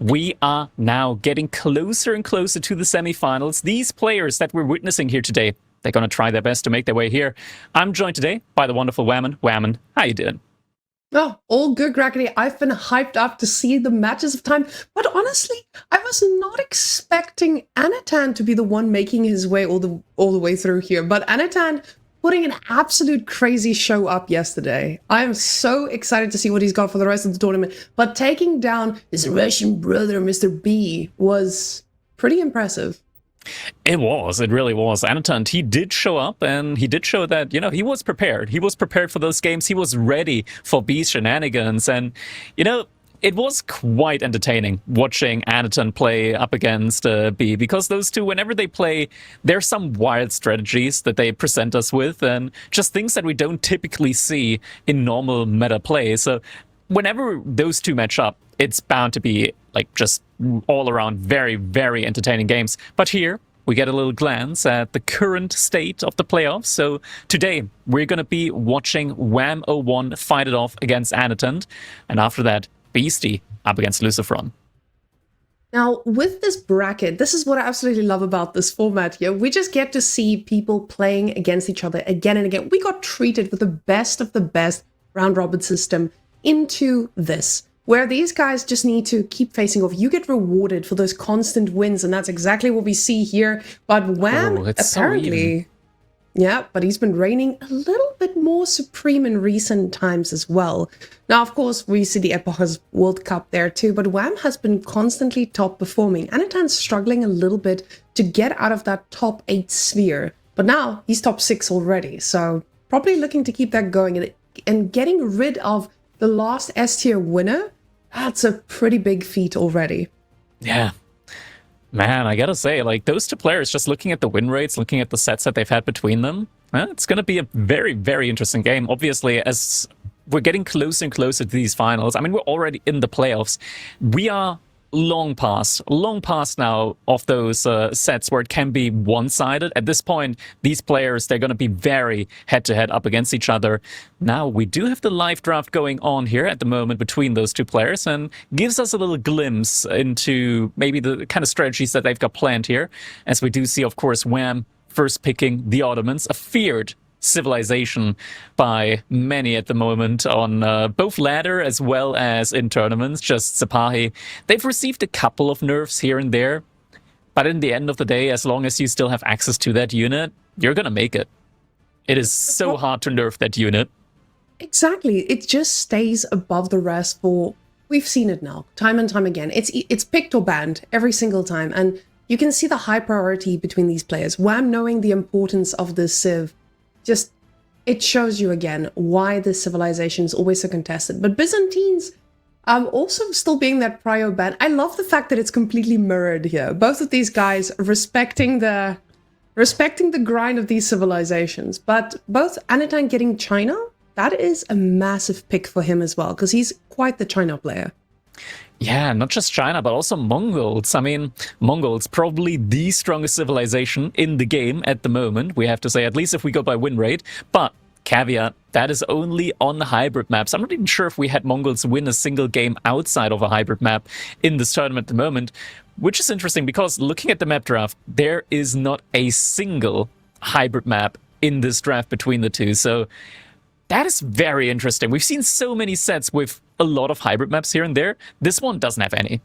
We are now getting closer and closer to the semifinals. These players that we're witnessing here today, they're going to try their best to make their way here. I'm joined today by the wonderful Whammon. Whammon, how you doing? Oh, all good, Grackety. I've been hyped up to see the matches of time, but honestly, I was not expecting Anotand to be the one making his way all the way through here. But Anotand putting an absolute crazy show up yesterday. I am so excited to see what he's got for the rest of the tournament. But taking down his Russian brother, Mr. B, was pretty impressive. It really was. Anotand, he did show up and he did show that, he was prepared. He was prepared for those games. He was ready for B's shenanigans. And, it was quite entertaining watching Anotand play up against B, because those two, whenever they play, there's some wild strategies that they present us with and just things that we don't typically see in normal meta play. So whenever those two match up, it's bound to be just all around very, very entertaining games. But here we get a little glance at the current state of the playoffs. So today we're going to be watching Wham01 fight it off against Anotand. And after that, Beastie up against Lucifron. Now, with this bracket, this is what I absolutely love about this format here. We just get to see people playing against each other again and again. We got treated with the best of the best round-robin system into this, where these guys just need to keep facing off. You get rewarded for those constant wins, and that's exactly what we see here. But Wham, apparently... Yeah, but he's been reigning a little bit more supreme in recent times as well. Now, of course, we see the Epochas World Cup there too, but Wham has been constantly top performing. Anotand's struggling a little bit to get out of that top 8 sphere, but now he's top 6 already, so probably looking to keep that going and getting rid of the last S-tier winner. That's a pretty big feat already. Yeah. Man, I gotta say, those two players, just looking at the win rates, looking at the sets that they've had between them, it's gonna be a very, very interesting game. Obviously, as we're getting closer and closer to these finals, I mean, we're already in the playoffs. We are long past now of those sets where it can be one-sided. At this point, these players, they're going to be very head-to-head up against each other. Now, we do have the live draft going on here at the moment between those two players, and gives us a little glimpse into maybe the kind of strategies that they've got planned here, as we do see, of course, Wham first picking the Ottomans, a feared civilization by many at the moment on both ladder as well as in tournaments. Just Sipahi, they've received a couple of nerfs here and there, but in the end of the day, as long as you still have access to that unit, you're gonna make it. It is so hard to nerf that unit. Exactly, it just stays above the rest for, we've seen it now, time and time again. It's picked or banned every single time, and you can see the high priority between these players. Wham knowing the importance of this civ, just, it shows you again why this civilization is always so contested. But Byzantines also still being that prior ban. I love the fact that it's completely mirrored here. Both of these guys respecting the grind of these civilizations. But both Anotand getting China, that is a massive pick for him as well, because he's quite the China player. Yeah, not just China, but also Mongols. I mean, Mongols, probably the strongest civilization in the game at the moment, we have to say, at least if we go by win rate. But, caveat, that is only on the hybrid maps. I'm not even sure if we had Mongols win a single game outside of a hybrid map in this tournament at the moment, which is interesting because looking at the map draft, there is not a single hybrid map in this draft between the two. So that is very interesting. We've seen so many sets with a lot of hybrid maps here and there. This one doesn't have any.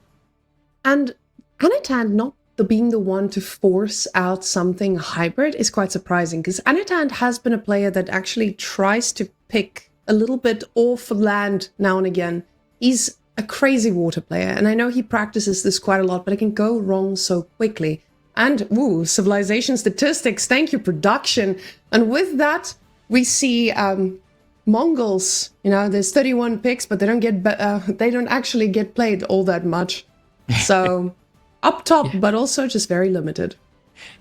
And Anotand not being the one to force out something hybrid is quite surprising, because Anotand has been a player that actually tries to pick a little bit off land now and again. He's a crazy water player, and I know he practices this quite a lot, but it can go wrong so quickly. And, ooh, civilization statistics, thank you, production. And with that, we see Mongols, there's 31 picks, but they don't actually get played all that much. So up top, yeah. But also just very limited.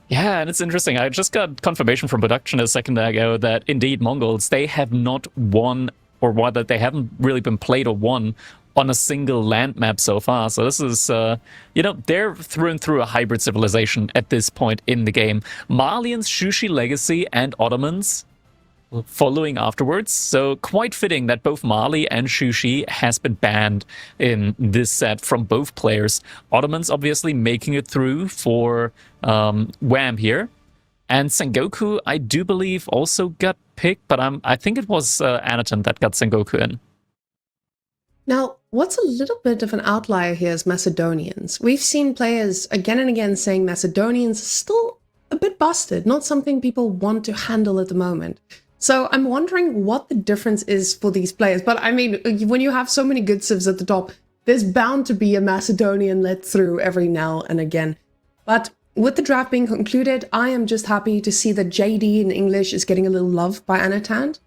Yeah, and it's interesting. I just got confirmation from production a second ago that indeed Mongols, they have not won, or rather they haven't really been played or won on a single land map so far. So this is, they're through and through a hybrid civilization at this point in the game. Malians, Shushi Legacy, and Ottomans, following afterwards. So quite fitting that both Mali and Shushi has been banned in this set from both players. Ottomans obviously making it through for Wham here. And Sengoku, I do believe, also got picked, but I think it was Anotand that got Sengoku in. Now, what's a little bit of an outlier here is Macedonians. We've seen players again and again saying Macedonians still a bit busted, not something people want to handle at the moment. So I'm wondering what the difference is for these players. But I mean, when you have so many good civs at the top, there's bound to be a Macedonian let through every now and again. But with the draft being concluded, I am just happy to see that JD in English is getting a little love by Anotand.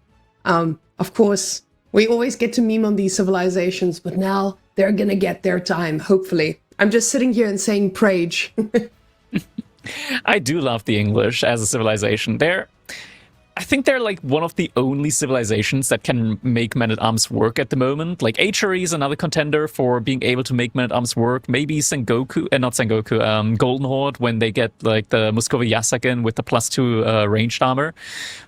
Of course, we always get to meme on these civilizations, but now they're gonna get their time, hopefully. I'm just sitting here and saying Prage. I do love the English as a civilization. I think they're like one of the only civilizations that can make Men-at-Arms work at the moment. Like HRE is another contender for being able to make Men-at-Arms work. Maybe Sengoku, not Sengoku, Golden Horde when they get like the Muscovy Yasakin with the +2 ranged armor.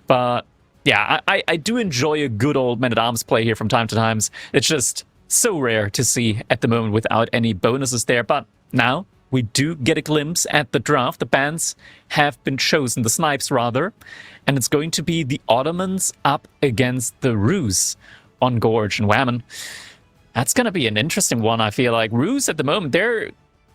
But yeah, I do enjoy a good old Men-at-Arms play here from time to time. It's just so rare to see at the moment without any bonuses there. But now we do get a glimpse at the draft. The bands have been chosen, the snipes rather, and it's going to be the Ottomans up against the Rus on Gorge and Whammon. That's going to be an interesting one, I feel like. Rus at the moment, they're,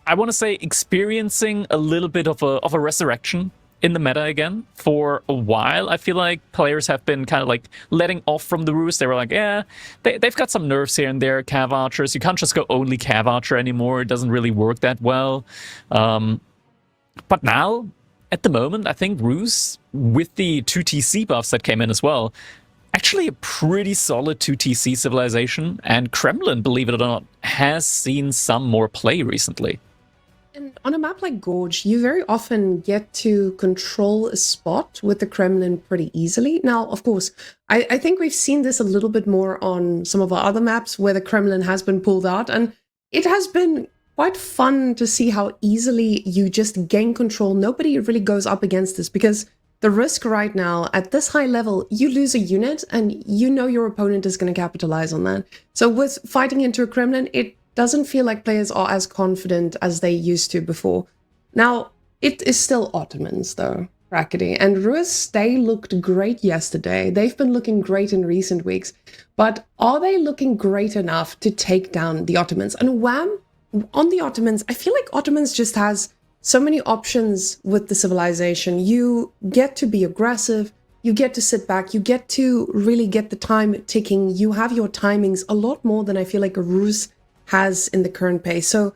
I want to say, experiencing a little bit of a resurrection in the meta again. For a while, I feel like players have been kind of like letting off from the Rus. They were like, yeah, they've got some nerfs here and there, Cav Archers. You can't just go only Cav Archer anymore. It doesn't really work that well. But now, at the moment, I think Rus, with the 2TC buffs that came in as well, actually a pretty solid 2TC civilization. And Kremlin, believe it or not, has seen some more play recently. And on a map like Gorge, you very often get to control a spot with the Kremlin pretty easily. Now, of course, I think we've seen this a little bit more on some of our other maps where the Kremlin has been pulled out, and it has been quite fun to see how easily you just gain control. Nobody really goes up against this because the risk right now at this high level, you lose a unit and you know your opponent is going to capitalize on that. So with fighting into a Kremlin, it doesn't feel like players are as confident as they used to before. Now, it is still Ottomans, though, brackety. And Rus, they looked great yesterday. They've been looking great in recent weeks. But are they looking great enough to take down the Ottomans? And Wham, on the Ottomans, I feel like Ottomans just has so many options with the civilization. You get to be aggressive. You get to sit back. You get to really get the time ticking. You have your timings a lot more than I feel like a Rus has in the current pace. So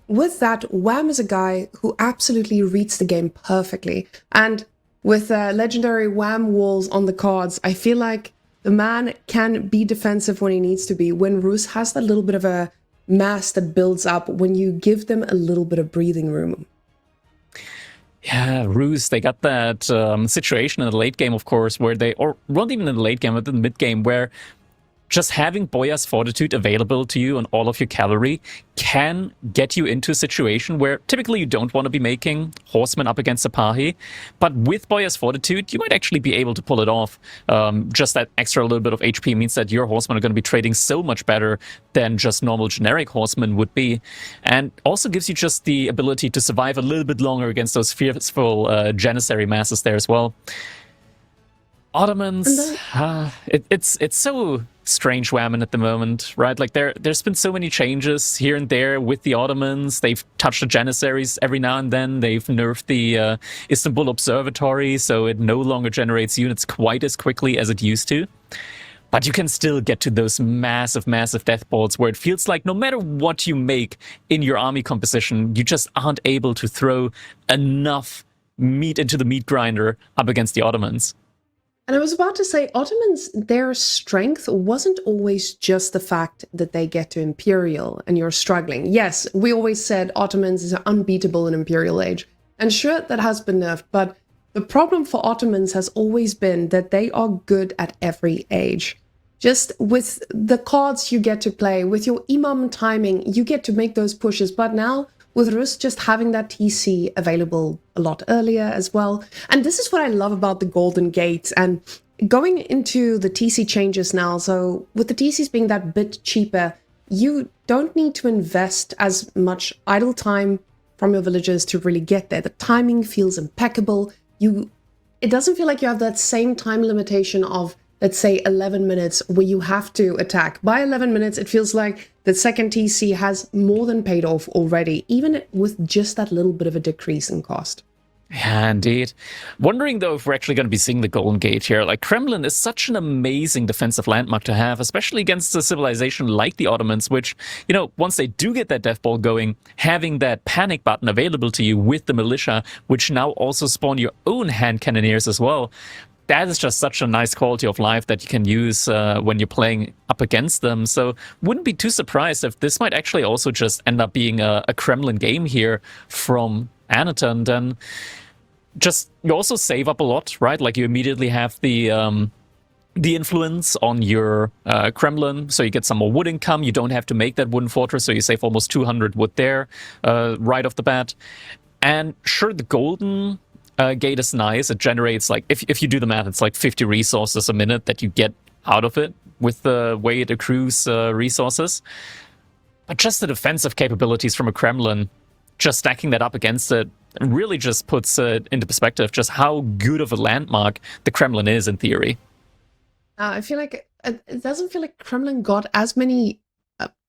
with that, Wham is a guy who absolutely reads the game perfectly. And with legendary Wham walls on the cards, I feel like the man can be defensive when he needs to be. When Rus has that little bit of a mass that builds up, when you give them a little bit of breathing room. Yeah, Rus, they got that situation in the late game, of course, where they, or not even in the late game, but in the mid game, where just having Boya's Fortitude available to you on all of your cavalry can get you into a situation where typically you don't want to be making horsemen up against Sipahi, but with Boya's Fortitude, you might actually be able to pull it off. Just that extra little bit of HP means that your horsemen are going to be trading so much better than just normal generic horsemen would be, and also gives you just the ability to survive a little bit longer against those fearful Janissary masses there as well. Ottomans, it's so strange Whammon at the moment, right? Like there's been so many changes here and there with the Ottomans. They've touched the Janissaries every now and then. They've nerfed the Istanbul Observatory, so it no longer generates units quite as quickly as it used to. But you can still get to those massive, massive death bolts where it feels like no matter what you make in your army composition, you just aren't able to throw enough meat into the meat grinder up against the Ottomans. And I was about to say, Ottomans, their strength wasn't always just the fact that they get to Imperial and you're struggling. Yes, we always said Ottomans is unbeatable in Imperial Age. And sure, that has been nerfed, but the problem for Ottomans has always been that they are good at every age. Just with the cards you get to play, with your Imam timing, you get to make those pushes. But now, with Rus just having that TC available a lot earlier as well. And this is what I love about the Golden Gate and going into the TC changes now, so with the TCs being that bit cheaper, you don't need to invest as much idle time from your villagers to really get there. The timing feels impeccable. It doesn't feel like you have that same time limitation of, let's say, 11 minutes where you have to attack. By 11 minutes, it feels like the second TC has more than paid off already, even with just that little bit of a decrease in cost. Yeah, indeed. Wondering, though, if we're actually going to be seeing the Golden Gate here. Like, Kremlin is such an amazing defensive landmark to have, especially against a civilization like the Ottomans, which, once they do get that death ball going, having that panic button available to you with the militia, which now also spawn your own hand cannoneers as well. That is just such a nice quality of life that you can use when you're playing up against them. So wouldn't be too surprised if this might actually also just end up being a Kremlin game here from Anotand. And just, you also save up a lot, right? Like, you immediately have the influence on your Kremlin, so you get some more wood income. You don't have to make that wooden fortress, so you save almost 200 wood there right off the bat. And sure, the golden gate is nice. It generates, like, if you do the math, it's like 50 resources a minute that you get out of it with the way it accrues resources. But just the defensive capabilities from a Kremlin, just stacking that up against it, really just puts it into perspective just how good of a landmark the Kremlin is in theory. I feel like it doesn't feel like Kremlin got as many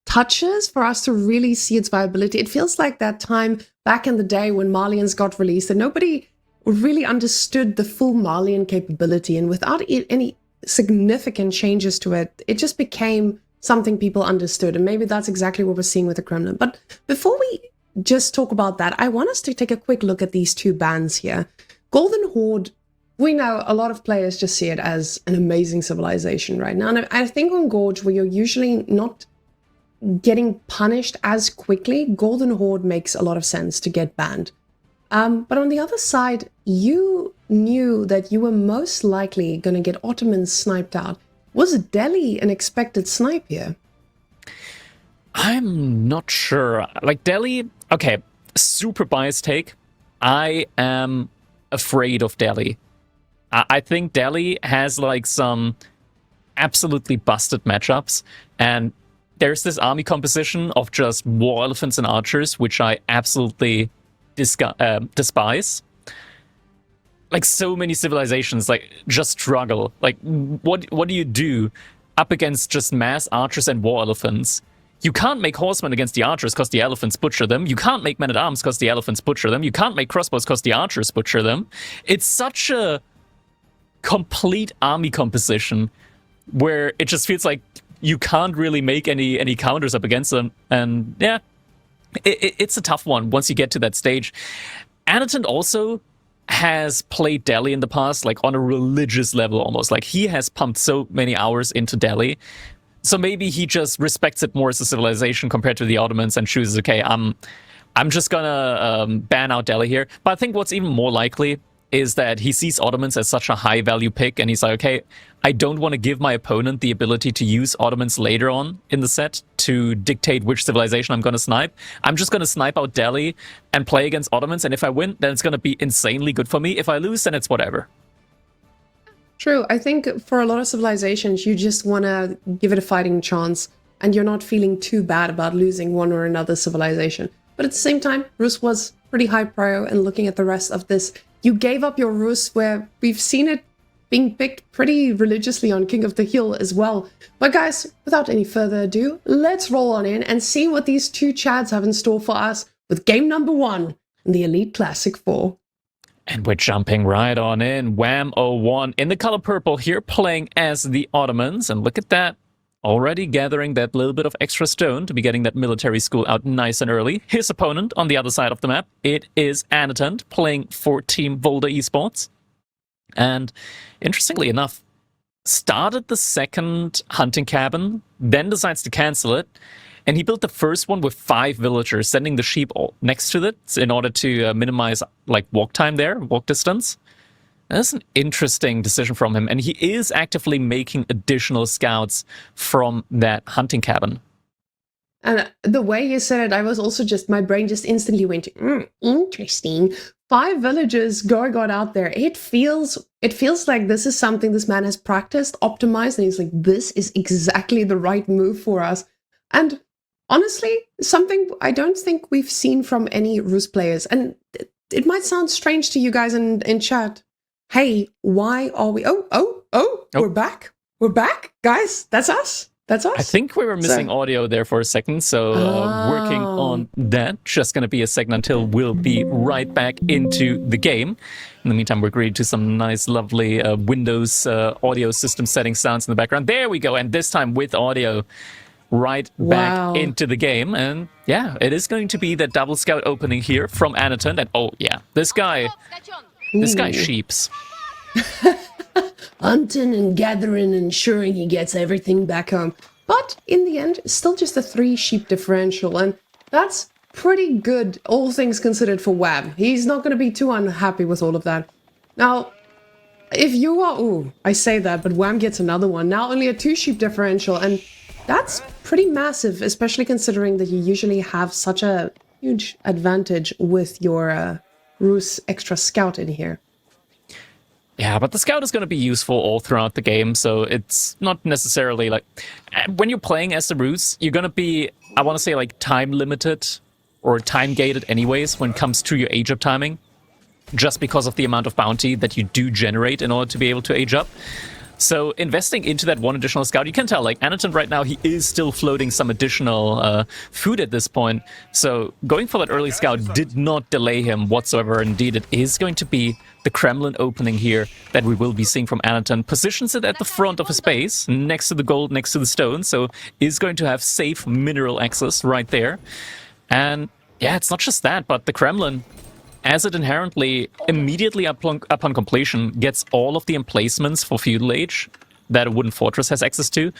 touches for us to really see its viability. It feels like that time back in the day when Malians got released and nobody really understood the full Malian capability, and without any significant changes to it, it just became something people understood, and maybe that's exactly what we're seeing with the Kremlin. But before we just talk about that, I want us to take a quick look at these two bans here. Golden Horde, we know a lot of players just see it as an amazing civilization right now, and I think on Gorge, where you're usually not getting punished as quickly, Golden Horde makes a lot of sense to get banned. But on the other side, you knew that you were most likely going to get Ottomans sniped out. Was Delhi an expected snipe here? I'm not sure. Like, Delhi, okay, super biased take. I am afraid of Delhi. I think Delhi has, like, some absolutely busted matchups, and there's this army composition of just war elephants and archers, which I absolutely despise. Like, so many civilizations, like, just struggle. Like, what do you do up against just mass archers and war elephants? You can't make horsemen against the archers because the elephants butcher them. You can't make men-at-arms because the elephants butcher them. You can't make crossbows because the archers butcher them. It's such a complete army composition where it just feels like you can't really make any counters up against them. And yeah, it's a tough one once you get to that stage. Anotand also has played Delhi in the past, like, on a religious level almost. Like, he has pumped so many hours into Delhi. So maybe he just respects it more as a civilization compared to the Ottomans and chooses, okay, I'm just gonna ban out Delhi here. But I think what's even more likely is that he sees Ottomans as such a high value pick, and he's like, okay, I don't want to give my opponent the ability to use Ottomans later on in the set to dictate which civilization I'm going to snipe. I'm just going to snipe out Delhi and play against Ottomans, and if I win, then it's going to be insanely good for me. If I lose, then it's whatever. True. I think for a lot of civilizations, you just want to give it a fighting chance, and you're not feeling too bad about losing one or another civilization. But at the same time, Rus was pretty high prio, and looking at the rest of this, you gave up your Rus, where we've seen it being picked pretty religiously on King of the Hill as well. But guys, without any further ado, let's roll on in and see what these two Chads have in store for us with game number 1 in the Elite Classic 4. And we're jumping right on in. Wham 01 in the color purple here, playing as the Ottomans. And look at that. Already gathering that little bit of extra stone to be getting that military school out nice and early. His opponent on the other side of the map, it is Anotand, playing for Team Volda Esports. And interestingly enough, started the second hunting cabin, then decides to cancel it. And he built the first one with 5 villagers, sending the sheep next to it in order to minimize, like, walk time there, walk distance. That's an interesting decision from him, and he is actively making additional scouts from that hunting cabin. And the way you said it, I was also just, my brain just instantly went, interesting. 5 villagers going on out there. It feels like this is something this man has practiced, optimized, and he's like, this is exactly the right move for us. And honestly, something I don't think we've seen from any Rus players. And it might sound strange to you guys in chat. Hey, why are we... Oh, we're back. We're back, guys. That's us. That's us. I think we were missing audio there for a second, so working on that. Just going to be a second until we'll be right back into the game. In the meantime, we're agreed to some nice, lovely Windows audio system setting sounds in the background. There we go, and this time with audio right back into the game. And yeah, it is going to be the double scout opening here from Anotand. And oh yeah, this guy sheeps. Hunting and gathering, ensuring he gets everything back home. But in the end, it's still just a 3 sheep differential, and that's pretty good, all things considered, for Wham. He's not going to be too unhappy with all of that. Now, if you are... Ooh, I say that, but Wham gets another one. Now only a 2 sheep differential, and that's pretty massive, especially considering that you usually have such a huge advantage with your Rus extra scout in here. Yeah, but the scout is going to be useful all throughout the game, so it's not necessarily like... When you're playing as the Rus, you're going to be, I want to say, like, time-limited or time-gated anyways when it comes to your age-up timing, just because of the amount of bounty that you do generate in order to be able to age up. So investing into that 1 additional scout, you can tell, like, Anotand right now, he is still floating some additional food at this point. So going for that early scout did not delay him whatsoever. Indeed, it is going to be the Kremlin opening here that we will be seeing from Anotand. Positions it at the front of his base, next to the gold, next to the stone. So is going to have safe mineral access right there. And yeah, it's not just that, but the Kremlin, as it inherently, immediately upon completion, gets all of the emplacements for Feudal Age that a wooden fortress has access to.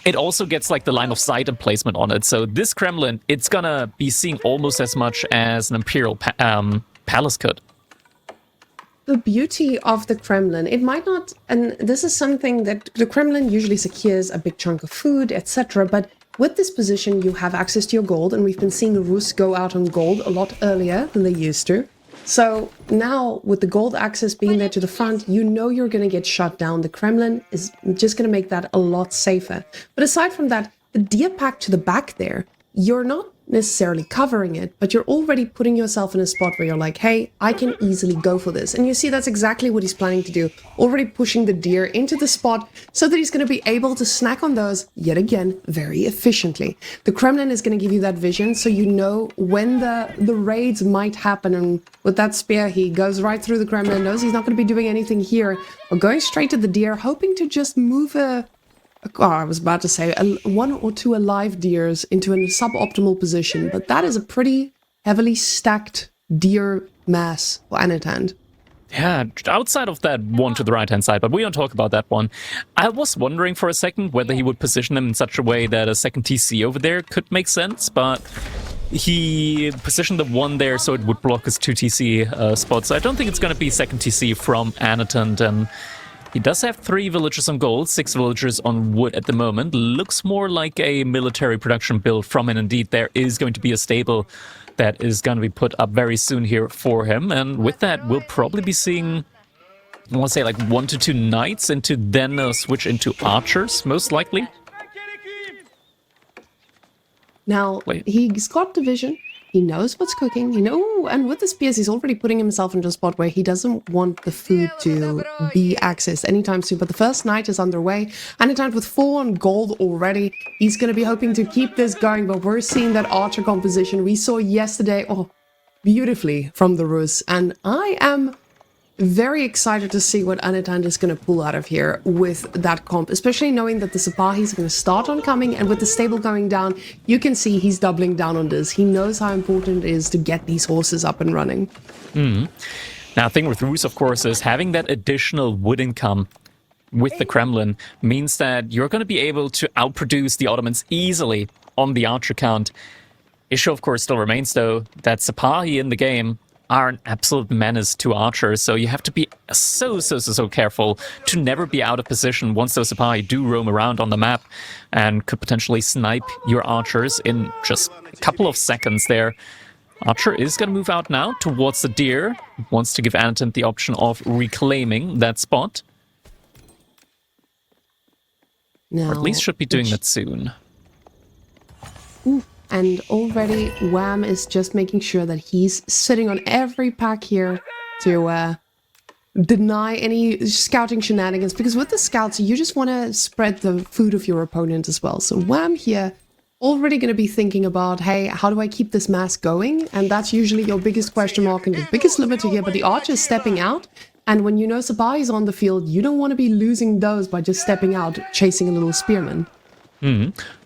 It also gets like the line of sight emplacement on it. So this Kremlin, it's gonna be seeing almost as much as an Imperial palace could. The beauty of the Kremlin, it might not, and this is something that the Kremlin usually secures a big chunk of food, etc. But with this position, you have access to your gold, and we've been seeing Rus go out on gold a lot earlier than they used to. So now, with the gold access being there to the front, you know you're going to get shut down. The Kremlin is just going to make that a lot safer. But aside from that, the deer pack to the back there, you're not necessarily covering it, but you're already putting yourself in a spot where you're like, hey, I can easily go for this. And you see that's exactly what he's planning to do, already pushing the deer into the spot so that he's going to be able to snack on those, yet again, very efficiently. The Kremlin is going to give you that vision so you know when the raids might happen, and with that spear, he goes right through the Kremlin, knows he's not going to be doing anything here, or going straight to the deer, hoping to just move I was about to say 1 or 2 alive deers into a suboptimal position, but that is a pretty heavily stacked deer mass for Anotand. Yeah, outside of that one to the right-hand side, but we don't talk about that one. I was wondering for a second whether he would position them in such a way that a second TC over there could make sense, but he positioned the one there so it would block his 2 TC spots. So I don't think it's going to be second TC from Anotand, and he does have 3 villagers on gold, 6 villagers on wood at the moment. Looks more like a military production build from him. Indeed, there is going to be a stable that is going to be put up very soon here for him. And with that, we'll probably be seeing, I want to say, like 1 to 2 knights into then switch into archers, most likely. Now, he's got division. He knows what's cooking, and with the spears, he's already putting himself into a spot where he doesn't want the food to be accessed anytime soon. But the first night is underway. Anotand with 4 on gold already. He's going to be hoping to keep this going, but we're seeing that archer composition we saw yesterday, beautifully from the Rus. And I am very excited to see what Anotand is going to pull out of here with that comp, especially knowing that the Sipahi is going to start on coming, and with the stable going down, you can see he's doubling down on this. He knows how important it is to get these horses up and running. Now, the thing with Rus, of course, is having that additional wood income with the Kremlin means that you're going to be able to outproduce the Ottomans easily on the archer count. Issue, of course, still remains, though, that Sipahi in the game are an absolute menace to archers, so you have to be so careful to never be out of position once those Sipahi do roam around on the map and could potentially snipe your archers in just a couple of seconds there. Archer is going to move out now towards the deer. Wants to give Anotand the option of reclaiming that spot. Now, Or at least should be doing that soon. And already Wham is just making sure that he's sitting on every pack here to deny any scouting shenanigans. Because with the scouts, you just want to spread the food of your opponent as well. So Wham here already going to be thinking about, hey, how do I keep this mass going? And that's usually your biggest question mark and your biggest limiter here. But the Archer is stepping out. And when you know Sabahi is on the field, you don't want to be losing those by just stepping out, chasing a little spearman.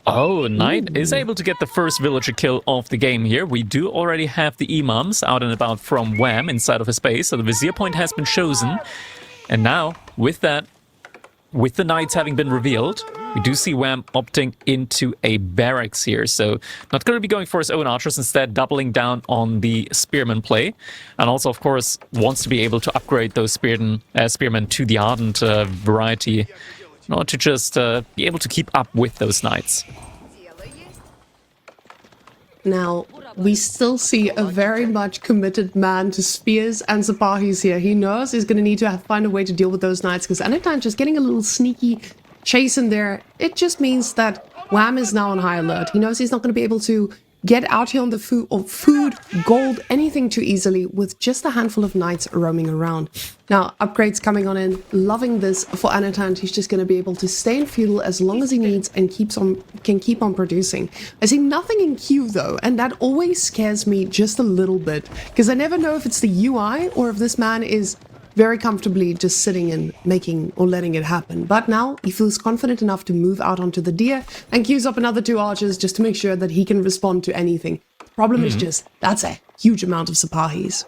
Oh, Knight is able to get the first villager kill of the game here. We do already have the imams out and about from Wham inside of his base, so the vizier point has been chosen. And now, with that, with the knights having been revealed, we do see Wham opting into a barracks here. So not going to be going for his own archers, instead doubling down on the spearman play. And also, of course, wants to be able to upgrade those spearmen to the ardent variety in order to just be able to keep up with those knights. Now, we still see a very much committed man to spears and Sapahis here. He knows he's going to need to find a way to deal with those knights, because Anotand just getting a little sneaky chase in there. It just means that Wham is now on high alert. He knows he's not going to be able to get out here on the food, gold, anything too easily with just a handful of knights roaming around. Now, upgrades coming on in. Loving this for Anotand. He's just going to be able to stay in feudal as long as he needs and can keep on producing. I see nothing in queue though, and that always scares me just a little bit, because I never know if it's the UI or if this man is very comfortably just sitting and making or letting it happen. But now he feels confident enough to move out onto the deer and queues up another 2 archers just to make sure that he can respond to anything. The problem is just, that's a huge amount of Sapahis.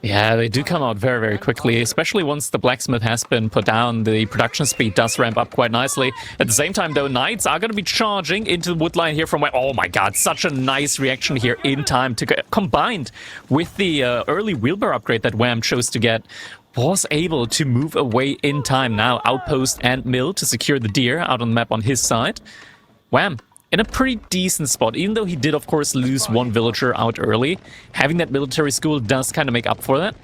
Yeah, they do come out very, very quickly, especially once the blacksmith has been put down. The production speed does ramp up quite nicely. At the same time, though, knights are going to be charging into the wood line here from where... Oh my god, such a nice reaction here in time, combined with the early wheelbarrow upgrade that Wham chose to get. Was able to move away in time now, outpost and mill, to secure the deer out on the map on his side. Wham, in a pretty decent spot, even though he did, of course, lose 1 villager out early. Having that military school does kind of make up for that.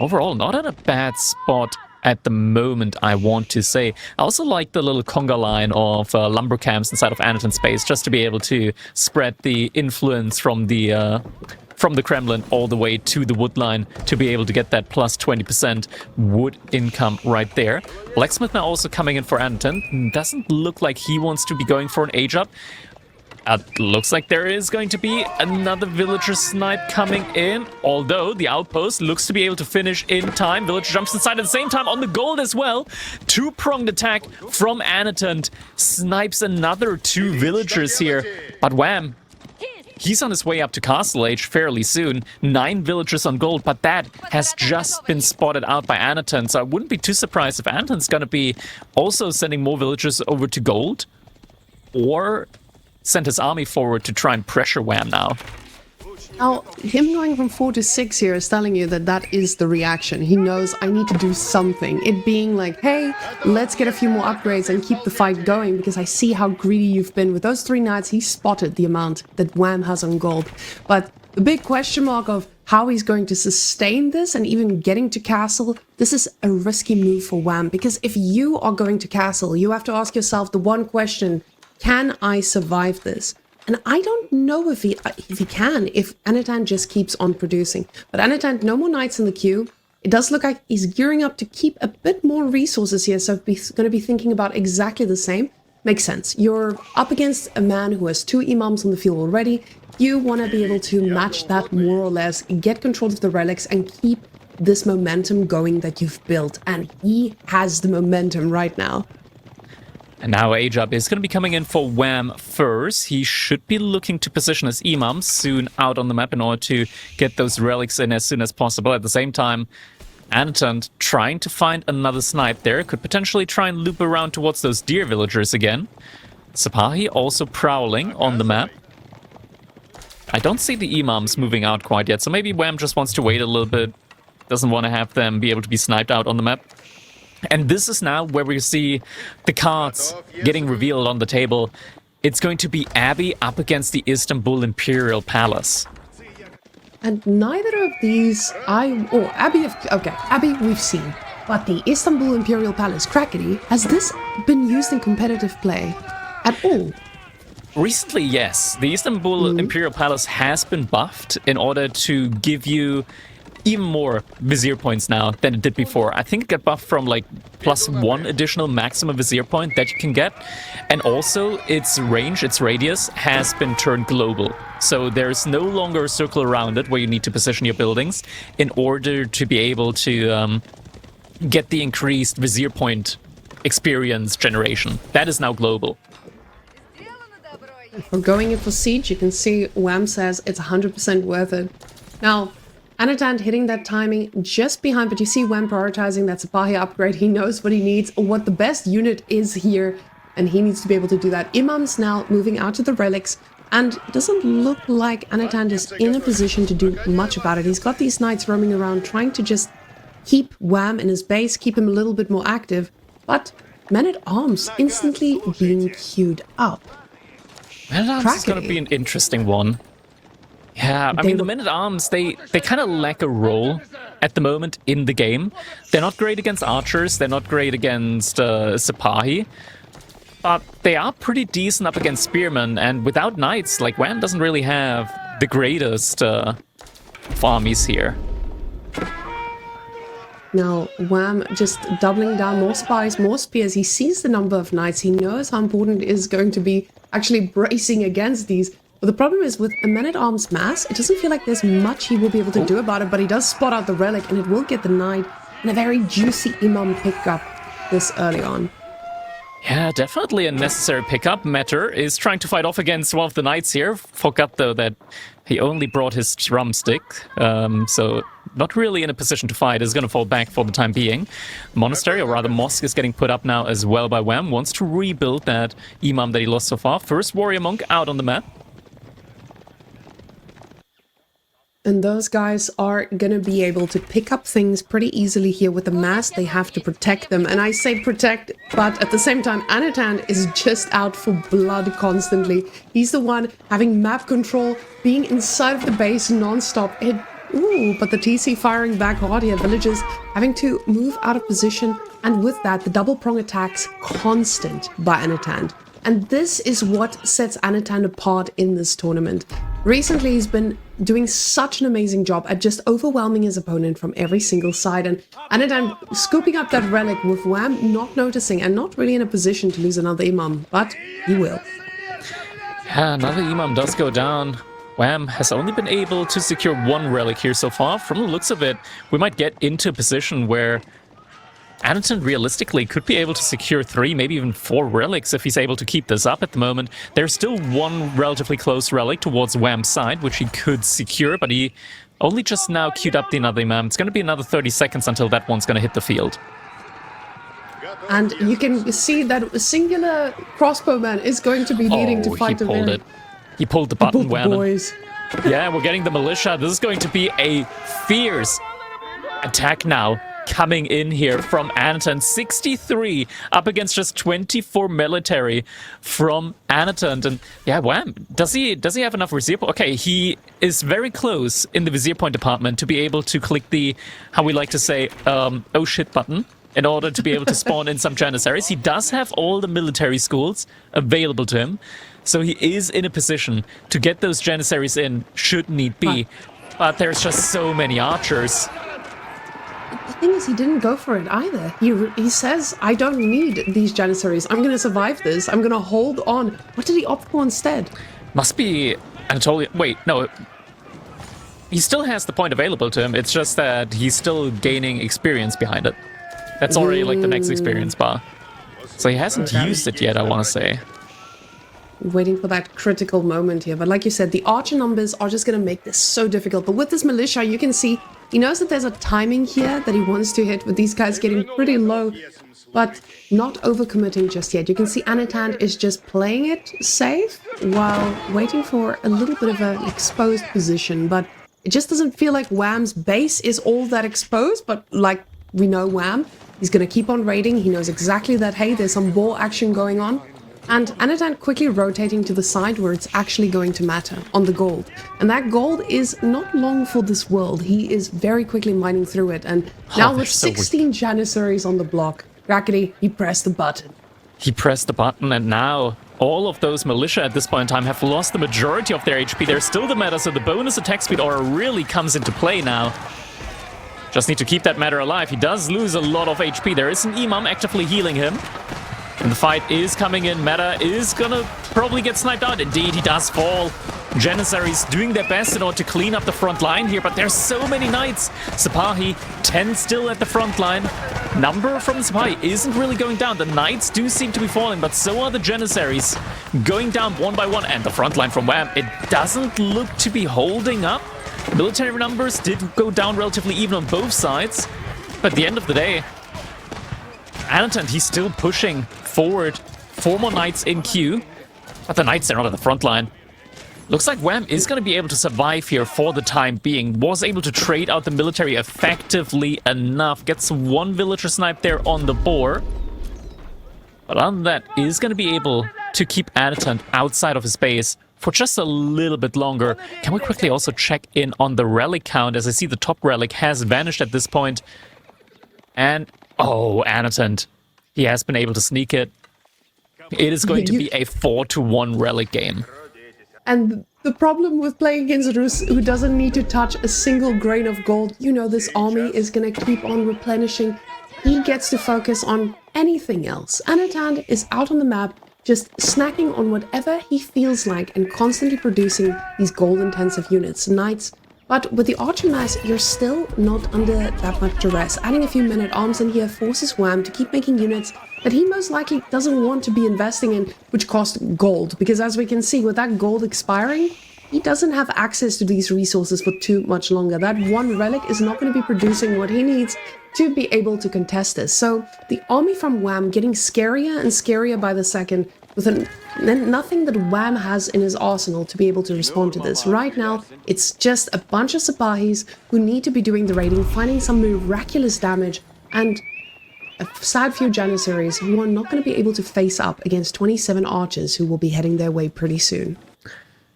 Overall, not in a bad spot at the moment, I want to say. I also like the little conga line of lumber camps inside of Anotand's base, just to be able to spread the influence from the Kremlin all the way to the wood line to be able to get that plus 20% wood income right there. Blacksmith now also coming in for Anotand. Doesn't look like he wants to be going for an age up. Looks like there is going to be another villager snipe coming in, although the outpost looks to be able to finish in time. Villager jumps inside at the same time on the gold as well. 2-pronged attack from Anotand. Snipes another 2 villagers here, but Wham, he's on his way up to Castle Age fairly soon. 9 villagers on gold, but that has just been spotted out by Anotand, so I wouldn't be too surprised if Anotand's going to be also sending more villagers over to gold, or send his army forward to try and pressure Wham now. Now, him going from 4 to 6 here is telling you that that is the reaction. He knows, I need to do something. It being like, hey, let's get a few more upgrades and keep the fight going, because I see how greedy you've been. With those 3 knights, he spotted the amount that Wham has on gold. But the big question mark of how he's going to sustain this and even getting to castle, this is a risky move for Wham, because if you are going to castle, you have to ask yourself the one question: can I survive this? And I don't know if he can, if Anotand just keeps on producing. But Anotand, no more knights in the queue. It does look like he's gearing up to keep a bit more resources here, so he's going to be thinking about exactly the same. Makes sense. You're up against a man who has 2 imams on the field already. You want to be able to match that more or less, get control of the relics, and keep this momentum going that you've built. And he has the momentum right now. And now Ajab is going to be coming in for Wham first. He should be looking to position his imams soon out on the map in order to get those relics in as soon as possible. At the same time, Anotand trying to find another snipe there. Could potentially try and loop around towards those deer villagers again. Sapahi also prowling on the map. I don't see the imams moving out quite yet, so maybe Wham just wants to wait a little bit. Doesn't want to have them be able to be sniped out on the map. And this is now where we see the cards getting revealed on the table. It's going to be Abbey up against the Istanbul Imperial Palace. And neither of these, Abbey we've seen. But the Istanbul Imperial Palace, Crackety, has this been used in competitive play at all? Recently, yes. The Istanbul Imperial Palace has been buffed in order to give you even more Vizier points now than it did before. I think it got buffed from like +1 additional maximum Vizier point that you can get. And also its range, its radius, has been turned global. So there's no longer a circle around it where you need to position your buildings in order to be able to get the increased Vizier point experience generation. That is now global. For going in for Siege, you can see Wham says it's 100% worth it. Now, Anotand hitting that timing just behind, but you see Wham prioritizing that Sipahi upgrade. He knows what he needs, what the best unit is here, and he needs to be able to do that. Imam's now moving out to the relics, and it doesn't look like Anotand is in a position to do much about it. He's got these knights roaming around, trying to just keep Wham in his base, keep him a little bit more active, but Men-at-Arms instantly being queued up. Men-at-Arms is going to be an interesting one. Yeah, I mean, the Men-at-Arms, they kind of lack a role at the moment in the game. They're not great against archers, they're not great against Sipahi, but they are pretty decent up against spearmen, and without knights, like, Wham doesn't really have the greatest of armies here. Now, Wham just doubling down, more spies, more spears. He sees the number of knights. He knows how important it is going to be actually bracing against these. But the problem is with a Men-at-Arms mass, it doesn't feel like there's much he will be able to do about it, but he does spot out the relic, and it will get the knight and a very juicy Imam pickup this early on. Yeah, definitely a necessary pickup. Matter is trying to fight off against one of the knights here. Forgot, though, that he only brought his drumstick, so not really in a position to fight. Is going to fall back for the time being. Monastery, or rather mosque, is getting put up now as well by Wham. Wants to rebuild that Imam that he lost so far. First warrior monk out on the map. And those guys are going to be able to pick up things pretty easily here with the mass. They have to protect them. And I say protect, but at the same time, Anotand is just out for blood constantly. He's the one having map control, being inside of the base non-stop. But the TC firing back hard here. Villagers having to move out of position. And with that, the double prong attacks constant by Anotand. And this is what sets Anotand apart in this tournament. Recently, he's been doing such an amazing job at just overwhelming his opponent from every single side. And Anotand scooping up that relic with Wham not noticing and not really in a position to lose another Imam, but he will. Yeah, another Imam does go down. Wham has only been able to secure one relic here so far. From the looks of it, we might get into a position where Anotand realistically could be able to secure 3, maybe even 4 relics if he's able to keep this up at the moment. There's still one relatively close relic towards Wham's side, which he could secure, but he only just now queued up the another Imam. It's going to be another 30 seconds until that one's going to hit the field. And you can see that a singular crossbowman is going to be needing to fight he pulled it. He pulled the button, Wham. Boys. Yeah, we're getting the militia. This is going to be a fierce attack now. Coming in here from Anotand, 63 up against just 24 military from Anotand. And yeah, Wham, does he have enough Vizier point? Okay, he is very close in the Vizier point department to be able to click the, how we like to say, oh shit button in order to be able to spawn in some Janissaries. He does have all the military schools available to him, so he is in a position to get those Janissaries in should need be. But there's just so many archers. The thing is, he didn't go for it either. He says, I don't need these Janissaries. I'm going to survive this. I'm going to hold on. What did he opt for instead? Must be Anatolia. Wait, no. He still has the point available to him. It's just that he's still gaining experience behind it. That's already like the next experience bar. So he hasn't used it yet, I want to say. Waiting for that critical moment here. But like you said, the archer numbers are just going to make this so difficult. But with this militia, you can see he knows that there's a timing here that he wants to hit with these guys getting pretty low, but not overcommitting just yet. You can see Anotand is just playing it safe while waiting for a little bit of an exposed position. But it just doesn't feel like Wham's base is all that exposed. But like we know Wham, he's going to keep on raiding. He knows exactly that, hey, there's some war action going on. And Anotand quickly rotating to the side where it's actually going to matter, on the gold. And that gold is not long for this world. He is very quickly mining through it. And now with 16 Janissaries on the block, Rackety, he pressed the button. He pressed the button, and now all of those militia at this point in time have lost the majority of their HP. They're still the meta, so the bonus attack speed aura really comes into play now. Just need to keep that matter alive. He does lose a lot of HP. There is an Imam actively healing him. And the fight is coming in. Meta is gonna probably get sniped out. Indeed, he does fall. Janissaries doing their best in order to clean up the front line here, but there's so many knights. Sipahi, 10 still at the front line. Number from Sipahi isn't really going down. The knights do seem to be falling, but so are the Janissaries going down one by one. And the front line from Wham, it doesn't look to be holding up. Military numbers did go down relatively even on both sides, but at the end of the day, Anotand, he's still pushing forward. 4 more knights in queue, but the knights are not at the front line. Looks like Wham is going to be able to survive here for the time being. Was able to trade out the military effectively enough. Gets 1 villager snipe there on the boar. But other than that, is going to be able to keep Anotand outside of his base for just a little bit longer. Can we quickly also check in on the relic count, as I see the top relic has vanished at this point. And, oh, Anotand, he has been able to sneak it. It is going to be a 4-1 relic game. And the problem with playing against Rus, who doesn't need to touch a single grain of gold, you know this army is going to keep on replenishing. He gets to focus on anything else. Anotand is out on the map, just snacking on whatever he feels like and constantly producing these gold-intensive units, knights. But with the archer mass, you're still not under that much duress. Adding a few men-at-arms in here forces Wham to keep making units that he most likely doesn't want to be investing in, which cost gold. Because as we can see, with that gold expiring, he doesn't have access to these resources for too much longer. That 1 relic is not going to be producing what he needs to be able to contest this. So the army from Wham getting scarier and scarier by the second, with nothing that Wham has in his arsenal to be able to respond to this. Right now, it's just a bunch of Sipahis who need to be doing the raiding, finding some miraculous damage, and a sad few Janissaries who are not going to be able to face up against 27 archers who will be heading their way pretty soon.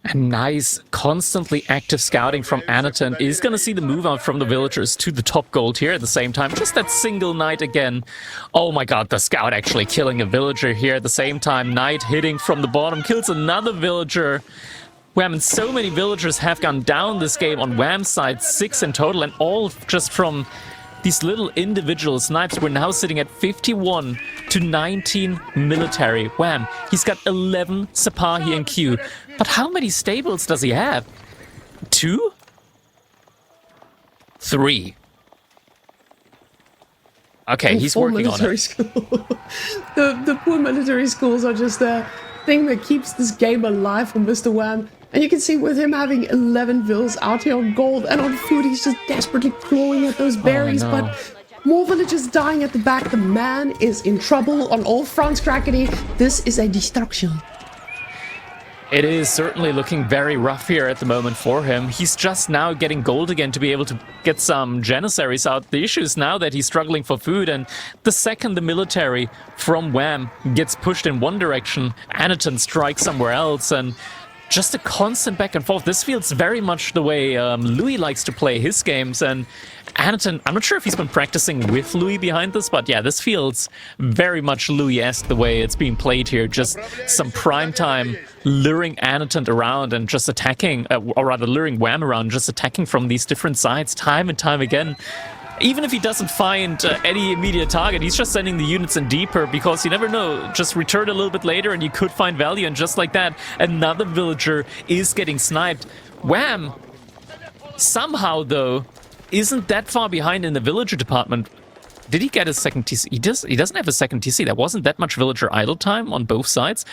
A nice, constantly active scouting from Anotand is going to see the move out from the villagers to the top gold here at the same time. Just that single knight again. Oh my god, the scout actually killing a villager here at the same time. Knight hitting from the bottom, kills another villager. Wham, and so many villagers have gone down this game on Wham's side, 6 in total, and all just from these little individual snipes. We're now sitting at 51 to 19 military. Wham, he's got 11 Sipahi in queue. But how many stables does he have? 2? 3. Okay, and he's 4 working on it. School. the poor military schools are just the thing that keeps this game alive for Mr. Wham. And you can see with him having 11 vills out here on gold and on food, he's just desperately clawing at those berries. Oh, no. But more villagers dying at the back. The man is in trouble on all fronts, Crackety. This is a destruction. It is certainly looking very rough here at the moment for him. He's just now getting gold again to be able to get some Janissaries out. The issue is now that he's struggling for food, and the second the military from Wham gets pushed in one direction, Anotand strikes somewhere else, and just a constant back and forth. This feels very much the way Louis likes to play his games, and Anotand, I'm not sure if he's been practicing with Louis behind this, but yeah, this feels very much Louis-esque the way it's being played here. Just some prime time luring Anotand around and just attacking, or rather luring Wham around, just attacking from these different sides time and time again. Even if he doesn't find any immediate target, he's just sending the units in deeper, because you never know, just return a little bit later and you could find value, and just like that, another villager is getting sniped. Wham, somehow though, isn't that far behind in the villager department. Did he get his second TC? He doesn't have a second TC. There wasn't that much villager idle time on both sides.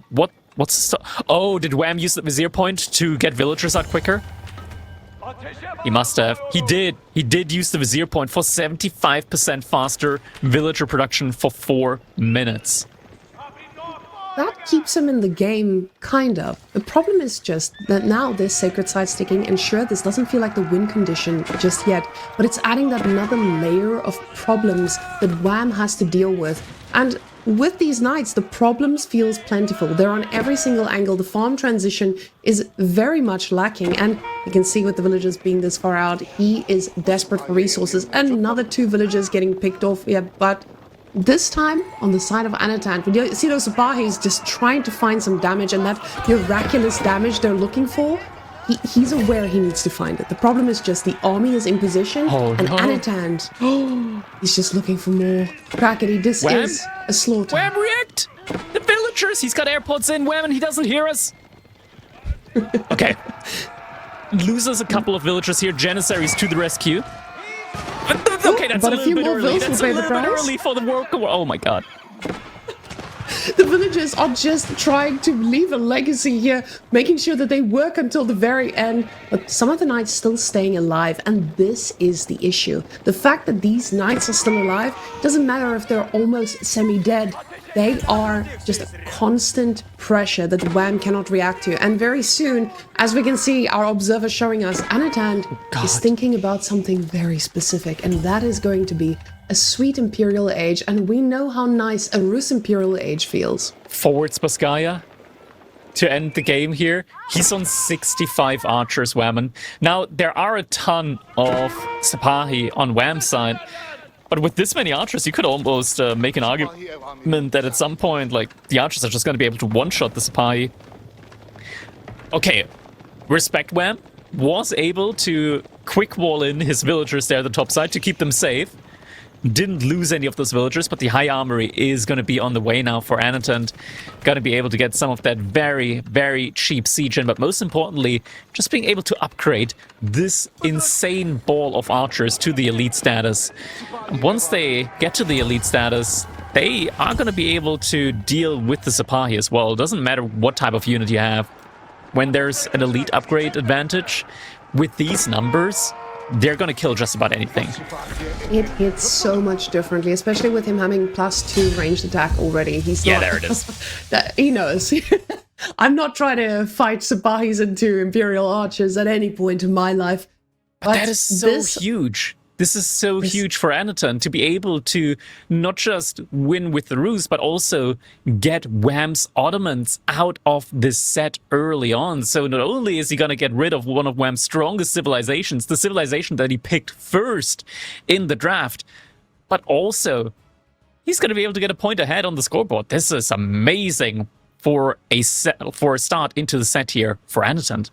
What's the oh, did Wham use the vizier point to get villagers out quicker? He must have. He did. He did use the vizier point for 75% faster villager production for 4 minutes. That keeps him in the game, kind of. The problem is just that now there's sacred side sticking, and sure, this doesn't feel like the win condition just yet, but it's adding that another layer of problems that Wham has to deal with. And with these knights, the problems feels plentiful. They're on every single angle. The farm transition is very much lacking. And you can see with the villagers being this far out, he is desperate for resources. Another 2 villagers getting picked off here, but this time on the side of Anotand, when you see those Sapahis just trying to find some damage, and that miraculous damage they're looking for, he's aware he needs to find it. The problem is just the army is in position, and no. Anotand, he's just looking for more. Crackety, this is a slaughter. Wham, react! The villagers! He's got AirPods in, Wham, and he doesn't hear us. Okay. Loses a couple of villagers here. Janissaries to the rescue. Okay, that's a little bit early. That's a little bit early for the world. Oh my god. The villagers are just trying to leave a legacy here, making sure that they work until the very end. But some of the knights still staying alive, and this is the issue. The fact that these knights are still alive doesn't matter if they're almost semi-dead. They are just a constant pressure that Wham cannot react to. And very soon, as we can see, our observer showing us, Anotand is thinking about something very specific, and that is going to be a sweet Imperial Age, and we know how nice a Rus Imperial Age feels. Forwards Baskaya to end the game here. He's on 65 archers, Whammon. Now, there are a ton of Sipahi on Wham's side, but with this many archers, you could almost make an argument that at some point, like, the archers are just going to be able to one-shot the Sipahi. Okay, respect Wham. Was able to quick wall in his villagers there at the top side to keep them safe. Didn't lose any of those villagers, but the high armory is going to be on the way now for Anotand. Going to be able to get some of that very, very cheap siege in, but most importantly, just being able to upgrade this insane ball of archers to the elite status. Once they get to the elite status, they are going to be able to deal with the Sipahi as well. It doesn't matter what type of unit you have. When there's an elite upgrade advantage, with these numbers, they're going to kill just about anything. It hits so much differently, especially with him having +2 ranged attack already. He's yeah, not, there it is. He knows. I'm not trying to fight Sipahis into Imperial Archers at any point in my life. But that is so huge. This is so huge for Anotand to be able to not just win with the Rus, but also get Wham's Ottomans out of this set early on. So not only is he going to get rid of one of Wham's strongest civilizations, the civilization that he picked first in the draft, but also he's going to be able to get a point ahead on the scoreboard. This is amazing for a start into the set here for Anotand.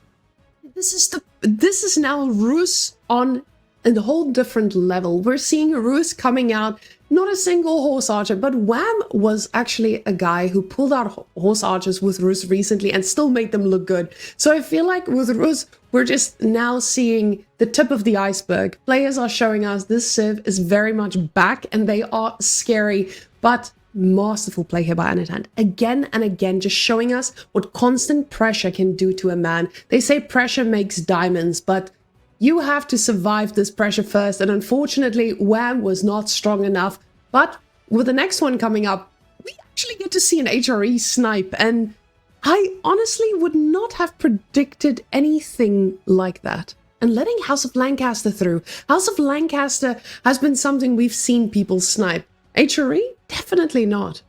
This is now Rus on a whole different level. We're seeing Rus coming out, not a single horse archer, but Wham was actually a guy who pulled out horse archers with Rus recently and still made them look good. So I feel like with Rus, we're just now seeing the tip of the iceberg. Players are showing us this Civ is very much back, and they are scary, but masterful play here by Anotand. Again and again, just showing us what constant pressure can do to a man. They say pressure makes diamonds, but you have to survive this pressure first, and unfortunately, Wham was not strong enough. But with the next one coming up, we actually get to see an HRE snipe, and I honestly would not have predicted anything like that. And letting House of Lancaster through. House of Lancaster has been something we've seen people snipe. HRE? Definitely not.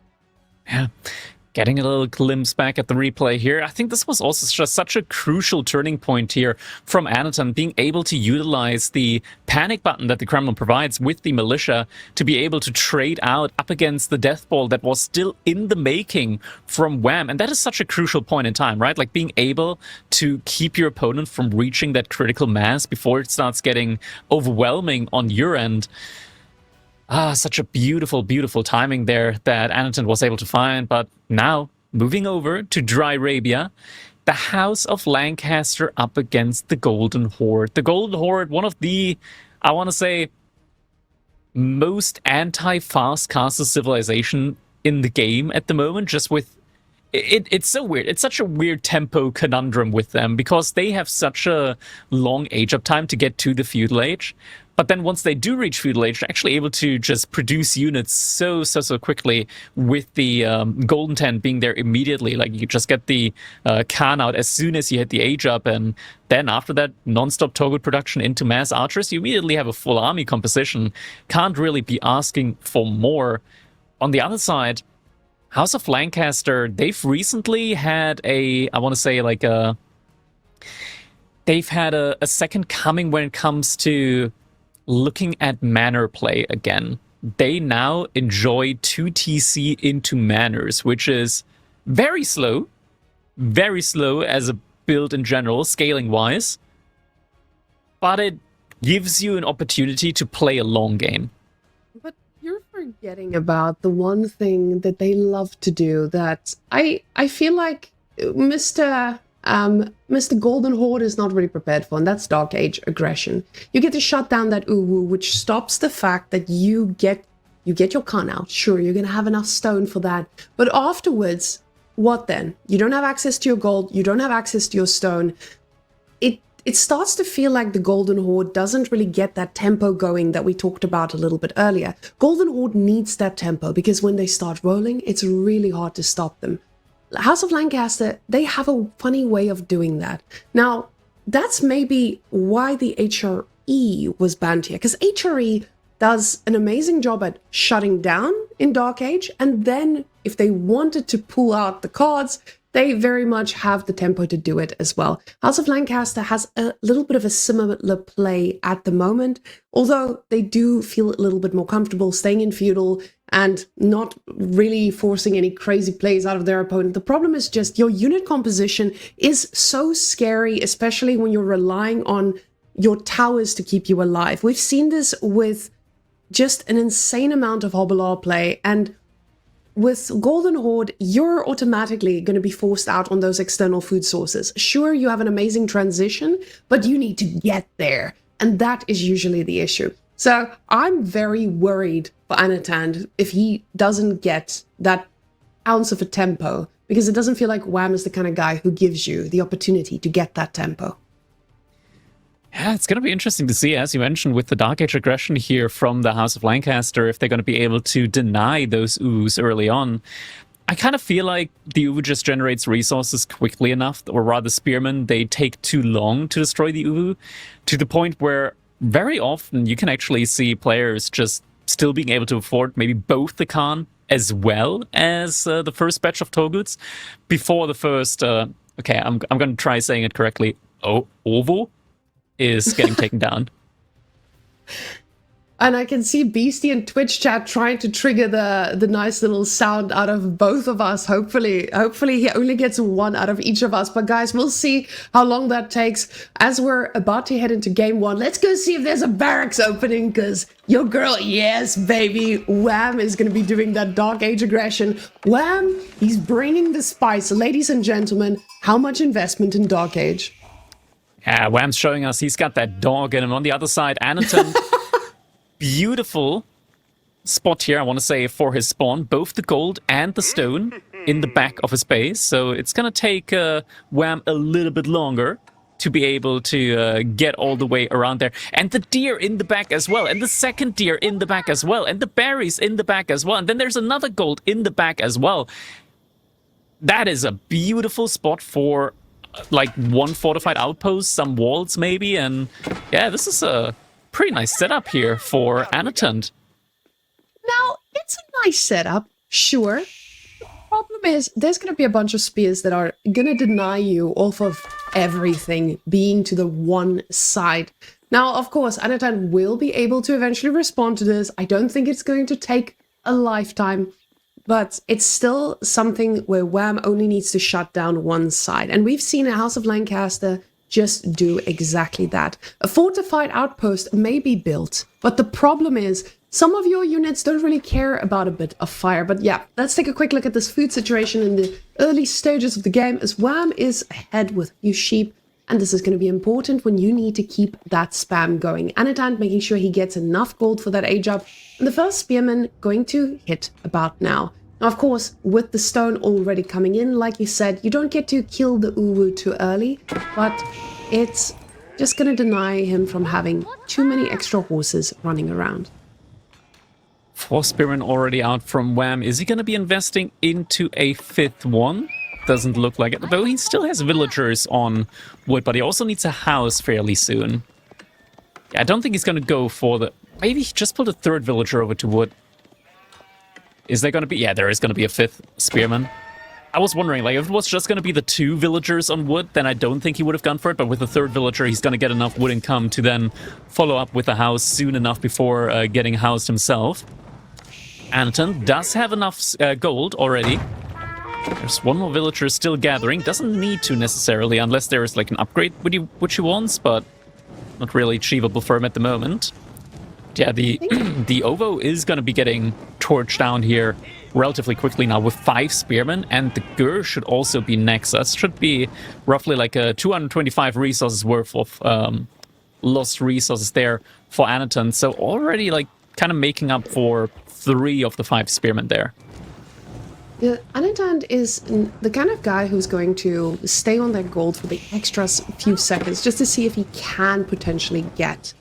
Yeah. Getting a little glimpse back at the replay here. I think this was also just such a crucial turning point here from Anotand, being able to utilize the panic button that the Kremlin provides with the militia to be able to trade out up against the death ball that was still in the making from Wham. And that is such a crucial point in time, right? Like being able to keep your opponent from reaching that critical mass before it starts getting overwhelming on your end. Such a beautiful, beautiful timing there that Anotand was able to find. But now, moving over to Dry Arabia, the House of Lancaster up against the Golden Horde. The Golden Horde, one of the, I want to say, most anti-fast caster civilization in the game at the moment, just with it's so weird. It's such a weird tempo conundrum with them because they have such a long age up time to get to the feudal age. But then once they do reach feudal age, they're actually able to just produce units so quickly with the Golden 10 being there immediately. Like you just get the Khan out as soon as you hit the age up, and then after that non-stop toggle production into mass archers, you immediately have a full army composition. Can't really be asking for more. On the other side, House of Lancaster, they've recently had I want to say like they've had a second coming when it comes to looking at manor play again. They now enjoy 2TC into manors, which is very slow as a build in general, scaling wise, but it gives you an opportunity to play a long game. But you're forgetting about the one thing that they love to do that I feel like Mr. Golden Horde is not really prepared for, and that's Dark Age aggression. You get to shut down that uwu, which stops the fact that you get your Khan out. Sure, you're gonna have enough stone for that, but afterwards, what then? You don't have access to your gold, you don't have access to your stone. It starts to feel like the Golden Horde doesn't really get that tempo going that we talked about a little bit earlier. Golden Horde needs that tempo because when they start rolling, it's really hard to stop them. House of Lancaster, they have a funny way of doing that. Now, that's maybe why the HRE was banned here, because HRE does an amazing job at shutting down in Dark Age, and then if they wanted to pull out the cards, they very much have the tempo to do it as well. House of Lancaster has a little bit of a similar play at the moment, although they do feel a little bit more comfortable staying in feudal and not really forcing any crazy plays out of their opponent. The problem is just your unit composition is so scary, especially when you're relying on your towers to keep you alive. We've seen this with just an insane amount of Hobbler play, and with Golden Horde, you're automatically going to be forced out on those external food sources. Sure, you have an amazing transition, but you need to get there, and that is usually the issue. So I'm very worried for Anotand if he doesn't get that ounce of a tempo, because it doesn't feel like Wham is the kind of guy who gives you the opportunity to get that tempo. Yeah, it's going to be interesting to see, as you mentioned, with the Dark Age aggression here from the House of Lancaster, if they're going to be able to deny those Uwus early on. I kind of feel like the Uwu just generates resources quickly enough, or rather Spearmen, they take too long to destroy the Uwu, to the point where very often you can actually see players just still being able to afford maybe both the Khan as well as the first batch of Toguts before the first, okay, I'm going to try saying it correctly, Ovo is getting taken down. And I can see Beastie in Twitch chat trying to trigger the nice little sound out of both of us. Hopefully he only gets one out of each of us. But guys, we'll see how long that takes. As we're about to head into game one, let's go see if there's a barracks opening, because your girl, yes, baby, Wham is going to be doing that Dark Age aggression. Wham, he's bringing the spice. Ladies and gentlemen, how much investment in Dark Age? Yeah, Wham's showing us he's got that dog in him. On the other side, Anotand, beautiful spot here, I want to say, for his spawn. Both the gold and the stone in the back of his base. So it's going to take Wham a little bit longer to be able to get all the way around there. And the deer in the back as well. And the second deer in the back as well. And the berries in the back as well. And then there's another gold in the back as well. That is a beautiful spot for like one fortified outpost, some walls maybe, and yeah, this is a pretty nice setup here for Anotand. Now, it's a nice setup, sure. The problem is there's going to be a bunch of spears that are going to deny you off of everything being to the one side. Now, of course, Anotand will be able to eventually respond to this. I don't think it's going to take a lifetime, but it's still something where Wham only needs to shut down one side. And we've seen a House of Lancaster just do exactly that. A fortified outpost may be built, but the problem is some of your units don't really care about a bit of fire. But yeah, let's take a quick look at this food situation in the early stages of the game, as Wham is ahead with a few sheep. And this is going to be important when you need to keep that spam going. Anotand making sure he gets enough gold for that age up. And the first spearman going to hit about now. Now, of course, with the stone already coming in, like you said, you don't get to kill the Uwu too early, but it's just going to deny him from having too many extra horses running around. 4 spearmen already out from Wham. Is he going to be investing into a 5th one? Doesn't look like it, though he still has villagers on wood, but he also needs a house fairly soon. Yeah, I don't think he's going to go for the... Maybe he just put a 3rd villager over to wood. Is there going to be... Yeah, there is going to be a 5th spearman. I was wondering, like, if it was just going to be the 2 villagers on wood, then I don't think he would have gone for it. But with the 3rd villager, he's going to get enough wood income to then follow up with a house soon enough before getting housed himself. Anotand does have enough gold already. There's one more villager still gathering. Doesn't need to necessarily, unless there is like an upgrade which he wants, but not really achievable for him at the moment. Yeah, the the OVO is going to be getting torched down here relatively quickly now with 5 spearmen, and the Gur should also be next. That should be roughly like a 225 resources worth of lost resources there for Anotand. So already like kind of making up for 3 of the 5 spearmen there. Yeah, Anotand is the kind of guy who's going to stay on that gold for the extra few seconds just to see if he can potentially get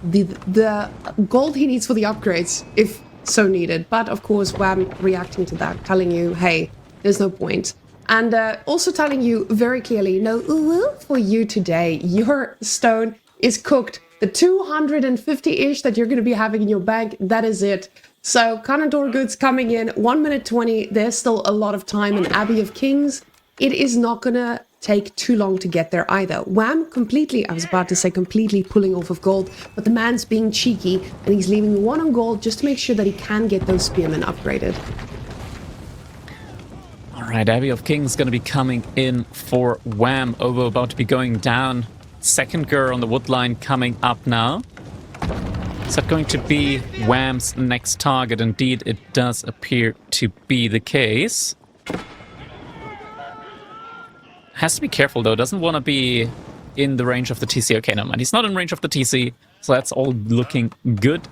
the gold he needs for the upgrades, if so needed. But of course, Wham reacting to that, telling you, hey, there's no point. And also telling you very clearly, no uwu for you today. Your stone is cooked. The 250-ish that you're going to be having in your bank, that is it. So, Kanador goods coming in, 1 minute 20. There's still a lot of time in Abbey of Kings. It is not going to take too long to get there either. Wham completely, I was about to say completely pulling off of gold, but the man's being cheeky and he's leaving 1 on gold just to make sure that he can get those spearmen upgraded. Alright, Abbey of Kings going to be coming in for Wham. Ovo about to be going down. 2nd Gur on the wood line coming up now. Is that going to be Wham's next target? Indeed, it does appear to be the case. Has to be careful, though. Doesn't want to be in the range of the TC. Okay, no, man. He's not in range of the TC, so that's all looking good.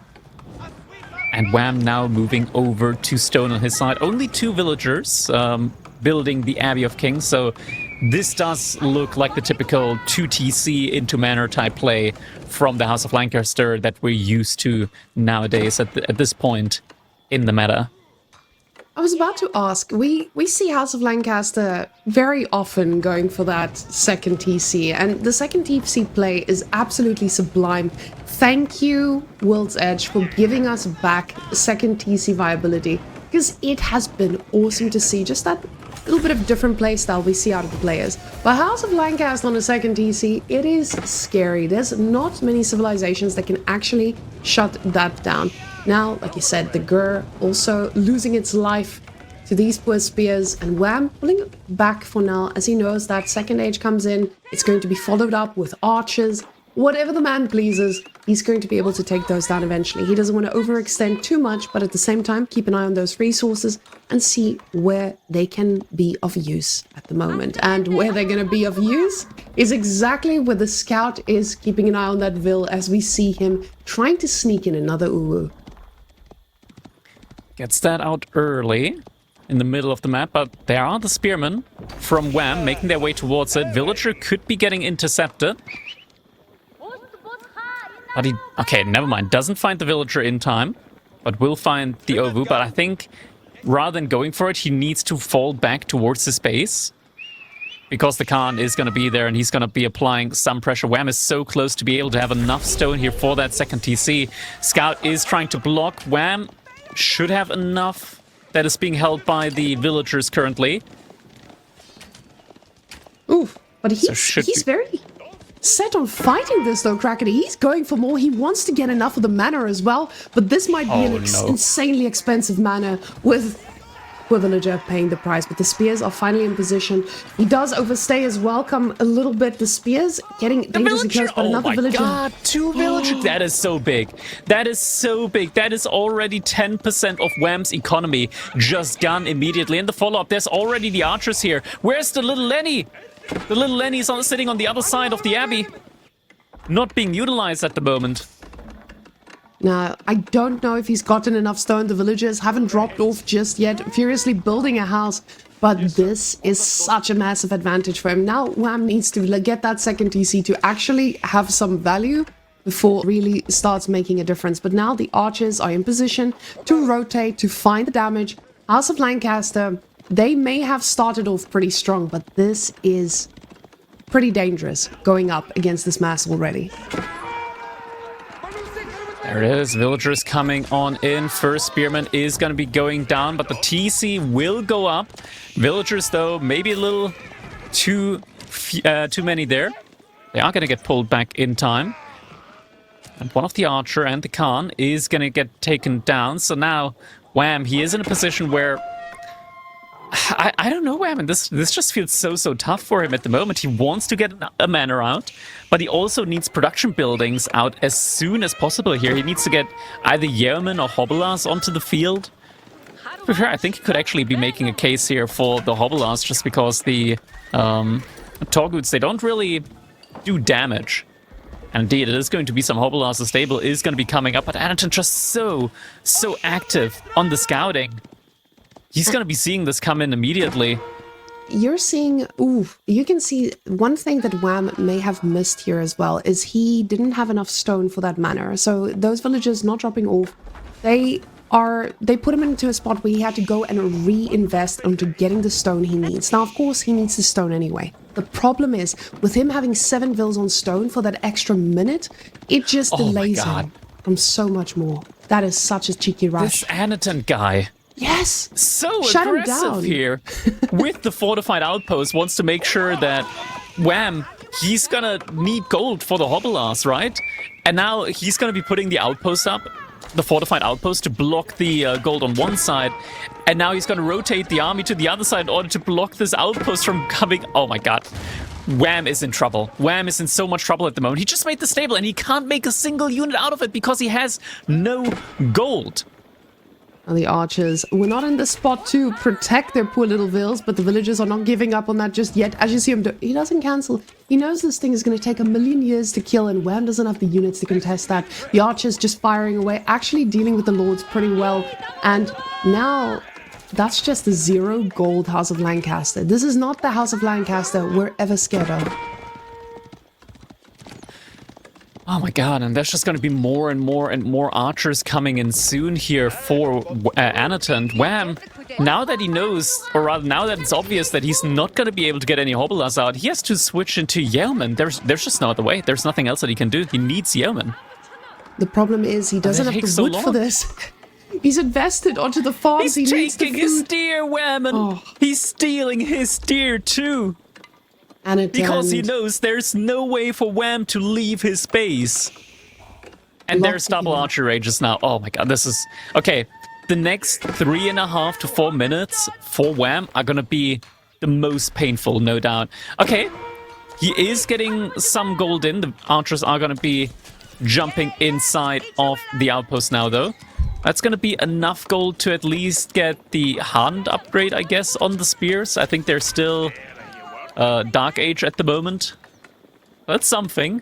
And Wham now moving over to stone on his side. Only 2 villagers building the Abbey of Kings, so this does look like the typical 2 TC into manor type play from the House of Lancaster that we're used to nowadays at this point in the meta. I was about to ask, we see House of Lancaster very often going for that 2nd TC, and the 2nd TC play is absolutely sublime. Thank you, World's Edge, for giving us back 2nd TC viability, because it has been awesome to see just that little bit of different playstyle we see out of the players. But House of Lancaster on a 2nd TC, it is scary. There's not many civilizations that can actually shut that down. Now, like you said, the Gur also losing its life to these poor spears, and Wham pulling it back for now as he knows that 2nd age comes in. It's going to be followed up with archers. Whatever the man pleases, he's going to be able to take those down eventually. He doesn't want to overextend too much, but at the same time, keep an eye on those resources and see where they can be of use at the moment. And where they're going to be of use is exactly where the scout is keeping an eye on that Vil as we see him trying to sneak in another uwu. Gets that out early in the middle of the map, but there are the spearmen from Wham making their way towards it. Villager could be getting intercepted. But he... Okay, never mind. Doesn't find the villager in time, but will find the Ovu. But I think rather than going for it, he needs to fall back towards his base, because the Khan is going to be there and he's going to be applying some pressure. Wham is so close to be able to have enough stone here for that 2nd TC. Scout is trying to block. Wham should have enough that is being held by the villagers currently. Oof, but he's very set on fighting this though, Crackety. He's going for more. He wants to get enough of the mana as well, but this might be an insanely expensive mana with villager paying the price. But the spears are finally in position. He does overstay his welcome a little bit. The spears getting dangerously close, but another villager. Oh my god, 2 villagers. That is so big. That is so big. That is already 10% of Wham's economy just gone immediately. In the follow-up, there's already the archers here. Where's the little Lenny? The little Lenny is sitting on the other side of the abbey. Not being utilized at the moment. Now, I don't know if he's gotten enough stone. The villagers haven't dropped off just yet, furiously building a house. But this is such a massive advantage for him. Now, Wham needs to get that 2nd TC to actually have some value before it really starts making a difference. But now the archers are in position to rotate, to find the damage. House of Lancaster, they may have started off pretty strong, but this is pretty dangerous going up against this mass already. There it is. Villagers coming on in. First spearman is going to be going down, but the TC will go up. Villagers, though, maybe a little too many there. They are going to get pulled back in time. And one of the archer and the Khan is going to get taken down. So now, Wham, he is in a position where... I don't know, Wham, and this just feels so tough for him at the moment. He wants to get a manor out, but he also needs production buildings out as soon as possible here. He needs to get either yeomen or hobelas onto the field. To be fair, I think he could actually be making a case here for the hobelas just because the Torguts, they don't really do damage. And indeed, it is going to be some hobelas. The stable is going to be coming up, but Anotand just so active on the scouting. He's going to be seeing this come in immediately. You're seeing, you can see one thing that Wham may have missed here as well is he didn't have enough stone for that manor. So those villagers not dropping off, they put him into a spot where he had to go and reinvest into getting the stone he needs. Now, of course, he needs the stone anyway. The problem is, with him having 7 vills on stone for that extra minute, it just delays him from so much more. That is such a cheeky rush. This Anotand guy. Yes! So Shut aggressive here with the fortified outpost, wants to make sure that Wham, he's gonna need gold for the hobelas, right? And now he's gonna be putting the outpost up, the fortified outpost, to block the gold on one side. And now he's gonna rotate the army to the other side in order to block this outpost from coming. Oh my god. Wham is in trouble. Wham is in so much trouble at the moment. He just made the stable and he can't make a single unit out of it because he has no gold. And the archers were not in the spot to protect their poor little vills, but the villagers are not giving up on that just yet. As you see him do, he doesn't cancel. He knows this thing is going to take a million years to kill, and Wham doesn't have the units to contest that. The archers just firing away, actually dealing with the lords pretty well. And now, that's just the 0 gold House of Lancaster. This is not the House of Lancaster we're ever scared of. Oh my god, and there's just going to be more and more archers coming in soon here for Anotand. Wham, now that he knows, or rather now that it's obvious that he's not going to be able to get any hobelas out, he has to switch into yeomen. There's just no other way. There's nothing else that he can do. He needs yeomen. The problem is he doesn't have the wood for this. He's invested onto the farms. He's taking the his steer, Wham, and he's stealing his steer too. Anotand. Because he knows there's no way for Wham to leave his base. And there's double archer rages now. Oh my god, this is... Okay, the next 3.5 to 4 minutes for Wham are gonna be the most painful, no doubt. Okay, he is getting some gold in. The archers are gonna be jumping inside of the outpost now, though. That's gonna be enough gold to at least get the hand upgrade, I guess, on the spears. I think they're still... Dark Age at the moment. That's something.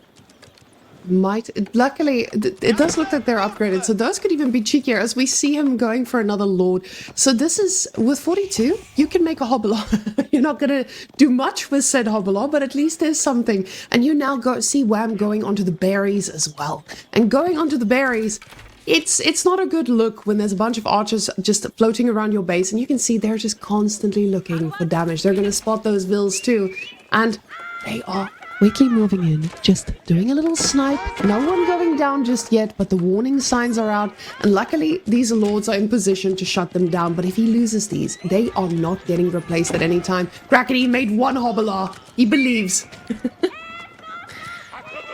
Luckily, it does look like they're upgraded, so those could even be cheekier as we see him going for another lord. So this is, with 42, you can make a hobbler. You're not going to do much with said hobbler, but at least there's something. And you now see Wham going onto the berries as well. And going onto the berries, it's not a good look when there's a bunch of archers just floating around your base, and you can see they're just constantly looking for damage. They're going to spot those vills too, and they are quickly moving in, just doing a little snipe. No one going down just yet, but the warning signs are out, and luckily these lords are in position to shut them down. But if he loses these, they are not getting replaced at any time. Crackety made 1 hobbler. He believes.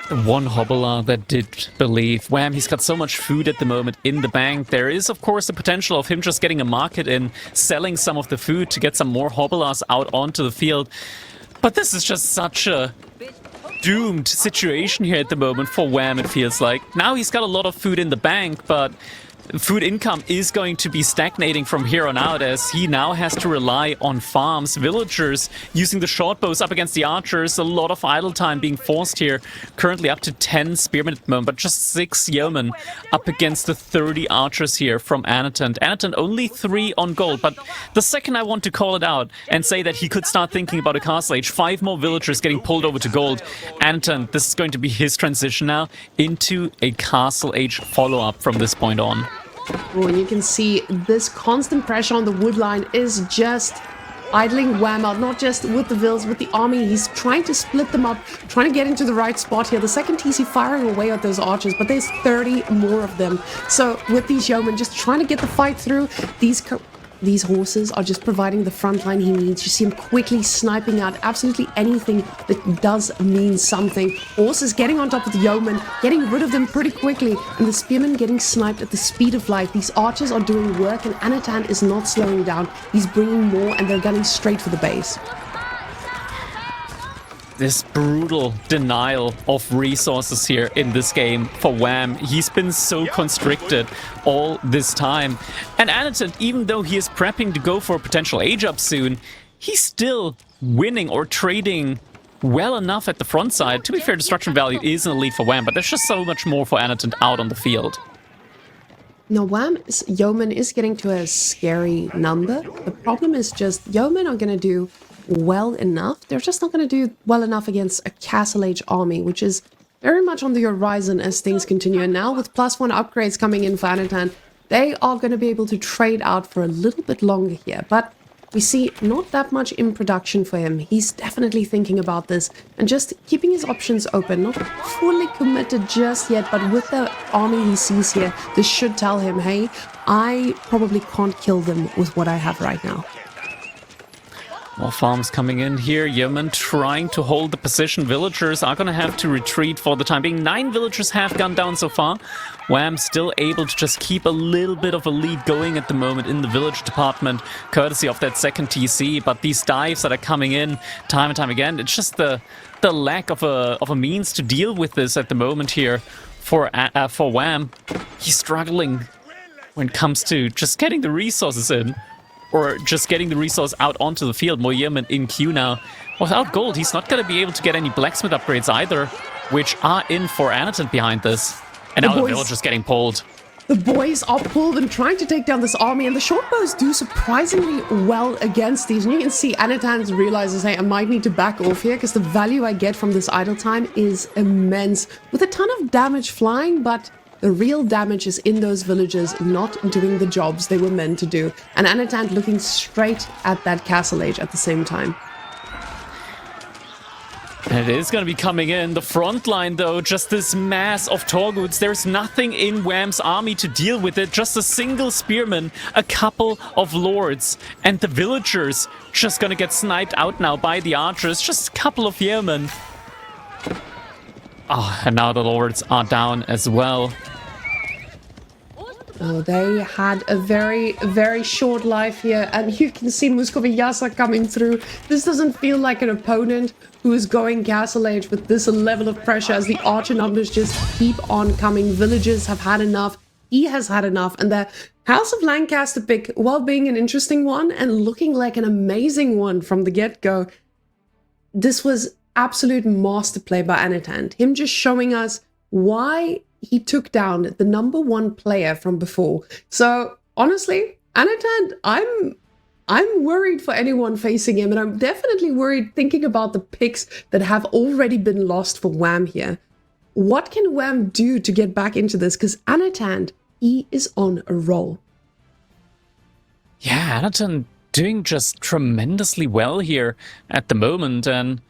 The one hobbler that did believe. Wham, he's got so much food at the moment in the bank. There is, of course, the potential of him just getting a market in, selling some of the food to get some more hobblers out onto the field. But this is just such a doomed situation here at the moment for Wham, it feels like. Now he's got a lot of food in the bank, but food income is going to be stagnating from here on out as he now has to rely on farms, villagers using the short bows up against the archers. A lot of idle time being forced here. Currently up to 10 spearmen at the moment, but just 6 yeomen up against the 30 archers here from Anotand. Anotand only 3 on gold, but the second I want to call it out and say that he could start thinking about a castle age, 5 more villagers getting pulled over to gold. Anotand, this is going to be his transition now into a castle age follow-up from this point on. Oh, and you can see this constant pressure on the wood line is just idling Wham out, not just with the Vils, with the army. He's trying to split them up, trying to get into the right spot here. The second TC firing away at those archers, but there's 30 more of them. So with these yeomen just trying to get the fight through, these horses are just providing the front line he needs. You see him quickly sniping out absolutely anything that does mean something. Horses getting on top of the yeomen, getting rid of them pretty quickly, and the spearmen getting sniped at the speed of light. These archers are doing work, and Anotand is not slowing down. He's bringing more, and they're gunning straight for the base. This brutal denial of resources here in this game for Wham. He's been so constricted all this time. And Anotand, even though he is prepping to go for a potential age up soon, he's still winning or trading well enough at the front side. To be fair, destruction value is in the lead for Wham, but there's just so much more for Anotand out on the field. Now, Wham's yeoman is getting to a scary number. The problem is just yeomen are going to do well enough. They're just not going to do well enough against a Castle Age army, which is very much on the horizon as things continue. And now with +1 upgrades coming in for Anotand, they are going to be able to trade out for a little bit longer here. But we see not that much in production for him. He's definitely thinking about this and just keeping his options open. Not fully committed just yet, but with the army he sees here, this should tell him, hey, I probably can't kill them with what I have right now. More farms coming in here. Yeomen trying to hold the position. Villagers are going to have to retreat for the time being. 9 villagers have gone down so far. Wham still able to just keep a little bit of a lead going at the moment in the village department, courtesy of that second TC. But these dives that are coming in time and time again, it's just the lack of a means to deal with this at the moment here for Wham. He's struggling when it comes to just getting the resources in, or just getting the resource out onto the field. More yeomen in queue now. Without gold, he's not going to be able to get any blacksmith upgrades either, which are in for Anotand behind this. And now the villagers getting pulled. The boys are pulled and trying to take down this army, and the shortbows do surprisingly well against these. And you can see Anotand realizes, hey, I might need to back off here because the value I get from this idle time is immense. With a ton of damage flying, but the real damage is in those villagers not doing the jobs they were meant to do. And Anotand looking straight at that Castle Age at the same time. And it is going to be coming in. The front line, though, just this mass of Torguts. There's nothing in Wham's army to deal with it. Just a single spearman, a couple of lords, and the villagers just going to get sniped out now by the archers. Just a couple of yeomen. Oh, and now the lords are down as well. Oh, they had a very, very short life here, and you can see Muscoviyasa coming through. This doesn't feel like an opponent who is going Castle Age with this level of pressure as the archer numbers just keep on coming. Villagers have had enough. He has had enough, and the House of Lancaster pick, while being an interesting one and looking like an amazing one from the get-go, this was absolute master play by Anotand. Him just showing us why he took down the #1 player from before. So honestly, Anotand, I'm worried for anyone facing him, and I'm definitely worried thinking about the picks that have already been lost for Wham here. What can Wham do to get back into this? Because Anotand, he is on a roll. Yeah, Anotand doing just tremendously well here at the moment, and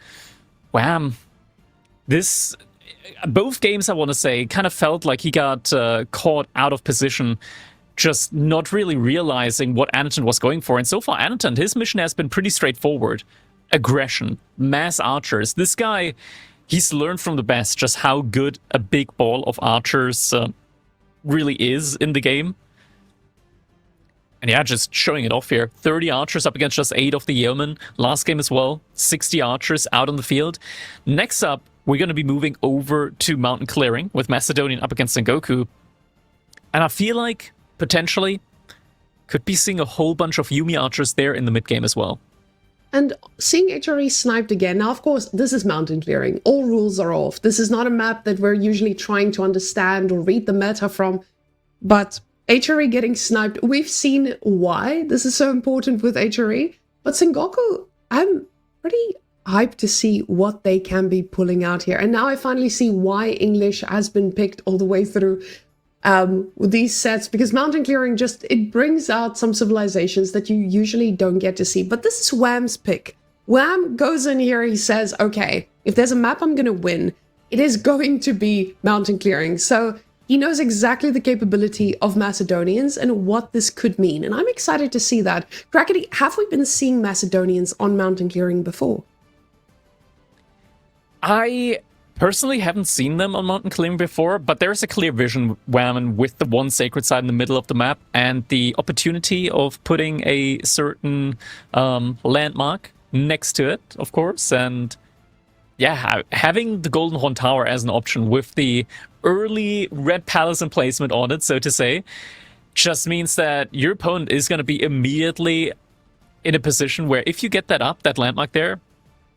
Wham, both games, I want to say, kind of felt like he got caught out of position, just not really realizing what Anotand was going for. And so far, Anotand, his mission has been pretty straightforward. Aggression, mass archers. This guy, he's learned from the best just how good a big ball of archers really is in the game. And yeah, just showing it off here. 30 archers up against just 8 of the yeomen. Last game as well, 60 archers out on the field. Next up, we're going to be moving over to Mountain Clearing with Macedonian up against Sengoku. And I feel like, potentially, could be seeing a whole bunch of Yumi archers there in the mid-game as well. And seeing HRE sniped again. Now, of course, this is Mountain Clearing. All rules are off. This is not a map that we're usually trying to understand or read the meta from. But HRE getting sniped, we've seen why this is so important with HRE. But Sengoku, I'm pretty hyped to see what they can be pulling out here. And now I finally see why English has been picked all the way through. with these sets, because mountain clearing just, it brings out some civilizations that you usually don't get to see. But this is Wham's pick. Wham goes in here, he says, okay, if there's a map I'm going to win, it is going to be mountain clearing. So he knows exactly the capability of Macedonians and what this could mean. And I'm excited to see that. Crackety, have we been seeing Macedonians on mountain clearing before? I personally haven't seen them on mountain clearing before, but there's a clear vision Wham with the one sacred site in the middle of the map and the opportunity of putting a certain landmark next to it, of course. And yeah, having the Golden Horn Tower as an option with the early Red Palace emplacement on it, so to say, just means that your opponent is going to be immediately in a position where if you get that up, that landmark there,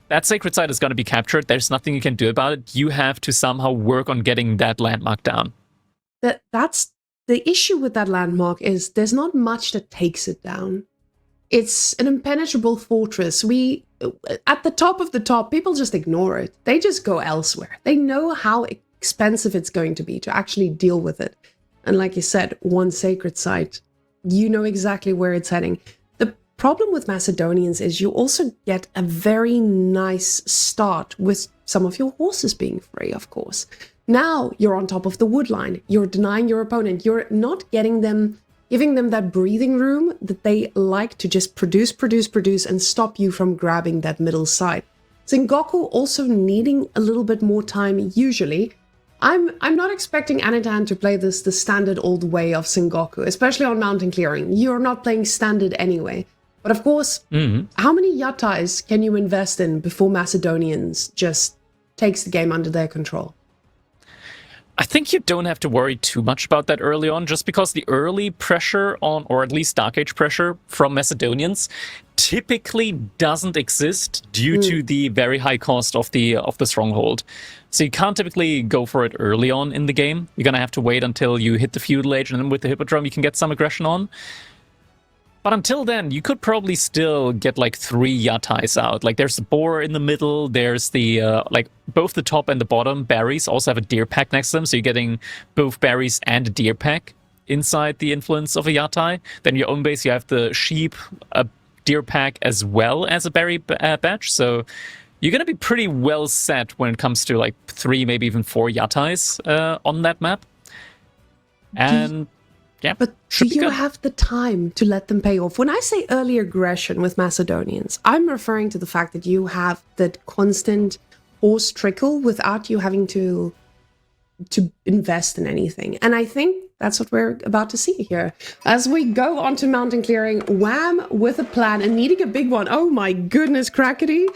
that sacred site is going to be captured. There's nothing you can do about it. You have to somehow work on getting that landmark down. That's the issue with that landmark, is there's not much that takes it down. It's an impenetrable fortress. At the top of the top, people just ignore it. They just go elsewhere. They know how expensive it's going to be to actually deal with it. And like you said, one sacred site, you know exactly where it's heading. Problem with Macedonians is you also get a very nice start with some of your horses being free, of course. Now you're on top of the wood line. You're denying your opponent. You're not giving them that breathing room that they like to just produce, and stop you from grabbing that middle side. Sengoku also needing a little bit more time usually. I'm not expecting Anotand to play this the standard old way of Sengoku, especially on mountain clearing. You're not playing standard anyway. But of course, how many yatais can you invest in before Macedonians just takes the game under their control? I think you don't have to worry too much about that early on, just because the early pressure on, or at least Dark Age pressure from Macedonians typically doesn't exist due to the very high cost of the stronghold. So you can't typically go for it early on in the game. You're going to have to wait until you hit the feudal age, and then with the Hippodrome you can get some aggression on. But until then, you could probably still get like 3 yatais out. Like there's the boar in the middle, there's the, like both the top and the bottom berries also have a deer pack next to them. So you're getting both berries and a deer pack inside the influence of a yatai. Then your own base, you have the sheep, a deer pack, as well as a berry batch. So you're going to be pretty well set when it comes to like 3, maybe even 4 yatais on that map. And yeah, but do you have the time to let them pay off? When I say early aggression with Macedonians, I'm referring to the fact that you have that constant horse trickle without you having to invest in anything. And I think that's what we're about to see here. As we go on to mountain clearing, Wham with a plan and needing a big one. Oh my goodness, Crackety.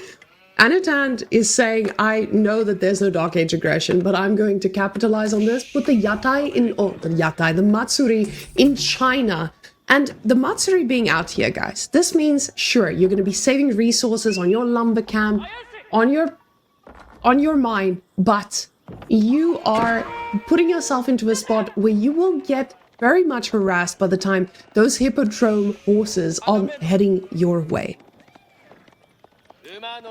Anotand is saying, I know that there's no Dark Age aggression, but I'm going to capitalize on this. Put the the Matsuri in China. And the Matsuri being out here, guys, this means, sure, you're going to be saving resources on your lumber camp, on your mine, but you are putting yourself into a spot where you will get very much harassed by the time those Hippodrome horses are heading your way.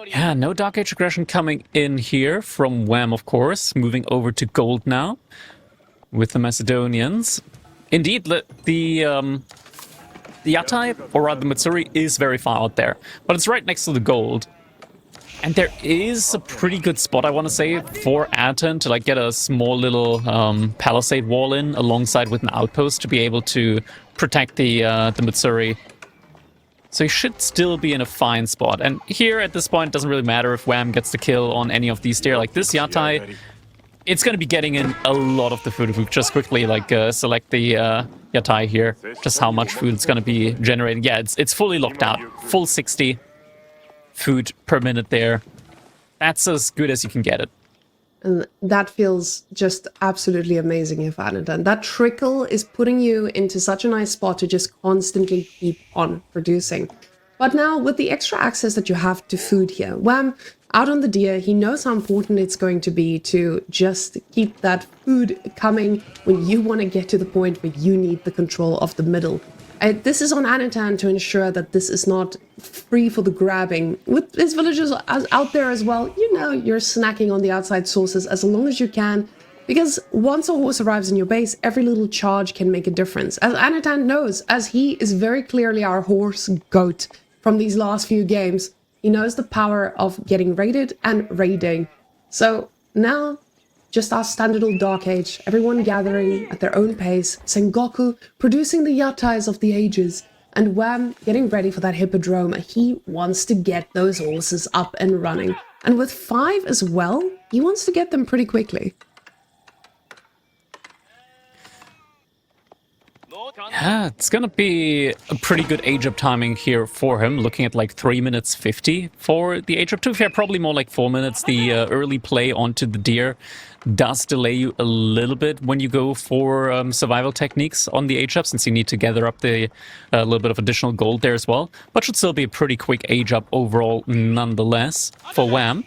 Yeah, no Dark Age aggression coming in here from Wham, of course. Moving over to gold now with the Macedonians. Indeed, the yatai, or rather the Matsuri, is very far out there, but it's right next to the gold. And there is a pretty good spot, I want to say, for Anotand to like get a small little palisade wall in alongside with an outpost to be able to protect the Matsuri. So he should still be in a fine spot. And here at this point, it doesn't really matter if Wham gets the kill on any of these deer. Like this yatai, it's going to be getting in a lot of the food. If we just quickly like select the yatai here, just how much food it's going to be generating. Yeah, it's fully locked out. Full 60 food per minute there. That's as good as you can get it. And that feels just absolutely amazing if Anotand. That trickle is putting you into such a nice spot to just constantly keep on producing. But now with the extra access that you have to food here, Wham, out on the deer, he knows how important it's going to be to just keep that food coming when you want to get to the point where you need the control of the middle. This is on Anotand to ensure that this is not free for the grabbing. With his villagers out there as well, you know, you're snacking on the outside sources as long as you can. Because once a horse arrives in your base, every little charge can make a difference. As Anotand knows, as he is very clearly our horse goat from these last few games, he knows the power of getting raided and raiding. So now, just our standard old Dark Age, everyone gathering at their own pace, Sengoku producing the yatais of the ages, and Wham getting ready for that hippodrome. He wants to get those horses up and running. And with 5 as well, he wants to get them pretty quickly. Yeah, it's gonna be a pretty good age up timing here for him, looking at like 3 minutes 50 for the age up. To be fair, probably more like 4 minutes. The early play onto the deer does delay you a little bit when you go for survival techniques on the age up, since you need to gather up the little bit of additional gold there as well. But should still be a pretty quick age up overall nonetheless for Wham.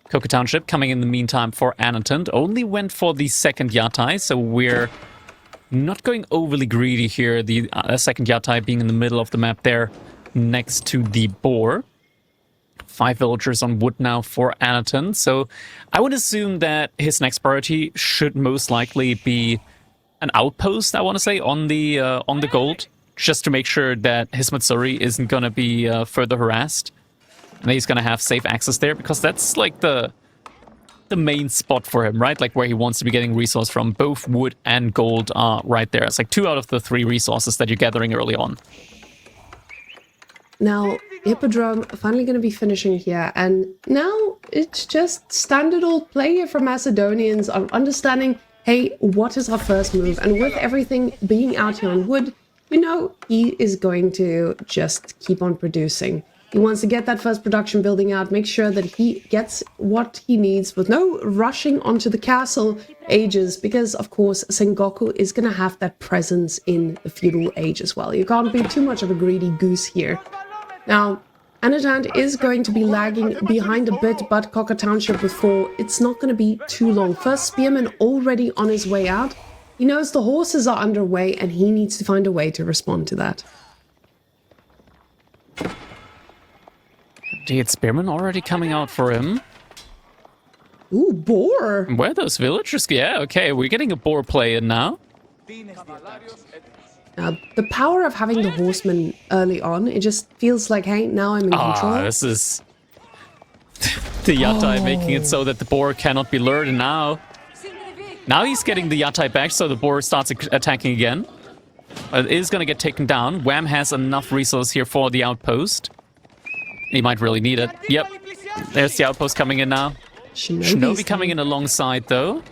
Coca Township coming in the meantime for Anotand. Only went for the second yatai, so we're not going overly greedy here. The second yatai being in the middle of the map there next to the boar. 5 villagers on wood now for Anotand. So I would assume that his next priority should most likely be an outpost, I want to say, on the gold, just to make sure that his Matsuri isn't going to be further harassed. And he's going to have safe access there, because that's like the main spot for him, right? Like where he wants to be getting resource from. Both wood and gold are right there. It's like 2 out of the 3 resources that you're gathering early on. Now, Hippodrome finally going to be finishing here, and now it's just standard old play here for Macedonians of understanding, hey, what is our first move? And with everything being out here on wood, you know, he is going to just keep on producing. He wants to get that first production building out, make sure that he gets what he needs with no rushing onto the castle ages, because of course Sengoku is going to have that presence in the feudal age as well. You can't be too much of a greedy goose here. Now, Anotand is going to be lagging behind a bit, but Coca Township with 4, it's not going to be too long. First Spearman already on his way out. He knows the horses are underway and he needs to find a way to respond to that. Indeed, Spearman already coming out for him. Ooh, boar! Where are those villagers? Yeah, okay, we're getting a boar play in now. The power of having the horsemen early on, it just feels like, hey, now I'm in control. This is the yatai making it so that the boar cannot be lured, and now he's getting the yatai back, so the boar starts attacking again. It is going to get taken down. Wham has enough resource here for the outpost. He might really need it. Yep, there's the outpost coming in now. Shinobi coming in alongside, though.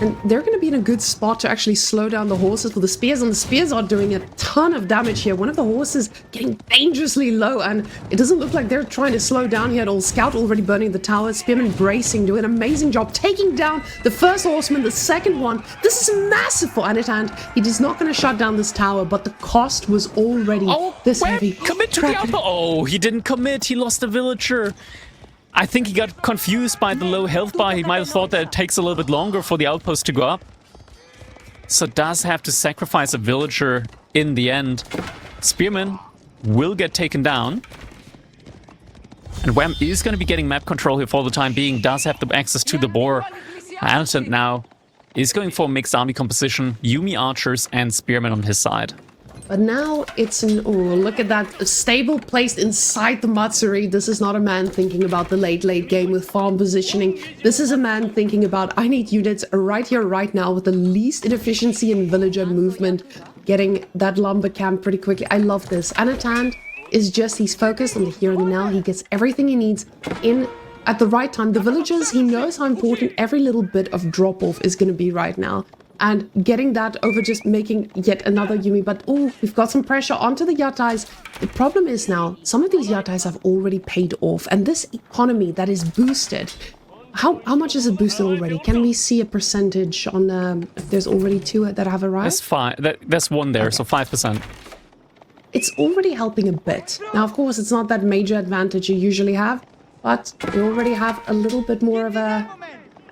And they're going to be in a good spot to actually slow down the horses with the spears, and the spears are doing a ton of damage here. One of the horses getting dangerously low, and it doesn't look like they're trying to slow down here at all. Scout already burning the tower. Spearman bracing, doing an amazing job, taking down the first horseman, the second one. This is massive for Anotand. He is not going to shut down this tower, but the cost was already this heavy. Commit to the upper. Oh, he didn't commit. He lost a villager. I think he got confused by the low health bar. He might have thought that it takes a little bit longer for the outpost to go up. So does have to sacrifice a villager in the end. Spearman will get taken down. And Wham is going to be getting map control here for the time being. Does have the access to the boar. Anotand now is going for a mixed army composition. Yumi archers and spearmen on his side. But now it's an... Oh, look at that. A stable placed inside the Matsuri. This is not a man thinking about the late game with farm positioning. This is a man thinking about, I need units right here, right now, with the least inefficiency in villager movement. Getting that lumber camp pretty quickly. I love this. Anotand is just, he's focused on the here and the now. He gets everything he needs in at the right time. The villagers, he knows how important every little bit of drop-off is going to be right now. And getting that over just making yet another Yumi. But, oh, we've got some pressure onto the yatais. The problem is now, some of these yatais have already paid off. And this economy that is boosted, how much is it boosted already? Can we see a percentage on if there's already 2 that have arrived? That's 5. There's 1 there, okay. So 5%. It's already helping a bit. Now, of course, it's not that major advantage you usually have. But we already have a little bit more of a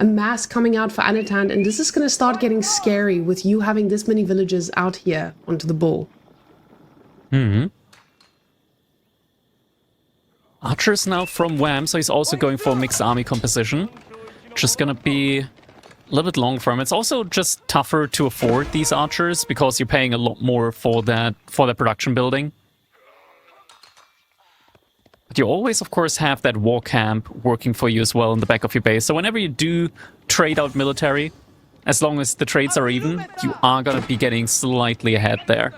mass coming out for Anotand, and this is going to start getting scary with you having this many villagers out here onto the ball. Archers now from Wham, so he's also going for a mixed army composition. just gonna be a little bit long for him. It's also just tougher to afford these archers because you're paying a lot more for that production building. But you always, of course, have that war camp working for you as well in the back of your base. So whenever you do trade out military, as long as the trades are even, you are going to be getting slightly ahead there.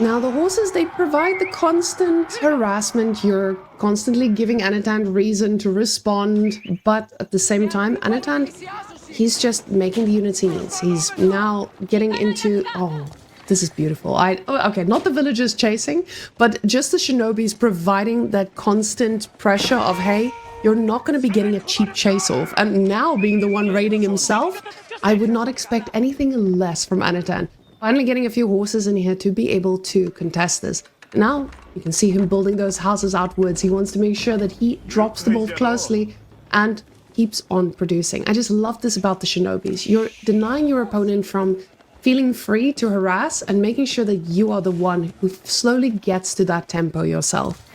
Now, the horses, they provide the constant harassment. You're constantly giving Anotand reason to respond. But at the same time, Anotand, he's just making the units he needs. He's now getting into... Oh, this is beautiful. Okay, not the villagers chasing, but just the shinobis providing that constant pressure of, hey, you're not going to be getting a cheap chase off. And now being the one raiding himself, I would not expect anything less from Anotand. Finally getting a few horses in here to be able to contest this. Now you can see him building those houses outwards. He wants to make sure that he drops the ball closely and keeps on producing. I just love this about the shinobis. You're denying your opponent from feeling free to harass and making sure that you are the one who slowly gets to that tempo yourself.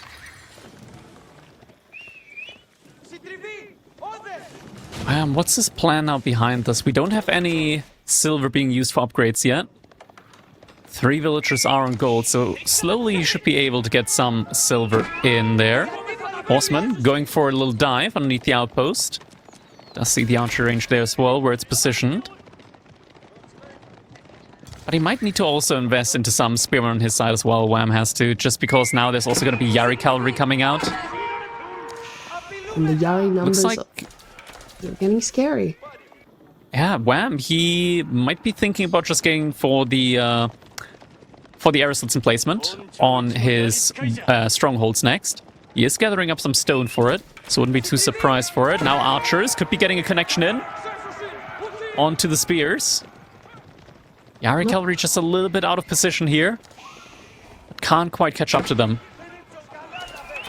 What's his plan now behind this? We don't have any silver being used for upgrades yet. 3 villagers are on gold, so slowly you should be able to get some silver in there. Horseman going for a little dive underneath the outpost. Does see the archer range there as well, where it's positioned. But he might need to also invest into some spearmen on his side as well. Wham has to, just because now there's also going to be Yari cavalry coming out. And the Yari numbers looks like they're getting scary. Yeah, Wham, he might be thinking about just getting for the arrow slits emplacement on his strongholds next. He is gathering up some stone for it, so wouldn't be too surprised for it. Now archers could be getting a connection in onto the spears. Yari cavalry just a little bit out of position here. But can't quite catch up to them.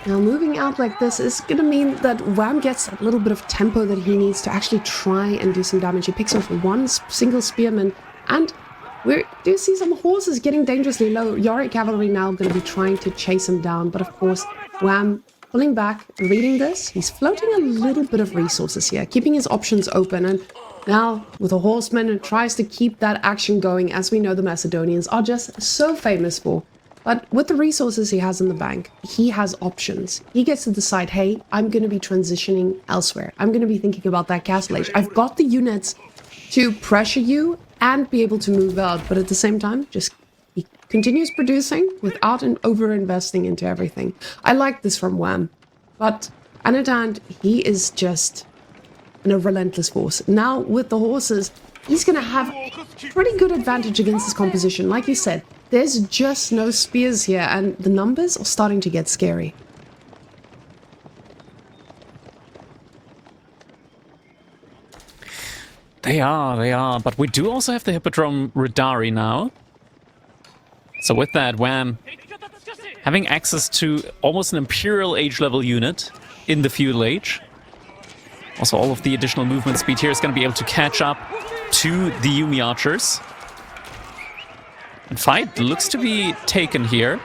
Now moving out like this is going to mean that Wham gets a little bit of tempo that he needs to actually try and do some damage. He picks off one single spearman, and we do see some horses getting dangerously low. Yari cavalry now going to be trying to chase him down, but of course Wham pulling back, reading this. He's floating a little bit of resources here, keeping his options open, and now with a horseman and tries to keep that action going, as we know the Macedonians are just so famous for. But with the resources he has in the bank, he has options. He gets to decide, hey, I'm going to be transitioning elsewhere. I'm going to be thinking about that castle age. I've got the units to pressure you and be able to move out, but at the same time, just he continues producing without over-investing into everything. I like this from Wham. But Anotand, he is just a relentless force. Now with the horses, he's going to have pretty good advantage against this composition. Like you said, there's just no spears here, and the numbers are starting to get scary. They are. But we do also have the Hippodrome Radari now. So with that, Wham, having access to almost an Imperial Age level unit in the Feudal Age. Also, all of the additional movement speed here is going to be able to catch up to the Yumi archers. And fight looks to be taken here.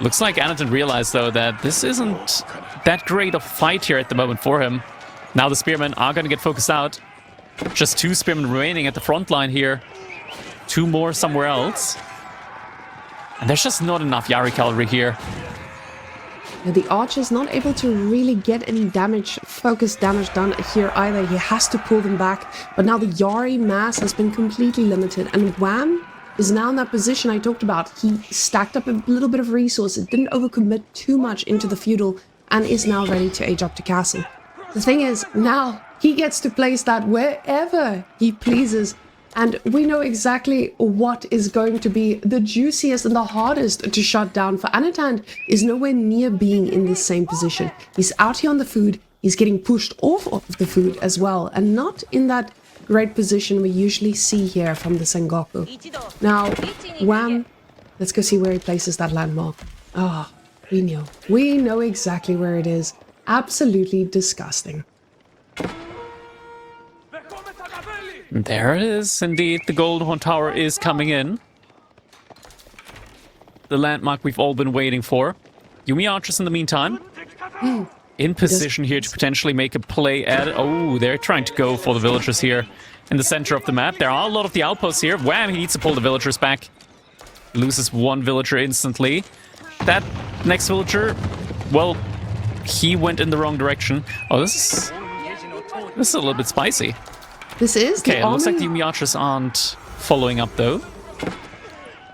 Looks like Anotand realized, though, that this isn't that great of a fight here at the moment for him. Now the spearmen are going to get focused out. Just 2 spearmen remaining at the front line here. 2 more somewhere else. And there's just not enough Yari cavalry here. The archer's not able to really get any damage, focused damage done here either. He has to pull them back. But now the Yari mass has been completely limited. And Wham is now in that position I talked about. He stacked up a little bit of resources, didn't overcommit too much into the feudal, and is now ready to age up to castle. The thing is, now he gets to place that wherever he pleases. And we know exactly what is going to be the juiciest and the hardest to shut down. For Anotand is nowhere near being in the same position. He's out here on the food. He's getting pushed off of the food as well. And not in that great position we usually see here from the Sengoku. Now, Wham, let's go see where he places that landmark. Ah, we know. We know exactly where it is. Absolutely disgusting. There it is, indeed. The Golden Horn Tower is coming in. The landmark we've all been waiting for. Yumi archers in the meantime. in position here to potentially make a play at it. Oh, they're trying to go for the villagers here in the center of the map. There are a lot of the outposts here. Wham, he needs to pull the villagers back. Loses one villager instantly. That next villager, well, he went in the wrong direction. Oh, this is a little bit spicy. This is Okay, the it army. looks like the Yumi archers aren't following up though.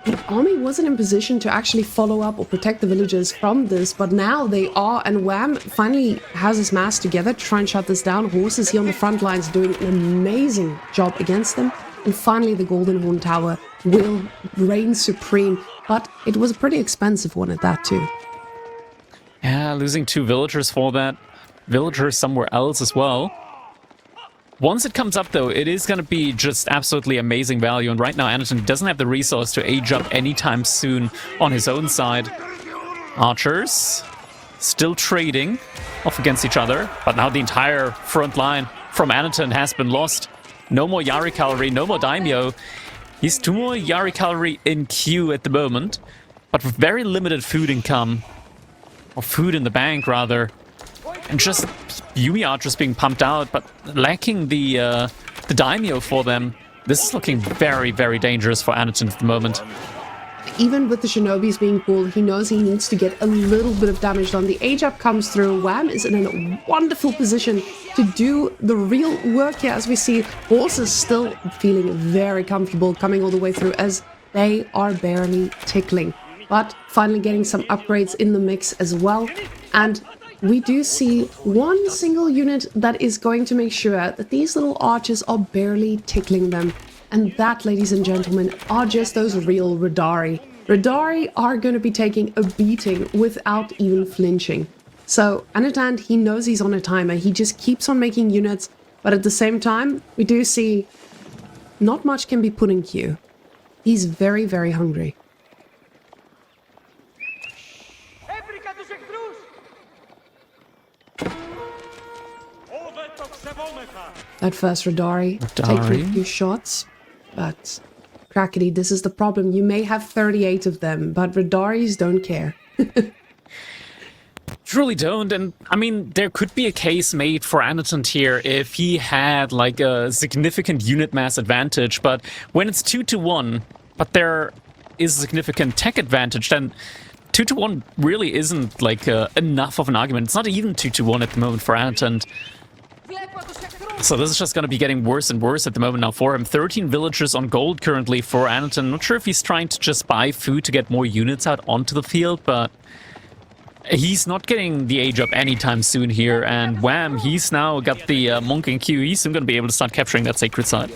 The army wasn't in position to actually follow up or protect the villagers from this, but now they are, and Wham finally has his mass together to try and shut this down. Horses here on the front lines doing an amazing job against them, and finally the Golden Horn Tower will reign supreme, but it was a pretty expensive one at that too. Yeah, losing 2 villagers for that. Villagers somewhere else as well. Once it comes up, though, it is going to be just absolutely amazing value. And right now, Anotand doesn't have the resource to age up anytime soon on his own side. Archers still trading off against each other. But now the entire front line from Anotand has been lost. No more Yari cavalry, no more Daimyo. He's 2 more Yari cavalry in queue at the moment. But with very limited food income. Or food in the bank, rather. And just Yumi archers being pumped out, but lacking the daimyo for them. This is looking very, very dangerous for Anotand at the moment. Even with the shinobis being pulled, he knows he needs to get a little bit of damage done. The age up comes through. Wham is in a wonderful position to do the real work here, as we see horses still feeling very comfortable coming all the way through as they are barely tickling. But finally getting some upgrades in the mix as well. And we do see one single unit that is going to make sure that these little archers are barely tickling them. And that, ladies and gentlemen, are just those real Radari. Radari are going to be taking a beating without even flinching. So Anotand, he knows he's on a timer. He just keeps on making units. But at the same time, we do see not much can be put in queue. He's very, very hungry. That first Radari taking a few shots, but crackety, this is the problem. You may have 38 of them, but Radaris don't care. Truly don't, and I mean, there could be a case made for Anotand here if he had like a significant unit mass advantage, but when it's 2-1, but there is a significant tech advantage, then 2-1 really isn't like enough of an argument. It's not even 2-1 at the moment for Anotand. So this is just going to be getting worse and worse at the moment now for him. 13 villagers on gold currently for Anotand. Not sure if he's trying to just buy food to get more units out onto the field, but he's not getting the age up anytime soon here. And wham, he's now got the monk in queue. He's soon going to be able to start capturing that sacred site.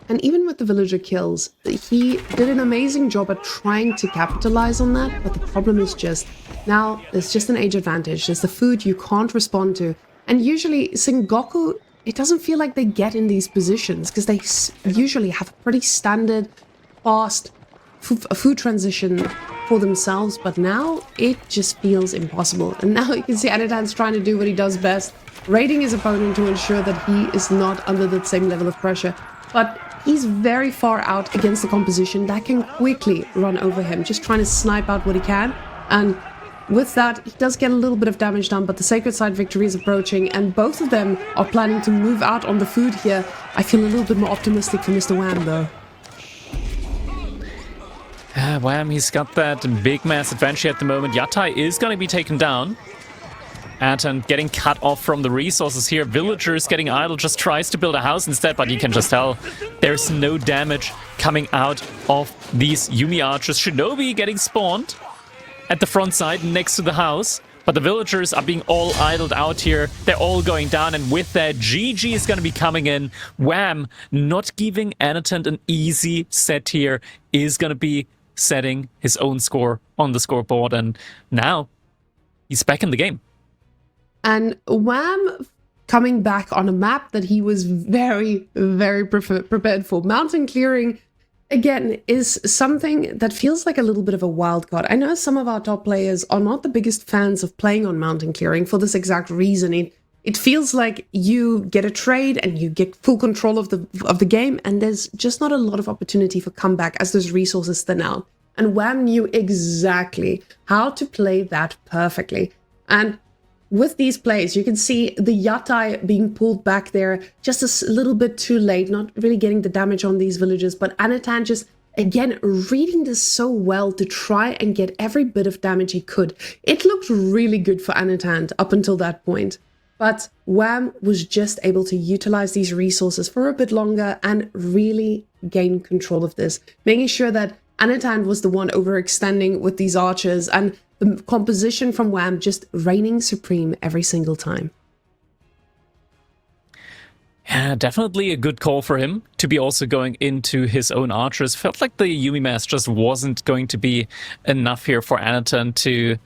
And even with the villager kills, he did an amazing job at trying to capitalize on that. But the problem is just, now there's just an age advantage. There's the food you can't respond to. And usually, Sengoku, it doesn't feel like they get in these positions because they usually have a pretty standard, fast food transition for themselves. But now, it just feels impossible. And now you can see Anotand's trying to do what he does best, raiding his opponent to ensure that he is not under that same level of pressure. But he's very far out against the composition that can quickly run over him, just trying to snipe out what he can. And with that, he does get a little bit of damage done, but the Sacred Side victory is approaching, and both of them are planning to move out on the food here. I feel a little bit more optimistic for Mr. Wham, though. Wham, he's got that big mass advantage at the moment. Yatai is going to be taken down. Anotand getting cut off from the resources here. Villagers getting idle, just tries to build a house instead, but you can just tell there's no damage coming out of these Yumi archers. Shinobi getting spawned at the front side next to the house, but the villagers are being all idled out here. They're all going down, and with that, GG is going to be coming in. Wham, not giving Anotand an easy set here, is going to be setting his own score on the scoreboard, and now he's back in the game. And Wham coming back on a map that he was very, very prepared for. Mountain clearing, again, is something that feels like a little bit of a wild card. I know some of our top players are not the biggest fans of playing on mountain clearing for this exact reason. It feels like you get a trade and you get full control of the game, and there's just not a lot of opportunity for comeback as those resources thin out. And Wham knew exactly how to play that perfectly. And with these plays, you can see the Yatai being pulled back there just a little bit too late, not really getting the damage on these villages, but Anotand just, again, reading this so well to try and get every bit of damage he could. It looked really good for Anotand up until that point. But Wham was just able to utilize these resources for a bit longer and really gain control of this, making sure that Anotand was the one overextending with these archers, and the composition from Wham just reigning supreme every single time. Yeah, definitely a good call for him to be also going into his own archers. Felt like the Yumi mass just wasn't going to be enough here for Anotand to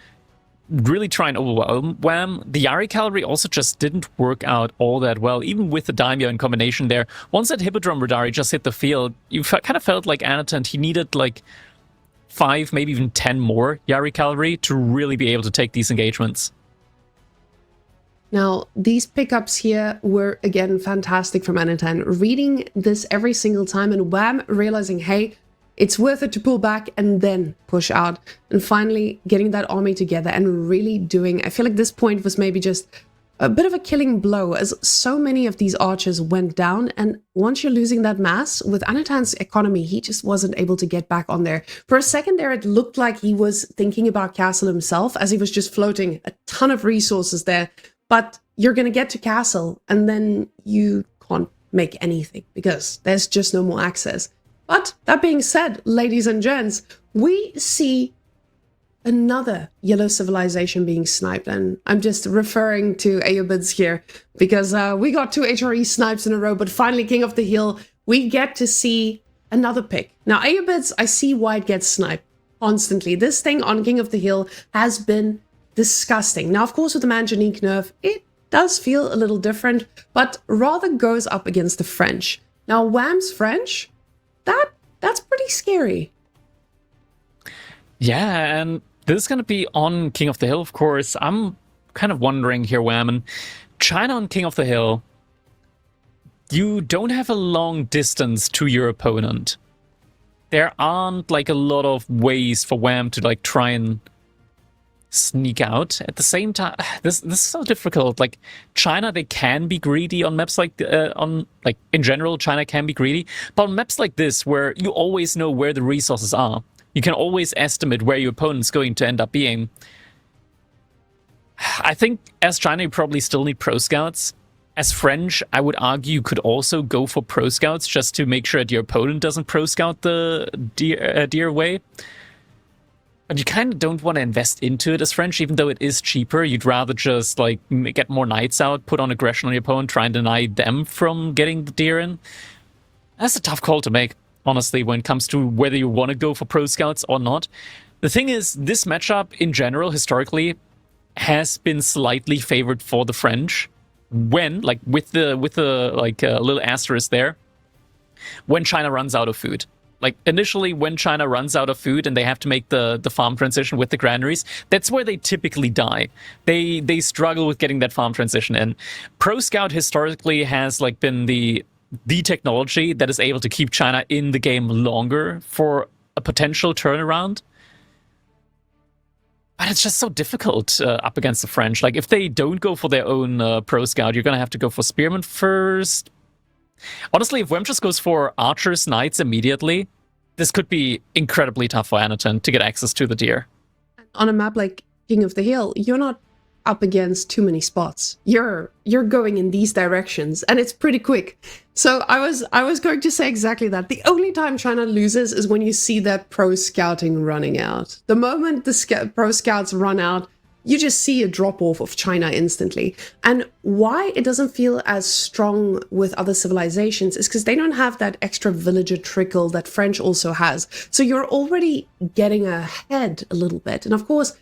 really try and overwhelm Wham. The Yari cavalry also just didn't work out all that well, even with the Daimyo in combination there. Once that Hippodrome Radari just hit the field, you kind of felt like Anotand, he needed like 5, maybe even 10 more Yari cavalry to really be able to take these engagements. Now, these pickups here were, again, fantastic from Anotand. Reading this every single time and Wham realizing, hey, it's worth it to pull back and then push out. And finally getting that army together and really doing, I feel like this point was maybe just a bit of a killing blow, as so many of these archers went down, and once you're losing that mass, with Anotand's economy, he just wasn't able to get back on there. For a second there, it looked like he was thinking about Castle himself, as he was just floating a ton of resources there, but you're going to get to Castle, and then you can't make anything, because there's just no more access. But that being said, ladies and gents, we see another yellow civilization being sniped, and I'm just referring to Aeobids here because we got 2 HRE snipes in a row, but finally King of the Hill, we get to see another pick. Now Aeobids, I see why it gets sniped constantly. This thing on King of the Hill has been disgusting. Now of course with the Manjanique nerf, it does feel a little different, but rather goes up against the French. Now Wham's French, that's pretty scary. Yeah, and this is going to be on King of the Hill, of course. I'm kind of wondering here, Wham, and China on King of the Hill, you don't have a long distance to your opponent. There aren't like a lot of ways for Wham to like try and sneak out. At the same time, this is so difficult. Like China, they can be greedy on maps like in general, China can be greedy, but on maps like this where you always know where the resources are, you can always estimate where your opponent's going to end up being. I think as China, you probably still need pro scouts. As French, I would argue you could also go for pro scouts just to make sure that your opponent doesn't pro scout the deer away. But you kind of don't want to invest into it as French, even though it is cheaper. You'd rather just like get more knights out, put on aggression on your opponent, try and deny them from getting the deer in. That's a tough call to make, honestly, when it comes to whether you want to go for pro scouts or not. The thing is, this matchup in general, historically, has been slightly favored for the French. When, like, with the little asterisk there, when China runs out of food. Like, initially, when China runs out of food and they have to make the farm transition with the granaries, that's where they typically die. They struggle with getting that farm transition in. Pro Scout historically has, like, been the technology that is able to keep China in the game longer for a potential turnaround. But it's just so difficult up against the French. Like, if they don't go for their own Pro Scout, you're going to have to go for Spearmen first. Honestly, if Wem just goes for Archers, Knights immediately, this could be incredibly tough for Anotand to get access to the deer. On a map like King of the Hill, you're not up against too many spots. You're going in these directions, and it's pretty quick. So I was going to say exactly that. The only time China loses is when you see that pro scouting running out. The moment the pro scouts run out, you just see a drop-off of China instantly. And why it doesn't feel as strong with other civilizations is because they don't have that extra villager trickle that French also has. So you're already getting ahead a little bit. And of course,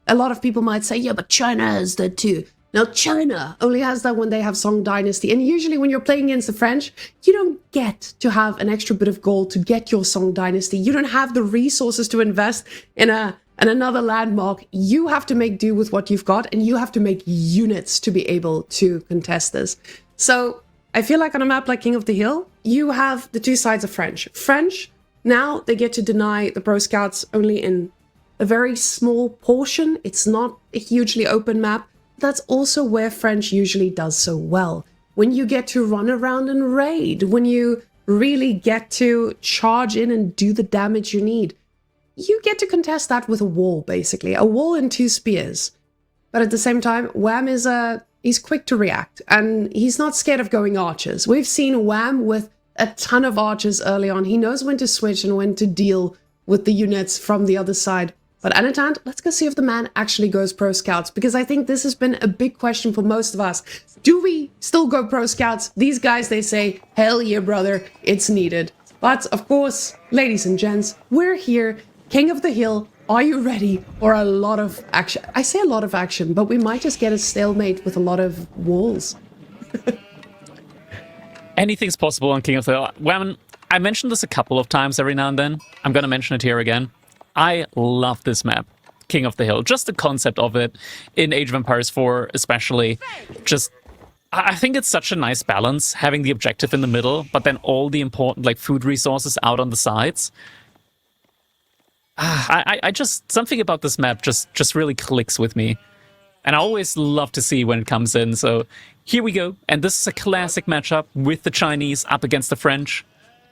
a lot of people might say, yeah, but China has that too. Now, China only has that when they have Song Dynasty. And usually when you're playing against the French, you don't get to have an extra bit of gold to get your Song Dynasty. You don't have the resources to invest in another landmark. You have to make do with what you've got, and you have to make units to be able to contest this. So I feel like on a map like King of the Hill, you have the two sides of French. French, now they get to deny the pro scouts only in a very small portion. It's not a hugely open map. that's also where French usually does so well. When you get to run around and raid, when you really get to charge in and do the damage you need, you get to contest that with a wall, basically. A wall and 2 spears. But at the same time, Wham is he's quick to react, and he's not scared of going archers. We've seen Wham with a ton of archers early on. He knows when to switch and when to deal with the units from the other side. But Anotand, let's go see if the man actually goes pro scouts, because I think this has been a big question for most of us. Do we still go pro scouts? These guys, they say, hell yeah, brother, it's needed. But of course, ladies and gents, we're here, King of the Hill. Are you ready for a lot of action? I say a lot of action, but we might just get a stalemate with a lot of walls. Anything's possible on King of the Hill. Well, I mentioned this a couple of times every now and then. I'm going to mention it here again. I love this map, King of the Hill. Just the concept of it, in Age of Empires 4 especially. Just, I think it's such a nice balance, having the objective in the middle, but then all the important like food resources out on the sides. I just, something about this map just really clicks with me. And I always love to see when it comes in. So here we go. And this is a classic matchup with the Chinese up against the French.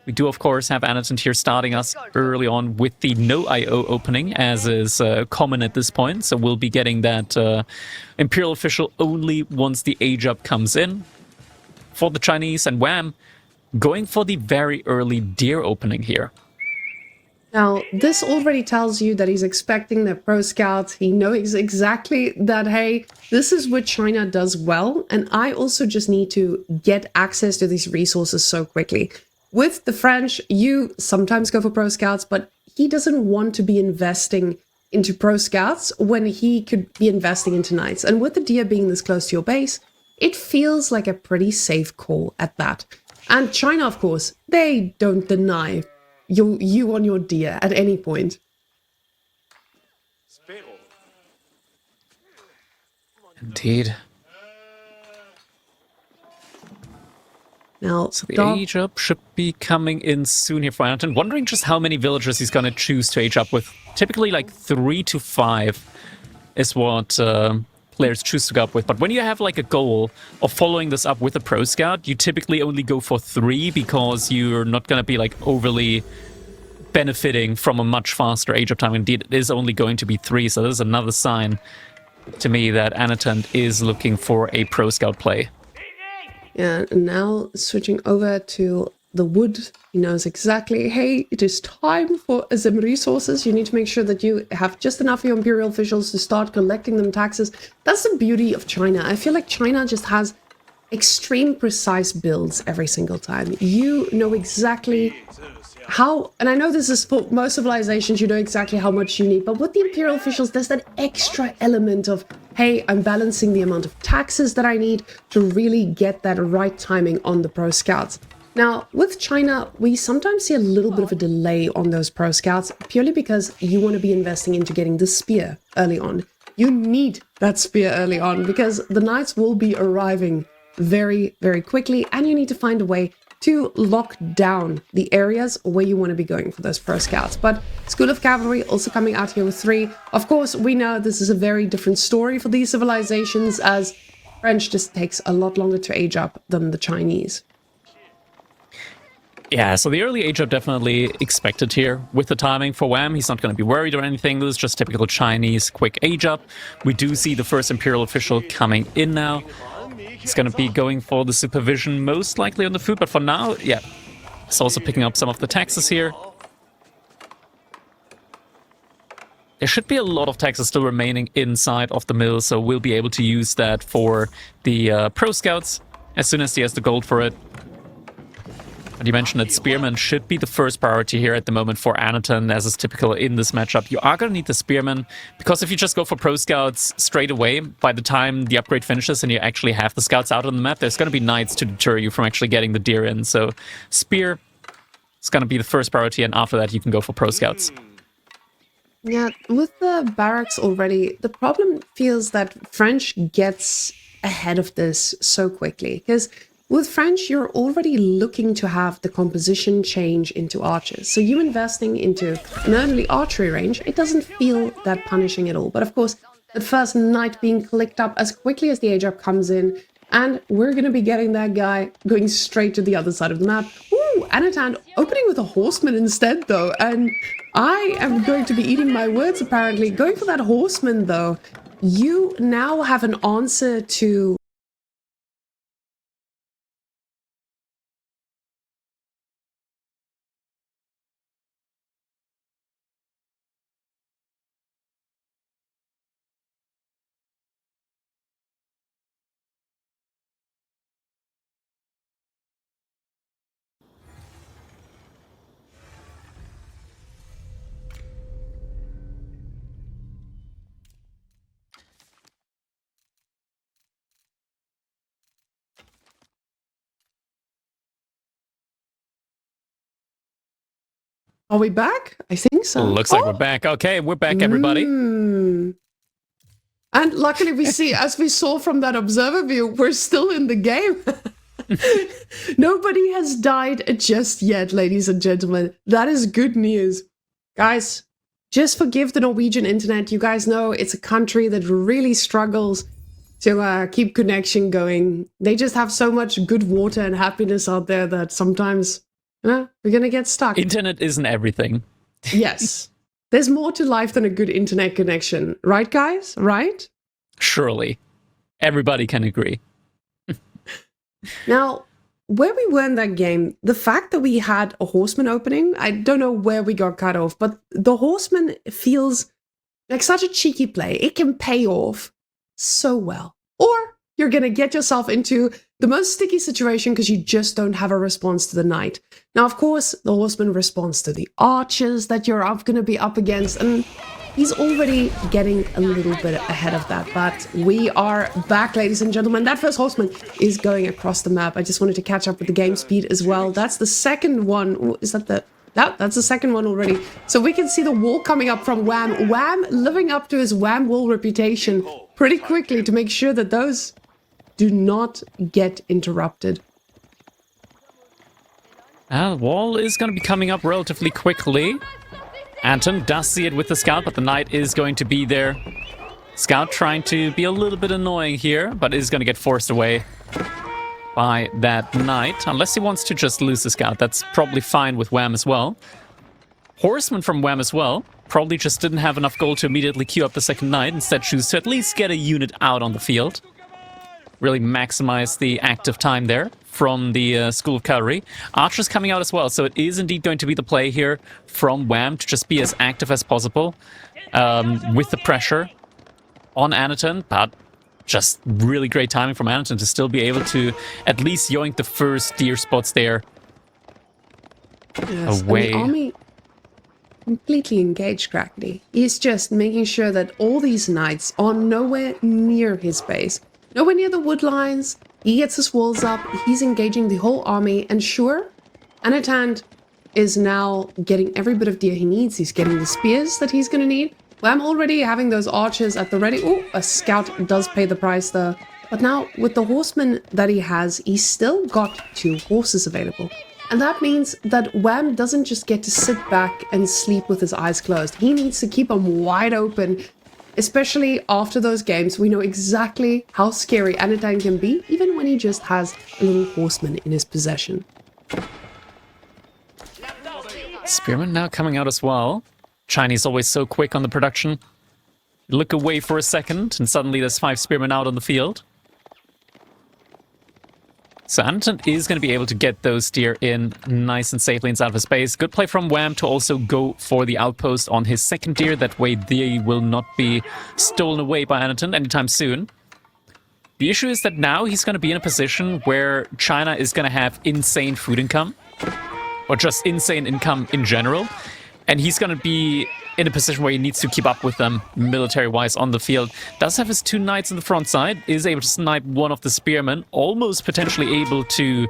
We do, of course, have Anotand here starting us early on with the no IO opening, as is common at this point. So we'll be getting that Imperial Official only once the age up comes in for the Chinese. And Wham, going for the very early deer opening here. Now, this already tells you that he's expecting the pro scouts. He knows exactly that, hey, this is what China does well. And I also just need to get access to these resources so quickly. With the French, you sometimes go for pro scouts, but he doesn't want to be investing into pro scouts when he could be investing into knights. And with the deer being this close to your base, it feels like a pretty safe call at that. And China, of course, they don't deny you on your deer at any point. Indeed. Now, so the age up should be coming in soon here for Anotand. Wondering just how many villagers he's going to choose to age up with. Typically like 3 to 5 is what players choose to go up with. But when you have like a goal of following this up with a pro scout, you typically only go for 3 because you're not going to be like overly benefiting from a much faster age up time. Indeed, it is only going to be 3. So there's another sign to me that Anotand is looking for a pro scout play. Yeah, and now switching over to the wood, he knows exactly, hey, it is time for some resources. You need to make sure that you have just enough of your imperial officials to start collecting them taxes. That's the beauty of China. I feel like China just has extreme precise builds every single time. You know exactly how, and I know this is for most civilizations, you know exactly how much you need, but with the imperial officials, there's that extra element of, hey, I'm balancing the amount of taxes that I need to really get that right timing on the pro scouts. Now, with China, we sometimes see a little bit of a delay on those pro scouts, purely because you want to be investing into getting the spear early on. You need that spear early on because the knights will be arriving very, very quickly, and you need to find a way to lock down the areas where you want to be going for those pro scouts. But School of Cavalry also coming out here with 3. Of course, we know this is a very different story for these civilizations, as French just takes a lot longer to age up than the Chinese. Yeah, so the early age up definitely expected here. With the timing for Wham, he's not going to be worried or anything. This is just typical Chinese quick age up. We do see the first Imperial official coming in now. He's going to be going for the supervision most likely on the food, but for now, yeah, he's also picking up some of the taxes here. There should be a lot of taxes still remaining inside of the mill, so we'll be able to use that for the pro scouts as soon as he has the gold for it. And you mentioned that Spearman should be the first priority here at the moment for Anotand, as is typical in this matchup. You are going to need the Spearman, because if you just go for Pro Scouts straight away, by the time the upgrade finishes and you actually have the Scouts out on the map, there's going to be Knights to deter you from actually getting the deer in. So Spear is going to be the first priority, and after that you can go for Pro Scouts. Yeah, with the barracks already, the problem feels that French gets ahead of this so quickly, because with French, you're already looking to have the composition change into archers. So you investing into an early archery range, it doesn't feel that punishing at all. But of course, That first knight being clicked up as quickly as the age up comes in. And we're going to be getting that guy going straight to the other side of the map. Ooh, Anotand opening with a horseman instead, though. And I am going to be eating my words, apparently. Going for that horseman, though. You now have an answer to... Are we back? I think so. Looks like we're back. Okay, we're back, everybody. And luckily we see, as we saw from that observer view, we're still in the game. Nobody has died just yet, ladies and gentlemen. That is good news. Guys, just forgive the Norwegian internet. You guys know it's a country that really struggles to keep connection going. They just have so much good water and happiness out there that sometimes we're going to get stuck. Internet isn't everything. Yes. There's more to life than a good internet connection. Right, guys? Right? Surely. Everybody can agree. Now, where we were in that game, the fact that we had a horseman opening, I don't know where we got cut off, but the horseman feels like such a cheeky play. It can pay off so well. Or you're going to get yourself into the most sticky situation because you just don't have a response to the knight. Now, of course, the horseman responds to the archers that you're going to be up against, and he's already getting a little bit ahead of that. But we are back, ladies and gentlemen. That first horseman is going across the map. I just wanted to catch up with the game speed as well. That's the second one. Ooh, is that the... No, that's the second one already. So we can see the wall coming up from Wham. Wham living up to his Wham wall reputation pretty quickly to make sure that those do not get interrupted. The wall is going to be coming up relatively quickly. Anton does see it with the scout, but the knight is going to be there. Scout trying to be a little bit annoying here, but is going to get forced away by that knight. Unless he wants to just lose the scout. That's probably fine with Wham as well. Horseman from Wham as well. Probably just didn't have enough gold to immediately queue up the second knight. Instead choose to at least get a unit out on the field. Really maximize the active time there from the School of Cavalry. Archers coming out as well, so it is indeed going to be the play here from Wham to just be as active as possible with the pressure on Anotand, but just really great timing from Anotand to still be able to at least yoink the first deer spots there. Yes, away. And the army completely engaged Crackney. He's just making sure that all these knights are nowhere near his base. Nowhere near the wood lines. He gets his walls up. He's engaging the whole army. And sure, Anotand is now getting every bit of deer he needs. He's getting the spears that he's going to need. Well, I'm already having those archers at the ready. Oh, a scout does pay the price though. But now with the horsemen that he has, he's still got 2 horses available. And that means that Wham doesn't just get to sit back and sleep with his eyes closed. He needs to keep them wide open. Especially after those games, we know exactly how scary Anotand can be, even when he just has a little horseman in his possession. Spearman now coming out as well. Chinese always so quick on the production. Look away for a second, and suddenly there's 5 spearmen out on the field. So Anotand is going to be able to get those deer in nice and safely inside of his base. Good play from Wham to also go for the outpost on his second deer. That way they will not be stolen away by Anotand anytime soon. The issue is that now he's going to be in a position where China is going to have insane food income. Or just insane income in general. And he's going to be in a position where he needs to keep up with them military-wise on the field. Does have his 2 knights on the front side, is able to snipe one of the spearmen, almost potentially able to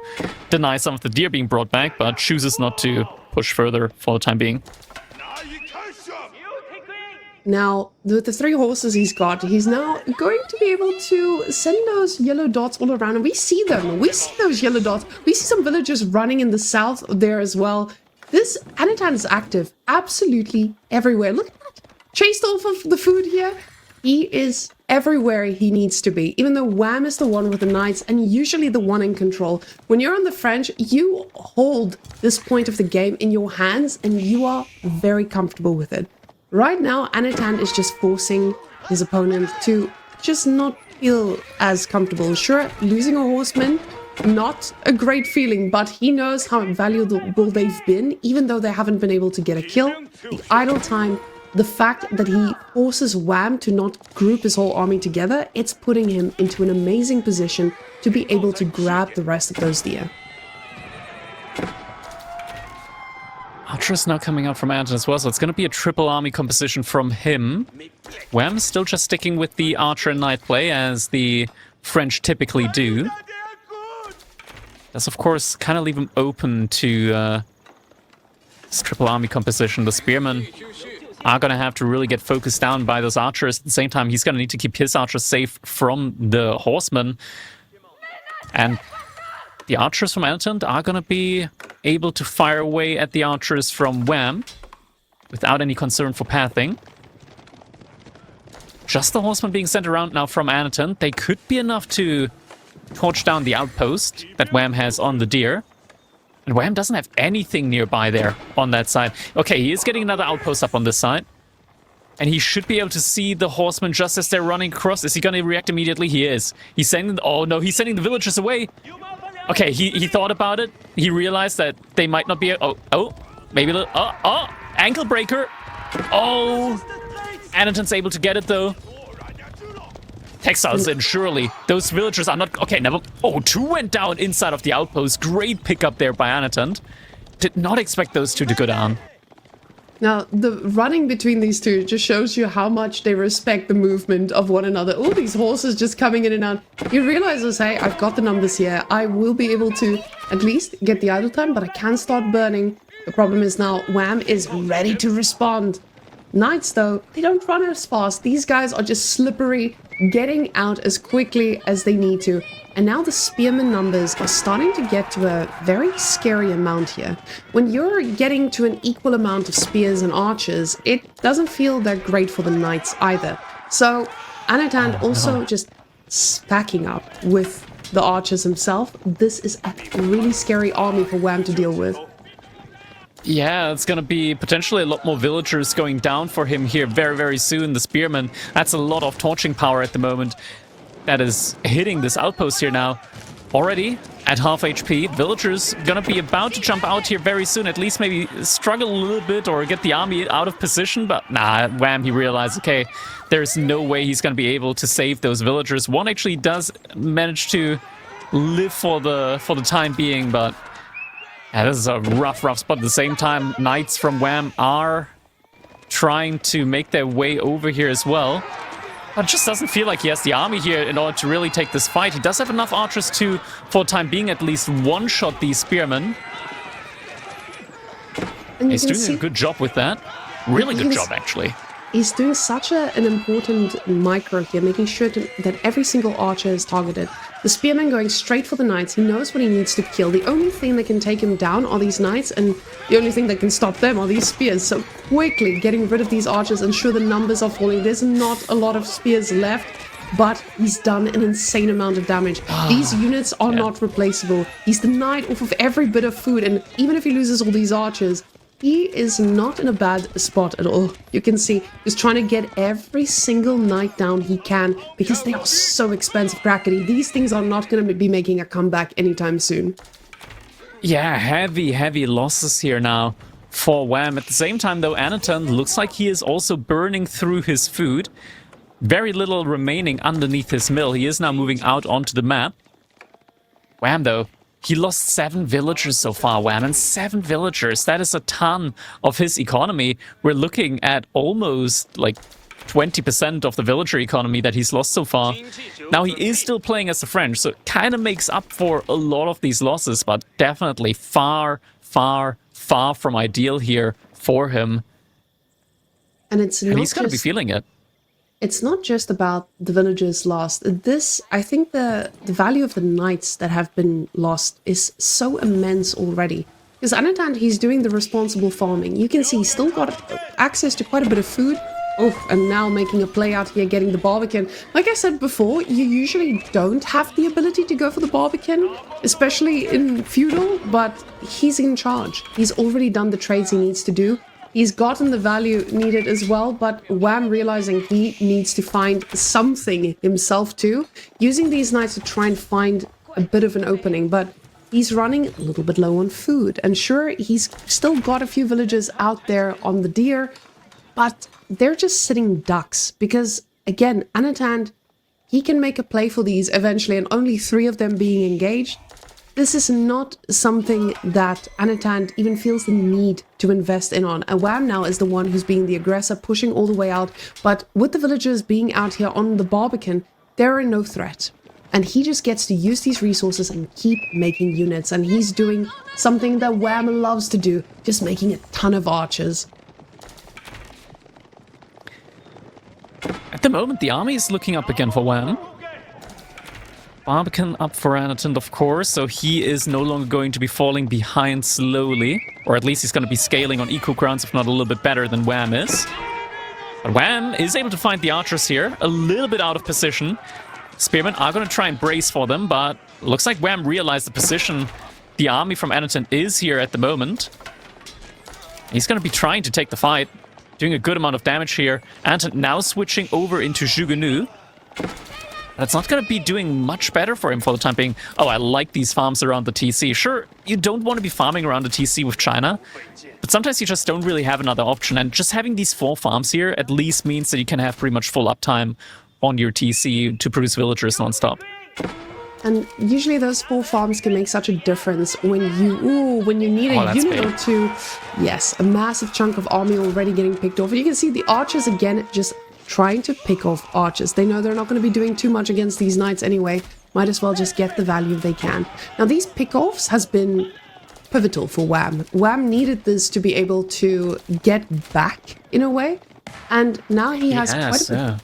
deny some of the deer being brought back, but chooses not to push further for the time being. Now, with the 3 horses he's got, he's now going to be able to send those yellow dots all around, and we see them. We see those yellow dots. We see some villagers running in the south there as well. This Anotand is active absolutely everywhere. Look at that. Chased off of the food here. He is everywhere he needs to be, even though Wham is the one with the knights and usually the one in control. When you're on the French, you hold this point of the game in your hands and you are very comfortable with it. Right now, Anotand is just forcing his opponent to just not feel as comfortable. Sure, losing a horseman, not a great feeling, but he knows how valuable they've been, even though they haven't been able to get a kill. The idle time, the fact that he forces Wham to not group his whole army together, it's putting him into an amazing position to be able to grab the rest of those deer. Archer's now coming out from Anotand as well, so it's going to be a triple army composition from him. Wham is still just sticking with the Archer and Knight play, as the French typically do. Does, of course, kind of leave him open to this triple army composition. The Spearmen are going to have to really get focused down by those archers. At the same time, he's going to need to keep his archers safe from the horsemen. And the archers from Anotand are going to be able to fire away at the archers from Wham without any concern for pathing. Just the horsemen being sent around now from Anotand. They could be enough to torch down the outpost that Wham has on the deer. And Wham doesn't have anything nearby there on that side. Okay, he is getting another outpost up on this side. And he should be able to see the horsemen just as they're running across. Is he going to react immediately? He is. He's sending... Oh, no, he's sending the villagers away. Okay, he thought about it. He realized that they might not be... Oh, maybe a little... Oh, ankle breaker. Oh, Anotand's able to get it, though. Textiles in, surely. Those villagers are not... Okay, never... Oh, two went down inside of the outpost. Great pickup there by Anotand. Did not expect those two to go down. Now, the running between these two just shows you how much they respect the movement of one another. All these horses just coming in and out. You realize, hey, I've got the numbers here. I will be able to at least get the idle time, but I can start burning. The problem is now Wham is ready to respond. Knights, though, they don't run as fast. These guys are just slippery, getting out as quickly as they need to. And now the spearman numbers are starting to get to a very scary amount here. When you're getting to an equal amount of spears and archers, it doesn't feel that great for the knights either. So Anotand also just stacking up with the archers himself. This is a really scary army for Wham to deal with. Yeah, it's going to be potentially a lot more villagers going down for him here very, very soon. The spearmen, that's a lot of torching power at the moment. That is hitting this outpost here now. Already at half HP. Villagers going to be about to jump out here very soon. At least maybe struggle a little bit or get the army out of position. But nah, Wham, he realized, okay, there's no way he's going to be able to save those villagers. One actually does manage to live for the time being, but... Yeah, this is a rough spot. At the same time, knights from Wham are trying to make their way over here as well. But it just doesn't feel like he has the army here in order to really take this fight. He does have enough archers to, for the time being, at least one-shot these spearmen. And he's doing a good job with that. Really good job, actually. He's doing such an important micro here, making sure that every single archer is targeted. The spearman going straight for the knights. He knows what he needs to kill. The only thing that can take him down are these knights, and the only thing that can stop them are these spears. So quickly getting rid of these archers, ensure the numbers are falling. There's not a lot of spears left, but he's done an insane amount of damage. These units are not replaceable. He's the knight off of every bit of food, and even if he loses all these archers, he is not in a bad spot at all. You can see he's trying to get every single knight down he can because they are so expensive, Crackety. These things are not going to be making a comeback anytime soon. Yeah, heavy losses here now for Wham. At the same time, though, Anotand looks like he is also burning through his food. Very little remaining underneath his mill. He is now moving out onto the map. Wham, though. He lost 7 villagers so far, Wham, and 7 villagers. That is a ton of his economy. We're looking at almost like 20% of the villager economy that he's lost so far. Now, he is still playing as the French, so it kind of makes up for a lot of these losses, but definitely far from ideal here for him. And he's going to be feeling it. It's not just about the villagers lost. I think the value of the knights that have been lost is so immense already. Because Anotand, he's doing the responsible farming. You can see he's still got access to quite a bit of food. Oh, and now making a play out here, getting the Barbican. Like I said before, you usually don't have the ability to go for the Barbican, especially in Feudal, but he's in charge. He's already done the trades he needs to do. He's gotten the value needed as well, but Wham realizing he needs to find something himself too, using these knights to try and find a bit of an opening, but he's running a little bit low on food. And sure, he's still got a few villagers out there on the deer, but they're just sitting ducks because, again, Anotand, he can make a play for these eventually, and only 3 of them being engaged. This is not something that Anotand even feels the need to invest in on. And Wham now is the one who's being the aggressor, pushing all the way out. But with the villagers being out here on the Barbican, they're no threat. And he just gets to use these resources and keep making units. And he's doing something that Wham loves to do, just making a ton of archers. At the moment, the army is looking up again for Wham. Barbican up for Anotand, of course, so he is no longer going to be falling behind slowly. Or at least he's going to be scaling on equal grounds, if not a little bit better than Wham is. But Wham is able to find the archers here, a little bit out of position. Spearmen are going to try and brace for them, but looks like Wham realized the position the army from Anotand is here at the moment. He's going to be trying to take the fight. Doing a good amount of damage here. Anotand now switching over into Jugunu. But it's not going to be doing much better for him for the time being. Oh, I like these farms around the TC. Sure, you don't want to be farming around the TC with China, but sometimes you just don't really have another option. And just having these 4 farms here at least means that you can have pretty much full uptime on your TC to produce villagers non-stop. And usually those 4 farms can make such a difference when you need a unit or 2. Yes, a massive chunk of army already getting picked off. And you can see the archers again just trying to pick off archers. They know they're not going to be doing too much against these knights anyway. Might as well just get the value they can. Now these pick-offs has been pivotal for Wham. Wham needed this to be able to get back in a way. And now he has quite a bit.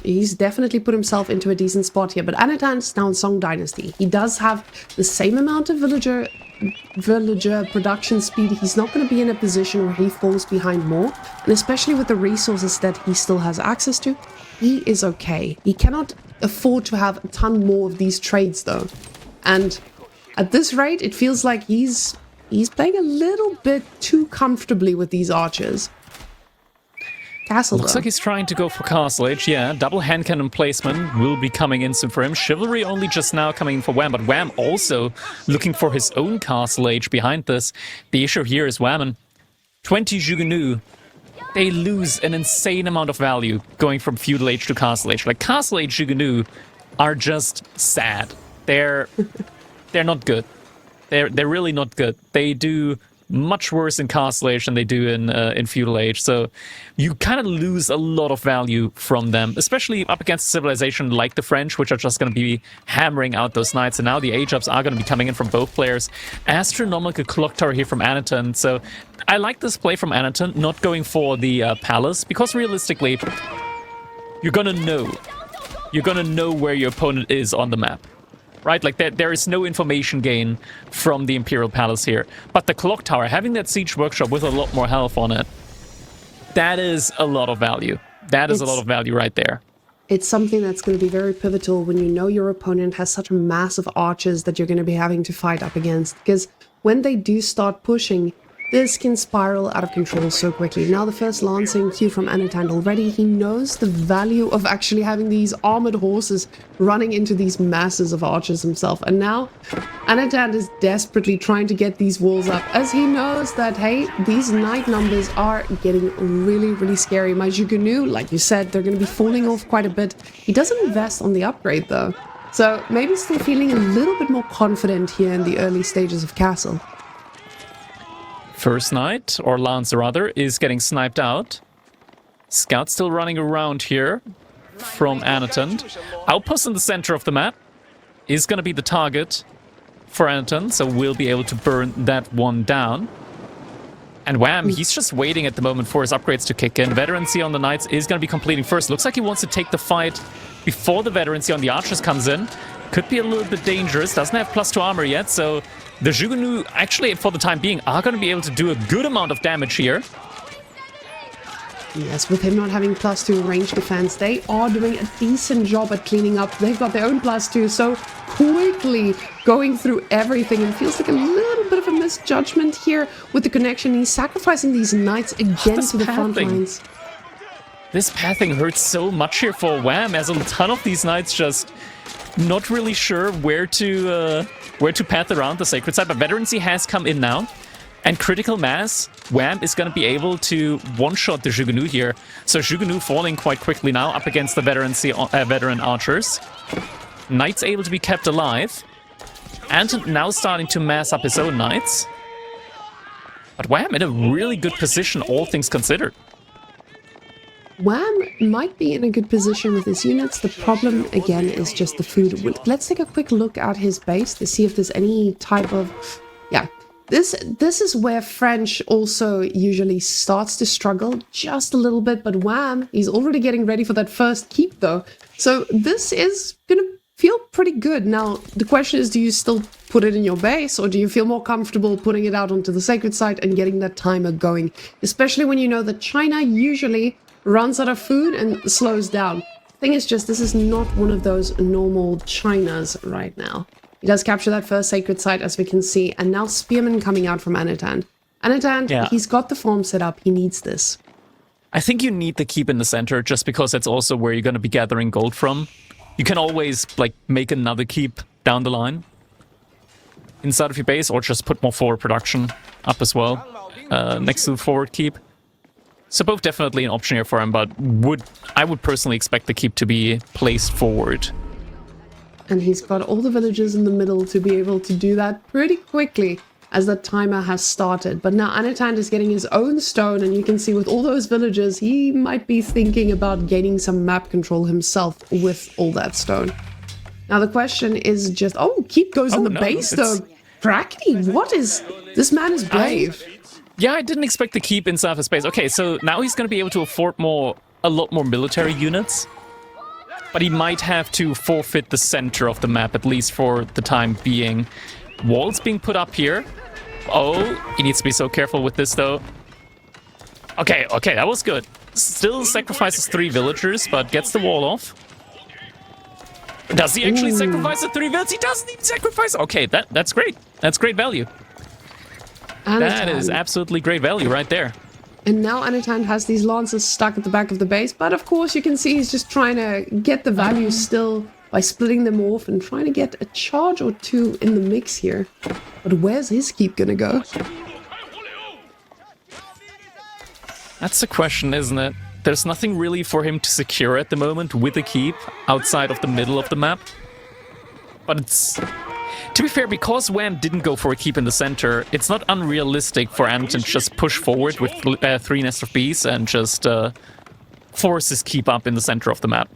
He's definitely put himself into a decent spot here, but Anotand's now in Song Dynasty. He does have the same amount of villager production speed. He's not going to be in a position where he falls behind more, and especially with the resources that he still has access to, he is okay. He cannot afford to have a ton more of these trades though, and at this rate, it feels like he's playing a little bit too comfortably with these archers. Castle, looks like he's trying to go for Castle Age, yeah. Double hand cannon placement will be coming in soon for him. Chivalry only just now coming in for Wham, but Wham also looking for his own Castle Age behind this. The issue here is Wham and 20 Jugunu. They lose an insane amount of value going from Feudal Age to Castle Age. Like, Castle Age Jugunu are just sad. They're not good. They're really not good. They do much worse in Castle Age than they do in Feudal Age, so you kind of lose a lot of value from them, especially up against a civilization like the French, which are just going to be hammering out those knights, and now the age-ups are going to be coming in from both players. Astronomical clock tower here from Anotand, so I like this play from Anotand, not going for the palace, because realistically, you're going to know where your opponent is on the map. Right, like there is no information gain from the Imperial Palace here. But the Clock Tower, having that Siege Workshop with a lot more health on it, that is a lot of value. That is a lot of value right there. It's something that's going to be very pivotal when you know your opponent has such massive archers that you're going to be having to fight up against. Because when they do start pushing, this can spiral out of control so quickly. Now the first lancing cue from Anotand already. He knows the value of actually having these armored horses running into these masses of archers himself. And now Anotand is desperately trying to get these walls up, as he knows that, hey, these knight numbers are getting really, really scary. My Jugunu, like you said, they're going to be falling off quite a bit. He doesn't invest on the upgrade though. So maybe still feeling a little bit more confident here in the early stages of Castle. First Knight, or Lance rather, is getting sniped out. Scout still running around here from Anotand. Outpost in the center of the map is going to be the target for Anotand, so we'll be able to burn that one down. And Wham, he's just waiting at the moment for his upgrades to kick in. Veterancy on the Knights is going to be completing first. Looks like he wants to take the fight before the Veterancy on the Archers comes in. Could be a little bit dangerous. Doesn't have +2 armor yet, so the Jugunu, actually, for the time being, are going to be able to do a good amount of damage here. Yes, with him not having +2 range defense, they are doing a decent job at cleaning up. They've got their own +2, so quickly going through everything. And feels like a little bit of a misjudgment here with the connection. He's sacrificing these knights again to the front lines. This pathing hurts so much here for Wham, as a ton of these knights just not really sure where to path around the sacred side. But Veterancy has come in now. And Critical Mass, Wham is going to be able to one-shot the Jugunu here. So Jugunu falling quite quickly now up against the veteran archers. Knights able to be kept alive. Anotand now starting to mass up his own knights. But Wham in a really good position, all things considered. Wham might be in a good position with his units. The problem, again, is just the food. Let's take a quick look at his base to see if there's any type of... Yeah. This is where French also usually starts to struggle just a little bit, but Wham, he's already getting ready for that first keep though. So this is gonna feel pretty good. Now, the question is, do you still put it in your base, or do you feel more comfortable putting it out onto the sacred site and getting that timer going? Especially when you know that China usually runs out of food and slows down. Thing is just, this is not one of those normal Chinas right now. He does capture that first sacred site, as we can see, and now Spearmen coming out from Anotand. Anotand, yeah. He's got the farm set up. He needs this. I think you need the keep in the center, just because that's also where you're going to be gathering gold from. You can always, like, make another keep down the line inside of your base, or just put more forward production up as well, next to the forward keep. So both definitely an option here for him, but I would personally expect the keep to be placed forward. And he's got all the villagers in the middle to be able to do that pretty quickly as the timer has started. But now Anotand is getting his own stone, and you can see with all those villagers, he might be thinking about gaining some map control himself with all that stone. Now the question is just, keep goes in the base though. Brackety, what is... This man is brave. Yeah, I didn't expect the keep inside of his base. Okay, so now he's going to be able to afford a lot more military units. But he might have to forfeit the center of the map, at least for the time being. Walls being put up here. Oh, he needs to be so careful with this, though. Okay, that was good. Still sacrifices 3 villagers, but gets the wall off. Does he actually sacrifice the 3 villagers? He doesn't even sacrifice... Okay, that's great. That's great value. That is absolutely great value right there. And now Anotand has these lancers stuck at the back of the base, but of course you can see he's just trying to get the value still by splitting them off and trying to get a charge or 2 in the mix here. But where's his keep gonna go? That's the question, isn't it? There's nothing really for him to secure at the moment with a keep outside of the middle of the map. But it's... To be fair, because Wham didn't go for a keep in the center, it's not unrealistic for Anotand to just push forward with 3 Nest of Bees and just force his keep up in the center of the map.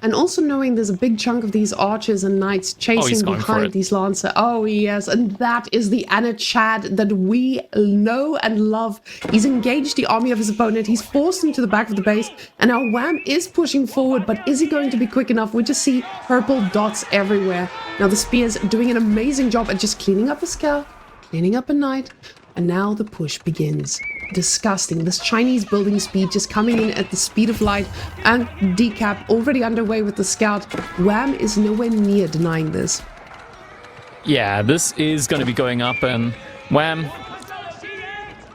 And also knowing there's a big chunk of these archers and knights chasing behind these lancers. Oh, yes, and that is the Anotand that we know and love. He's engaged the army of his opponent. He's forced him to the back of the base. And now Wham is pushing forward, but is he going to be quick enough? We just see purple dots everywhere. Now the spears doing an amazing job at just cleaning up a scout, cleaning up a knight, and now the push begins. Disgusting. This Chinese building speed just coming in at the speed of light, and decap already underway with the scout. Wham is nowhere near denying this. Yeah, this is going to be going up, and Wham,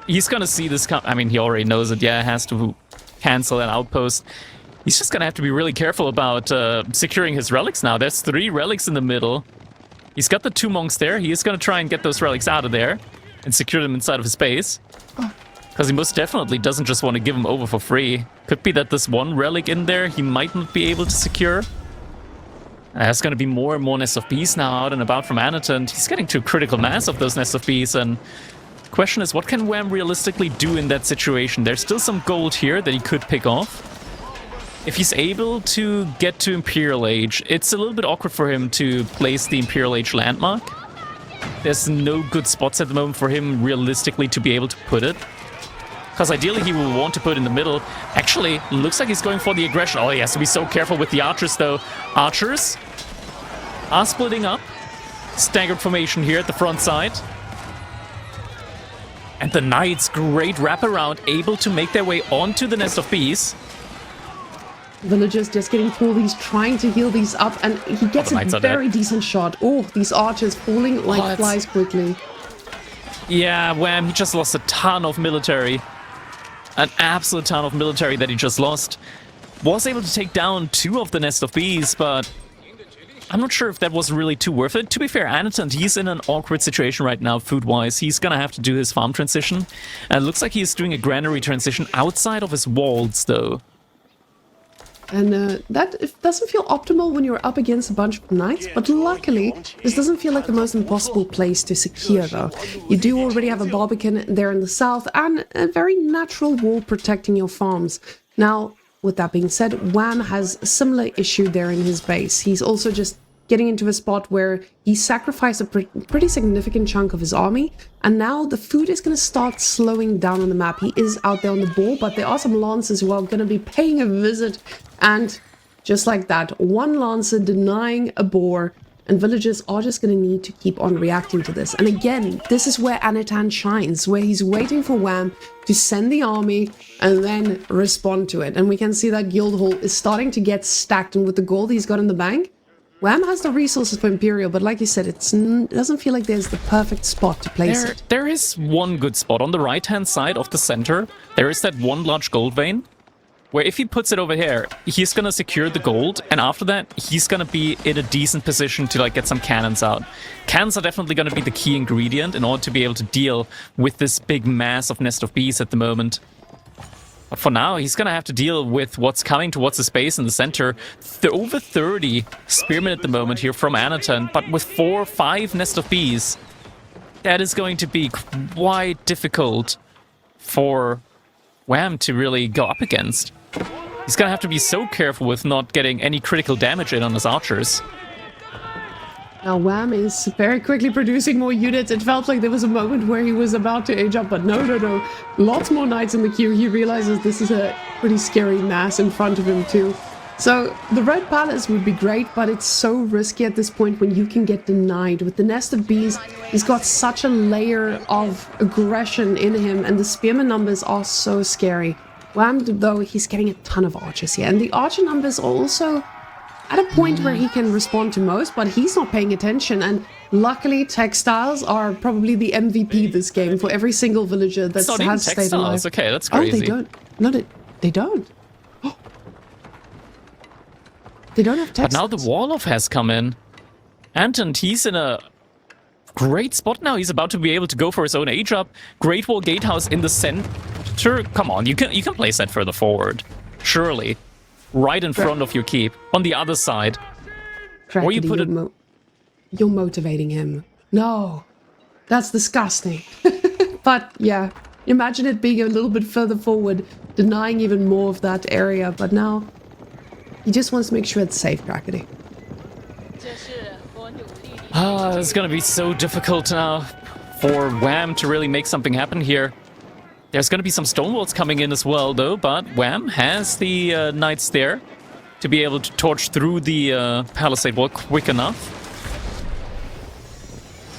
he's going to see this come. I mean, he already knows it. Yeah, has to cancel an outpost. He's just going to have to be really careful about securing his relics now. There's 3 relics in the middle. He's got the 2 monks there. He is going to try and get those relics out of there and secure them inside of his base. Because he most definitely doesn't just want to give them over for free. Could be that this 1 relic in there he might not be able to secure. There's going to be more and more Nests of Bees now out and about from Anotand. He's getting to a critical mass of those Nests of Bees, and the question is, what can Wham realistically do in that situation? There's still some gold here that he could pick off. If he's able to get to Imperial Age, it's a little bit awkward for him to place the Imperial Age landmark. There's no good spots at the moment for him realistically to be able to put it. Because ideally he will want to put it in the middle. Actually, looks like he's going for the aggression. Oh, he has to be so careful with the archers, though. Archers are splitting up. Staggered formation here at the front side. And the Knights, great wraparound, able to make their way onto the nest of bees. Villagers just getting pulled. He's trying to heal these up, and he gets a very decent shot. Oh, these archers falling like flies quickly. Yeah, Wham, he just lost a ton of military. An absolute ton of military that he just lost. Was able to take down 2 of the nest of bees, but I'm not sure if that was really too worth it. To be fair, Anotand, he's in an awkward situation right now, food-wise. He's gonna have to do his farm transition. And it looks like he's doing a granary transition outside of his walls, though. And that doesn't feel optimal when you're up against a bunch of knights, but luckily, this doesn't feel like the most impossible place to secure, though. You do already have a Barbican there in the south, and a very natural wall protecting your farms. Now, with that being said, Wham has a similar issue there in his base. He's also just getting into a spot where he sacrificed a pretty significant chunk of his army, and now the food is going to start slowing down on the map. He is out there on the ball, but there are some lancers who are going to be paying a visit, and just like that, one lancer denying a boar, and villagers are just going to need to keep on reacting to this. And again, this is where Anotand shines, where he's waiting for Wham to send the army and then respond to it. And we can see that guild hall is starting to get stacked, and with the gold he's got in the bank, Wham has the resources for Imperial, but like you said, it doesn't feel like there's the perfect spot to place it. There is one good spot on the right-hand side of the center. There is that one large gold vein, where if he puts it over here, he's gonna secure the gold, and after that, he's gonna be in a decent position to like get some cannons out. Cannons are definitely gonna be the key ingredient in order to be able to deal with this big mass of nest of bees at the moment. But for now, he's gonna have to deal with what's coming towards the space in the center. Over 30 spearmen at the moment here from Anotand, but with 4 or 5 nest of bees, that is going to be quite difficult for Wham to really go up against. He's gonna have to be so careful with not getting any critical damage in on his archers. Now Wham is very quickly producing more units. It felt like there was a moment where he was about to age up, but no. Lots more knights in the queue. He realizes this is a pretty scary mass in front of him too. So the Red Palace would be great, but it's so risky at this point when you can get denied. With the nest of bees, he's got such a layer of aggression in him, and the spearman numbers are so scary. Wham, though, he's getting a ton of archers here, and the archer numbers are also at a point where he can respond to most, but he's not paying attention. And luckily, textiles are probably the MVP this game for every single villager that has stayed alive. Okay, that's crazy. Oh, they don't. No, they don't. They don't have textiles. But now the Wolof has come in. Anton, he's in a great spot now. He's about to be able to go for his own age up. Great Wall Gatehouse in the center. Come on, you can place that further forward. Surely. Right in front of your keep. On the other side. Or you put it... You're motivating him. No. That's disgusting. But yeah, imagine it being a little bit further forward, denying even more of that area. But now, he just wants to make sure it's safe, Crackety. It's gonna be so difficult now for Wham to really make something happen here. There's gonna be some stone walls coming in as well, though, but Wham has the knights there to be able to torch through the palisade wall quick enough.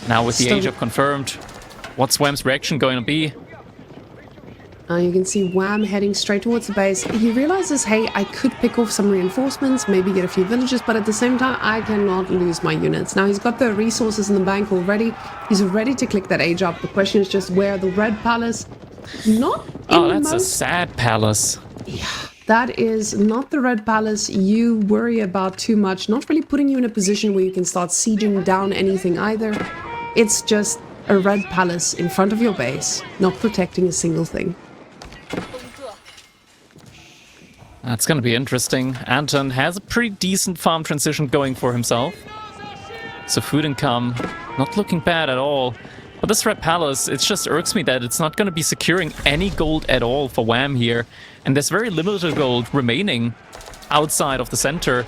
Now with the age up confirmed, what's Wham's reaction going to be? You can see Wham heading straight towards the base. He realizes, hey, I could pick off some reinforcements, maybe get a few villagers, but at the same time, I cannot lose my units. Now, he's got the resources in the bank already. He's ready to click that age up. The question is just where the Red Palace... That's a sad palace. Yeah, that is not the Red Palace you worry about too much. Not really putting you in a position where you can start sieging down anything either. It's just a Red Palace in front of your base, not protecting a single thing. That's going to be interesting. Anton has a pretty decent farm transition going for himself. So food income, not looking bad at all. But this Red Palace, it just irks me that it's not going to be securing any gold at all for Wham here. And there's very limited gold remaining outside of the center.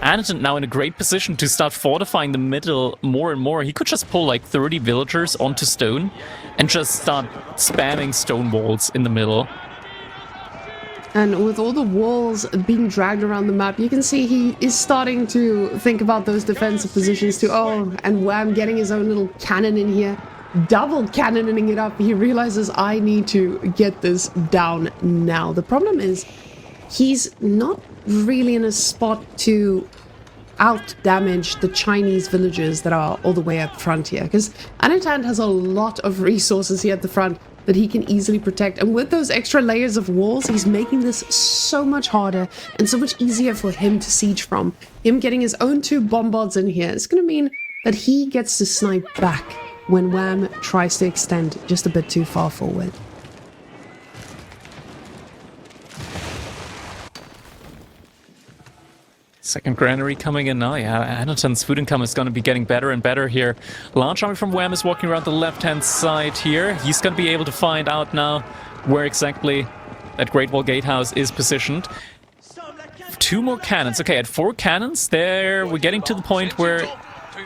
Anton now in a great position to start fortifying the middle more and more. He could just pull like 30 villagers onto stone and just start spamming stone walls in the middle. And with all the walls being dragged around the map, you can see he is starting to think about those defensive positions too. Oh, and Wham getting his own little cannon in here. double cannoning it up. He realizes I need to get this down now. The problem is he's not really in a spot to out-damage the Chinese villagers that are all the way up front here, because Anotand has a lot of resources here at the front that he can easily protect, and with those extra layers of walls, he's making this so much harder and so much easier for him to siege from. Him getting his own 2 bombards in here is going to mean that he gets to snipe back when Wham tries to extend just a bit too far forward. Second granary coming in now. Yeah, Anotand's food income is going to be getting better and better here. Large army from Wham is walking around the left-hand side here. He's going to be able to find out now where exactly that Great Wall Gatehouse is positioned. 2 more cannons. Okay, at 4 cannons, there we're getting to the point where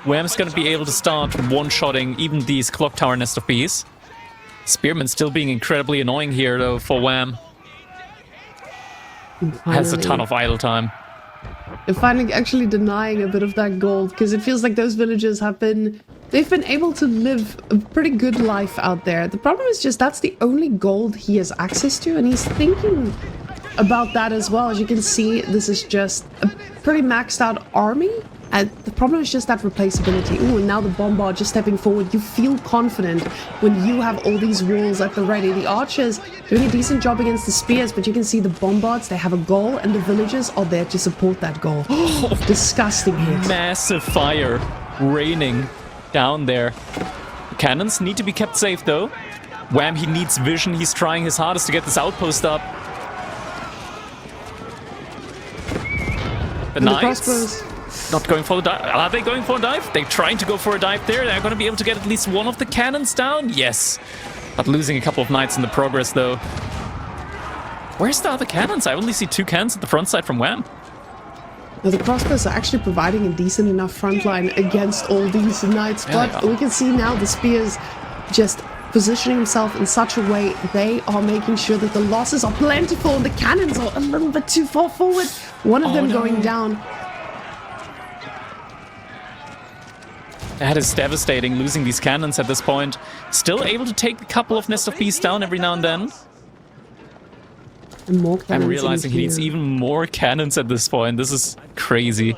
Wham's going to be able to start one-shotting even these clock tower nest of bees. Spearman still being incredibly annoying here, though, for Wham. Has a ton of idle time. They're finally actually denying a bit of that gold, because it feels like those villagers they've been able to live a pretty good life out there. The problem is just that's the only gold he has access to, and he's thinking about that as well. As you can see, this is just a pretty maxed out army. And the problem is just that replaceability. Ooh, and now the bombard just stepping forward. You feel confident when you have all these walls at the ready. The archers doing a decent job against the spears, but you can see the bombards, they have a goal, and the villagers are there to support that goal. Disgusting hit. Massive fire raining down there. The cannons need to be kept safe, though. Wham, he needs vision. He's trying his hardest to get this outpost up. The knights not going for the dive. Are they going for a dive? They're trying to go for a dive there. They're going to be able to get at least one of the cannons down. Yes. But losing a couple of knights in the progress, though. Where's the other cannons? I only see 2 cannons at the front side from Wham. Now, the crossbows are actually providing a decent enough front line against all these knights, but we can see now the spears just positioning himself in such a way they are making sure that the losses are plentiful and the cannons are a little bit too far forward. One of them going down. That is devastating, losing these cannons at this point. Still able to take a couple of Nest of Bees down every now and then. And more cannons. I'm realizing he needs even more cannons at this point. This is crazy.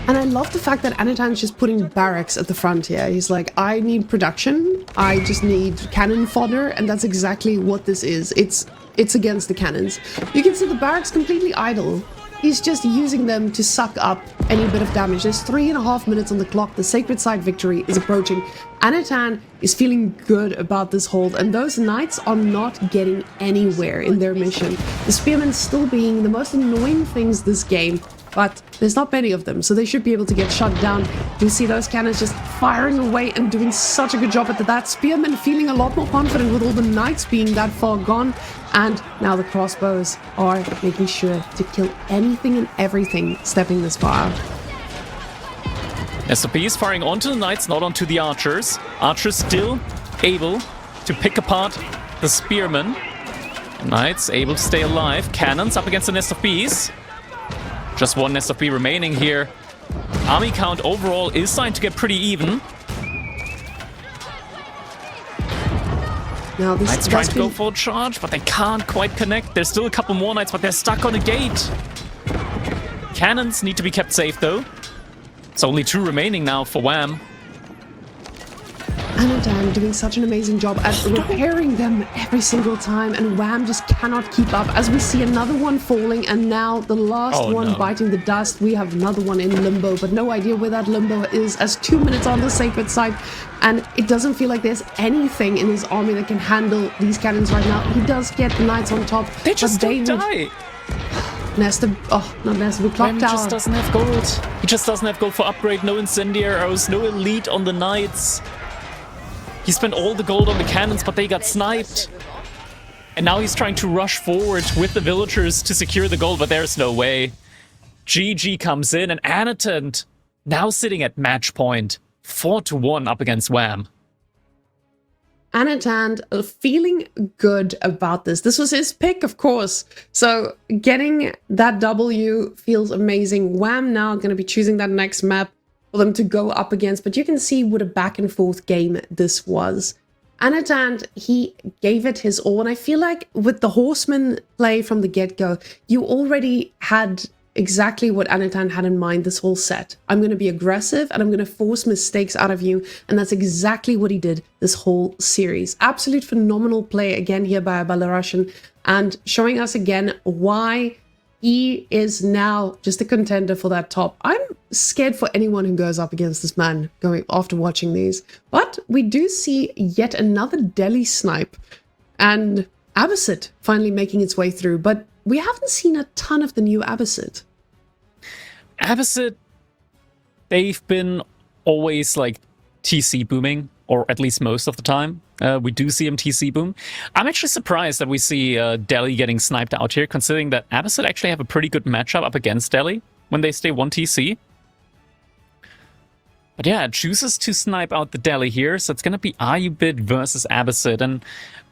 And I love the fact that Anotand's just putting barracks at the front here. He's like, I need production, I just need cannon fodder, and that's exactly what this is. It's against the cannons. You can see the barracks completely idle. He's just using them to suck up any bit of damage. There's 3.5 minutes on the clock. The Sacred Side victory is approaching. Anotand is feeling good about this hold, and those knights are not getting anywhere in their mission. The spearmen still being the most annoying things this game, but there's not many of them, so they should be able to get shot down. You see those cannons just firing away and doing such a good job at that. Spearmen feeling a lot more confident with all the knights being that far gone. And now the crossbows are making sure to kill anything and everything stepping this far out. SOP is firing onto the knights, not onto the archers. Archers still able to pick apart the spearmen. Knights able to stay alive. Cannons up against the Nest of Bees. Just 1 Nest of Bee remaining here. Army count overall is starting to get pretty even. Now this Knights trying to go for a charge, but they can't quite connect. There's still a couple more knights, but they're stuck on a gate. Cannons need to be kept safe, though. It's only 2 remaining now for Wham. Anotand doing such an amazing job at repairing them every single time, and Wham just cannot keep up. As we see another one falling, and now the last one biting the dust. We have another one in limbo, but no idea where that limbo is, as 2 minutes on the Sacred Side, and it doesn't feel like there's anything in his army that can handle these cannons right now. He does get the knights on top. They just don't die. Not Nesta, but Clock Tower. He just doesn't have gold. He just doesn't have gold for upgrade. No incendiary arrows, no elite on the knights. He spent all the gold on the cannons, but they got sniped. And now he's trying to rush forward with the villagers to secure the gold, but there's no way. GG comes in, and Anotand now sitting at match point. 4-1 up against Wham. Anotand feeling good about this. This was his pick, of course. So getting that W feels amazing. Wham now going to be choosing that next map. for them to go up against, but you can see what a back and forth game this was. Anotand, he gave it his all, and I feel like with the horseman play from the get-go, you already had exactly what Anotand had in mind this whole set. I'm going to be aggressive, and I'm going to force mistakes out of you, and that's exactly what he did this whole series. Absolute phenomenal play again here by Belarusian, and showing us again why he is now just a contender for that top. I'm scared for anyone who goes up against this man going after watching these. But we do see yet another Delhi snipe and Abbasid finally making its way through. But we haven't seen a ton of the new Abbasid. Abbasid, they've been always like TC booming, or at least most of the time. We do see him TC boom. I'm actually surprised that we see Delhi getting sniped out here, considering that Abbasid actually have a pretty good matchup up against Delhi when they stay 1 TC. But yeah, chooses to snipe out the Delhi here, so it's going to be Ayubid versus Abbasid, and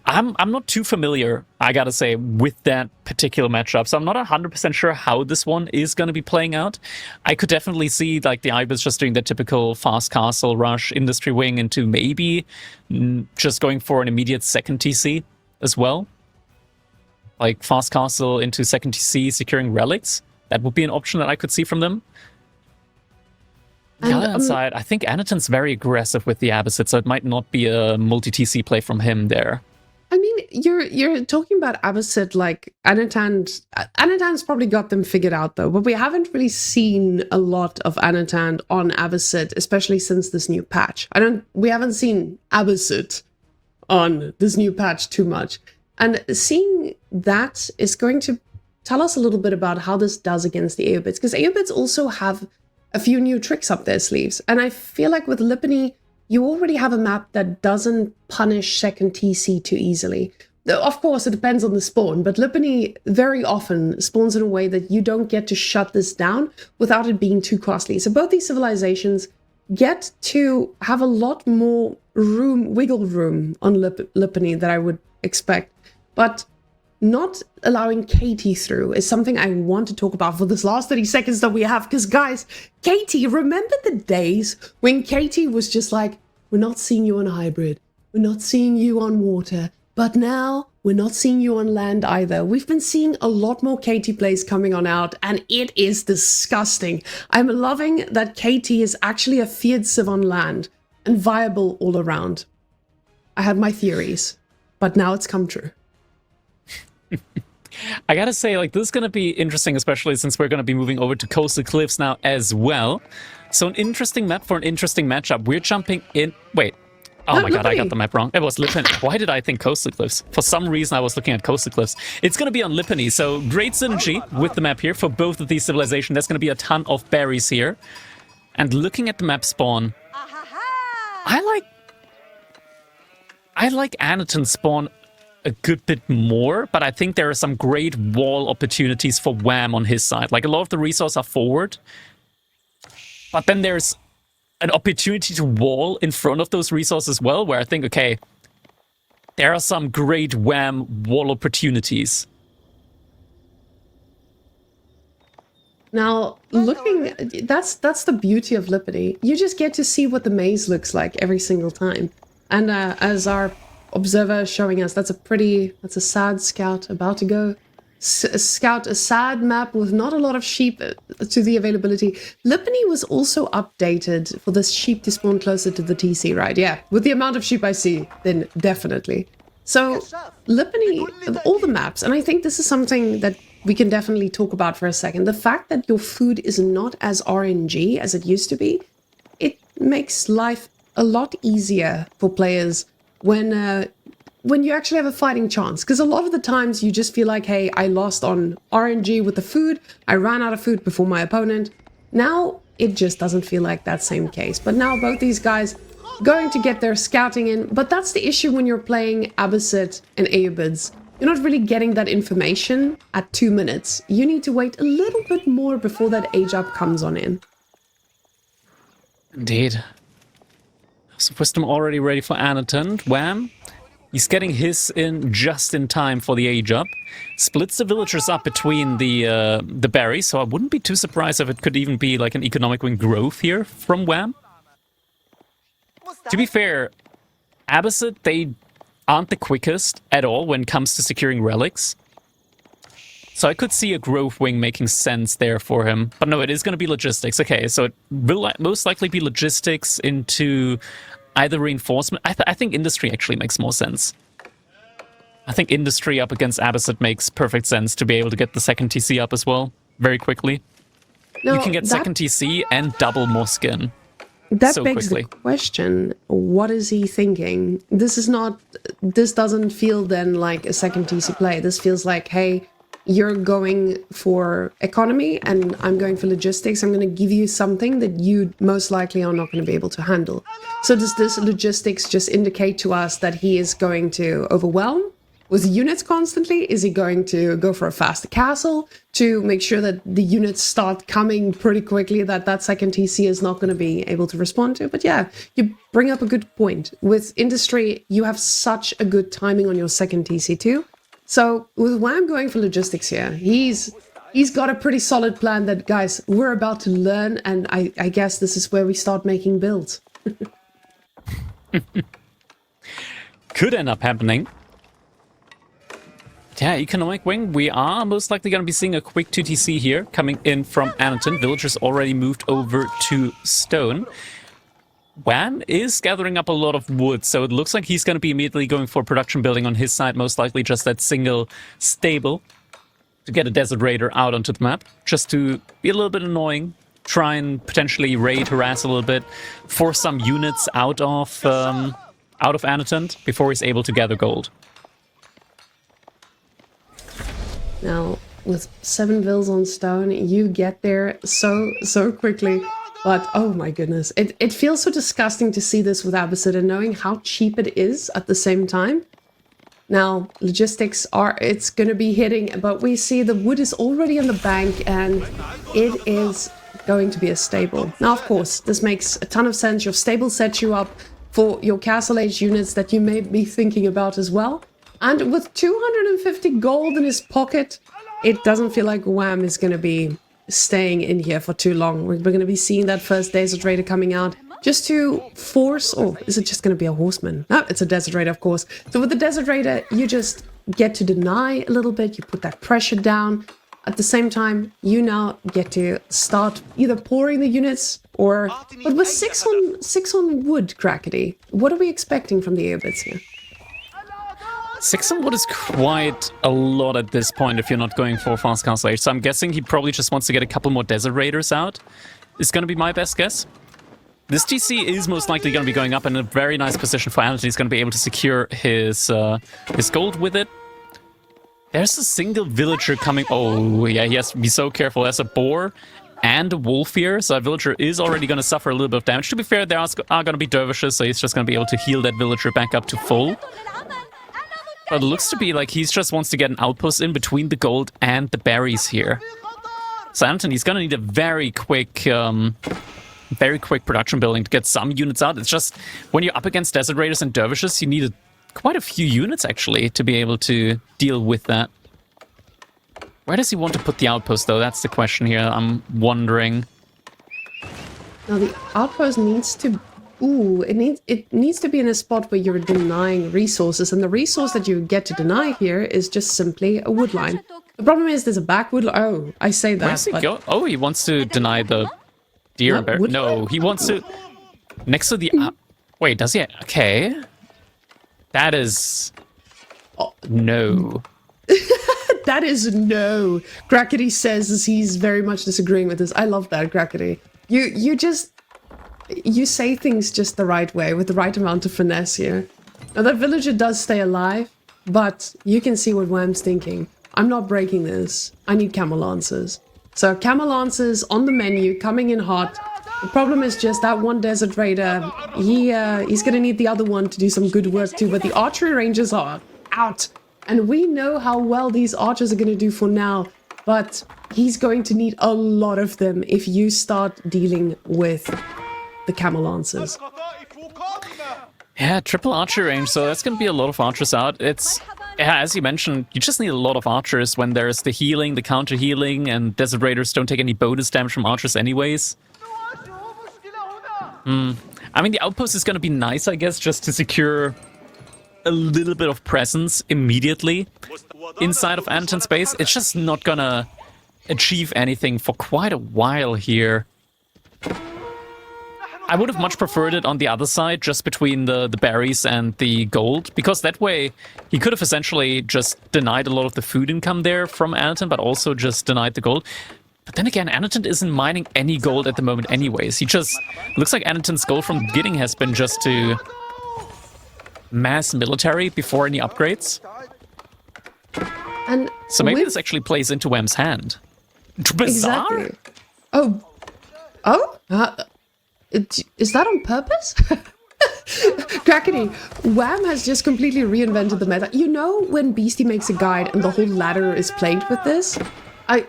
I'm not too familiar, I gotta say, with that particular matchup, so I'm not 100% sure how this one is going to be playing out. I could definitely see like the Ibex just doing the typical fast castle rush industry wing into maybe just going for an immediate second TC as well. Like fast castle into second TC, securing relics. That would be an option that I could see from them. On the other side, I think Anotand's very aggressive with the Abbasid, so it might not be a multi-TC play from him there. I mean, you're talking about Abbasid like Anotand's probably got them figured out though, but we haven't really seen a lot of Anotand on Abbasid, especially since this new patch. We haven't seen Abbasid on this new patch too much. And seeing that is going to tell us a little bit about how this does against the Aeobids, because Aeobids also have a few new tricks up their sleeves. And I feel like with Lipany, you already have a map that doesn't punish second TC too easily. Of course, it depends on the spawn, but Lipany very often spawns in a way that you don't get to shut this down without it being too costly. So both these civilizations get to have a lot more wiggle room on Lipany than I would expect. But not allowing Katie through is something I want to talk about for this last 30 seconds that we have. Because guys, Katie, remember the days when Katie was just like, we're not seeing you on hybrid, we're not seeing you on water, but now we're not seeing you on land either. We've been seeing a lot more Katie plays coming on out, and it is disgusting. I'm loving that Katie is actually a feared civ on land and viable all around. I had my theories, but now it's come true. I gotta say, like, this is gonna be interesting, especially since we're gonna be moving over to Coastal Cliffs now as well. So an interesting map for an interesting matchup. We're jumping in... Wait. Oh my god, I got the map wrong. It was Lipany. Why did I think Coastal Cliffs? For some reason, I was looking at Coastal Cliffs. It's gonna be on Lipany, so great synergy with the map here for both of these civilizations. There's gonna be a ton of berries here. And looking at the map spawn, I like Anotand spawn a good bit more, but I think there are some great wall opportunities for Wham on his side. Like, a lot of the resources are forward, but then there's an opportunity to wall in front of those resources as well, where I think, okay, there are some great Wham wall opportunities. Now, looking, that's the beauty of Lipany. You just get to see what the maze looks like every single time. And as our observer showing us, that's a sad scout about to go scout a sad map with not a lot of sheep to the availability. Lipany was also updated for this sheep to spawn closer to the TC, right? Yeah, with the amount of sheep I see, then definitely. So Lipany, all the maps, and I think this is something that we can definitely talk about for a second. The fact that your food is not as RNG as it used to be, it makes life a lot easier for players when you actually have a fighting chance. Because a lot of the times you just feel like, hey, I lost on RNG with the food, I ran out of food before my opponent. Now it just doesn't feel like that same case. But now both these guys going to get their scouting in. But that's the issue when you're playing Abbasid and Aeobids. You're not really getting that information at 2 minutes. You need to wait a little bit more before that age up comes on in. Indeed. So Wisdom already ready for Anotand. Wham! He's getting his in just in time for the age up. Splits the villagers up between the berries, so I wouldn't be too surprised if it could even be like an economic wing growth here from Wham. To be fair, Abbasid, they aren't the quickest at all when it comes to securing relics. So I could see a growth wing making sense there for him. But no, it is going to be logistics. Okay, so it will most likely be logistics into either reinforcement. I think industry actually makes more sense. I think industry up against Abbasid makes perfect sense to be able to get the second TC up as well very quickly. Now, you can get second TC and double more skin. That so begs quickly. the question, what is he thinking? This doesn't feel then like a second TC play. This feels like, hey, you're going for economy and I'm going for logistics. I'm going to give you something that you most likely are not going to be able to handle. So does this logistics just indicate to us that he is going to overwhelm with units constantly? Is he going to go for a faster castle to make sure that the units start coming pretty quickly, that second TC is not going to be able to respond to? But yeah, you bring up a good point. With industry, you have such a good timing on your second TC too. So with Wham going for logistics here, he's got a pretty solid plan that, guys, we're about to learn, and I guess this is where we start making builds. Could end up happening. Yeah, economic wing, we are most likely going to be seeing a quick 2TC here coming in from Anotand. Villagers already moved over to stone. Wham is gathering up a lot of wood, so it looks like he's going to be immediately going for production building on his side, most likely just that single stable to get a Desert Raider out onto the map, just to be a little bit annoying, try and potentially raid, harass a little bit, force some units out of Anotand before he's able to gather gold. Now, with 7 vills on stone, you get there so quickly. But, oh my goodness, it feels so disgusting to see this with Abbasid and knowing how cheap it is at the same time. Now, logistics it's going to be hitting, but we see the wood is already in the bank and it is going to be a stable. Now, of course, this makes a ton of sense. Your stable sets you up for your castle age units that you may be thinking about as well. And with 250 gold in his pocket, it doesn't feel like Wham is going to be staying in here for too long. We're going to be seeing that first Desert Raider coming out just to force... Oh, is it just going to be a horseman? No, it's a Desert Raider, of course. So with the Desert Raider, you just get to deny a little bit. You put that pressure down. At the same time, you now get to start either pouring the units or... But with 6 on wood, Crackety, what are we expecting from the Airblitz here? 6 on wood is quite a lot at this point if you're not going for fast castle age. So I'm guessing he probably just wants to get a couple more Desert Raiders out. Is going to be my best guess. This TC is most likely going to be going up in a very nice position for Anotand. He's going to be able to secure his gold with it. There's a single villager coming. Oh, yeah, he has to be so careful. There's a boar and a wolf here, so that villager is already going to suffer a little bit of damage. To be fair, there are going to be dervishes, so he's just going to be able to heal that villager back up to full. But it looks to be like he just wants to get an outpost in between the gold and the berries here. So Anotand, he's going to need a very quick production building to get some units out. It's just, when you're up against Desert Raiders and dervishes, you need quite a few units, actually, to be able to deal with that. Where does he want to put the outpost, though? That's the question here. I'm wondering. Now, the outpost needs to... Ooh, it needs to be in a spot where you're denying resources, and the resource that you get to deny here is just simply a wood line. The problem is there's a back wood line. Oh, I say that. Where's he go? Oh, he wants to deny the deer and bear. No, he wants to... Next to the... wait, does he? Okay. That is... Oh, no. That is no. Crackety says as he's very much disagreeing with this. I love that, Crackety. You say things just the right way, with the right amount of finesse here. Now, that villager does stay alive, but you can see what Wham's thinking. I'm not breaking this. I need camel lancers. So, camel lancers on the menu, coming in hot. The problem is just that one Desert Raider, he's going to need the other one to do some good work too, but the archery ranges are out. And we know how well these archers are going to do for now, but he's going to need a lot of them if you start dealing with the camel lancers. Yeah, triple archer range, so that's going to be a lot of archers out. It's, yeah, as you mentioned, you just need a lot of archers when there's the healing, the counter healing, and Desert Raiders don't take any bonus damage from archers anyways. I mean, the outpost is going to be nice, I guess, just to secure a little bit of presence immediately inside of Anotand's base. It's just not going to achieve anything for quite a while here. I would have much preferred it on the other side, just between the berries and the gold, because that way he could have essentially just denied a lot of the food income there from Anotand, but also just denied the gold. But then again, Anotand isn't mining any gold at the moment anyways. He just... looks like Anotand's goal from the beginning has been just to mass military before any upgrades. And so maybe this actually plays into Wham's hand. Bizarre? Exactly. Oh. Is that on purpose? Crackety, Wham has just completely reinvented the meta. You know when Beastie makes a guide and the whole ladder is plagued with this?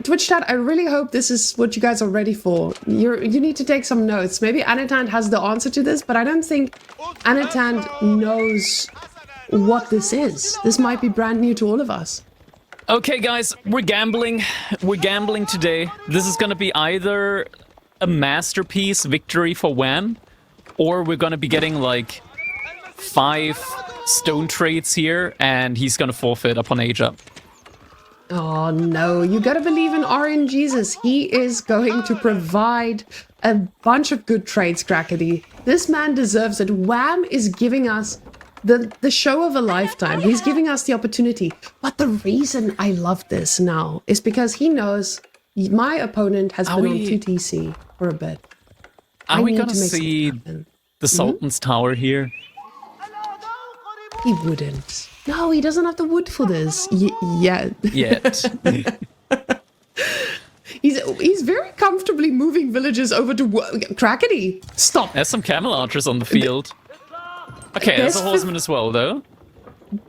Twitch chat, I really hope this is what you guys are ready for. You need to take some notes. Maybe Anotand has the answer to this, but I don't think Anotand knows what this is. This might be brand new to all of us. Okay, guys, we're gambling. We're gambling today. This is gonna be either a masterpiece victory for Wham, or we're gonna be getting like 5 stone trades here, and he's gonna forfeit upon age up. Oh no, you gotta believe in RNGesus. He is going to provide a bunch of good trades, Crackety. This man deserves it. Wham is giving us the show of a lifetime. He's giving us the opportunity. But the reason I love this now is because he knows my opponent has been on 2TC for a bit. Are we gonna see the Sultan's Tower here? He wouldn't. No, he doesn't have the wood for this yet. He's very comfortably moving villages over to Crackety. Stop. There's some camel archers on the field. Okay, there's a horseman as well, though.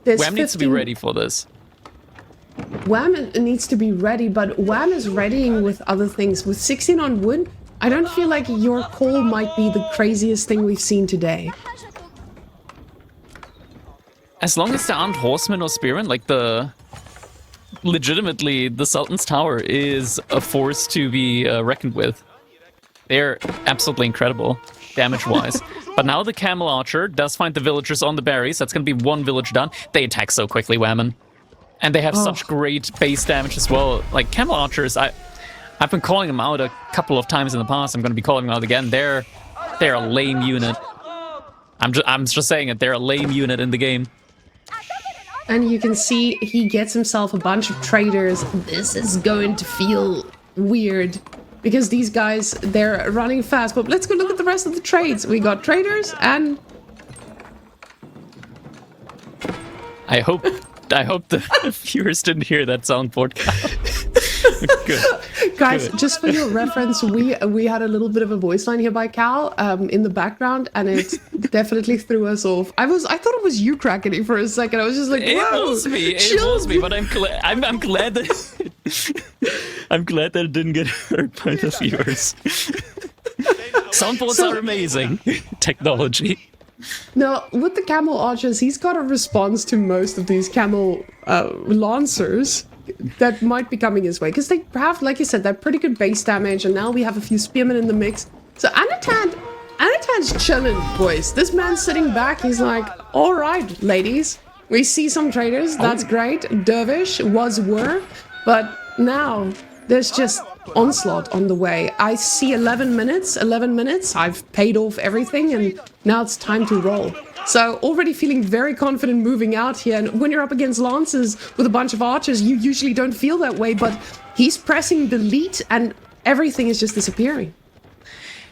Wham needs to be ready for this. Wham needs to be ready, but Wham is readying with other things. With 16 on wood, I don't feel like your call might be the craziest thing we've seen today. As long as there aren't horsemen or spearmen, like legitimately, the Sultan's Tower is a force to be reckoned with. They're absolutely incredible, damage-wise. But now the Camel Archer does find the villagers on the berries. That's going to be 1 village done. They attack so quickly, Whammon. And they have such great base damage as well. Like, Camel Archers, I've been calling them out a couple of times in the past. I'm going to be calling them out again. They're a lame unit. I'm just saying it. They're a lame unit in the game. And you can see he gets himself a bunch of traders. This is going to feel weird because these guys, they're running fast. But let's go look at the rest of the trades. We got traders and... I hope the viewers didn't hear that soundboard. Good. Guys, just for your reference, we had a little bit of a voice line here by Cal in the background, and it definitely threw us off. I thought it was you, Crackety, for a second. I was just like, whoa, it was me, but I'm glad that I'm glad that it didn't get heard by the viewers. Soundboards are amazing technology. Now, with the Camel Archers, he's got a response to most of these Camel Lancers that might be coming his way. Because they have, like you said, that pretty good base damage, and now we have a few Spearmen in the mix. So Anotand's chilling, boys. This man's sitting back, he's like, all right, ladies, we see some traders, that's great. Dervish were, but now there's just onslaught on the way. I see 11 minutes, I've paid off everything, and now it's time to roll. So already feeling very confident moving out here, and when you're up against Lancers with a bunch of archers, you usually don't feel that way, but he's pressing delete and everything is just disappearing.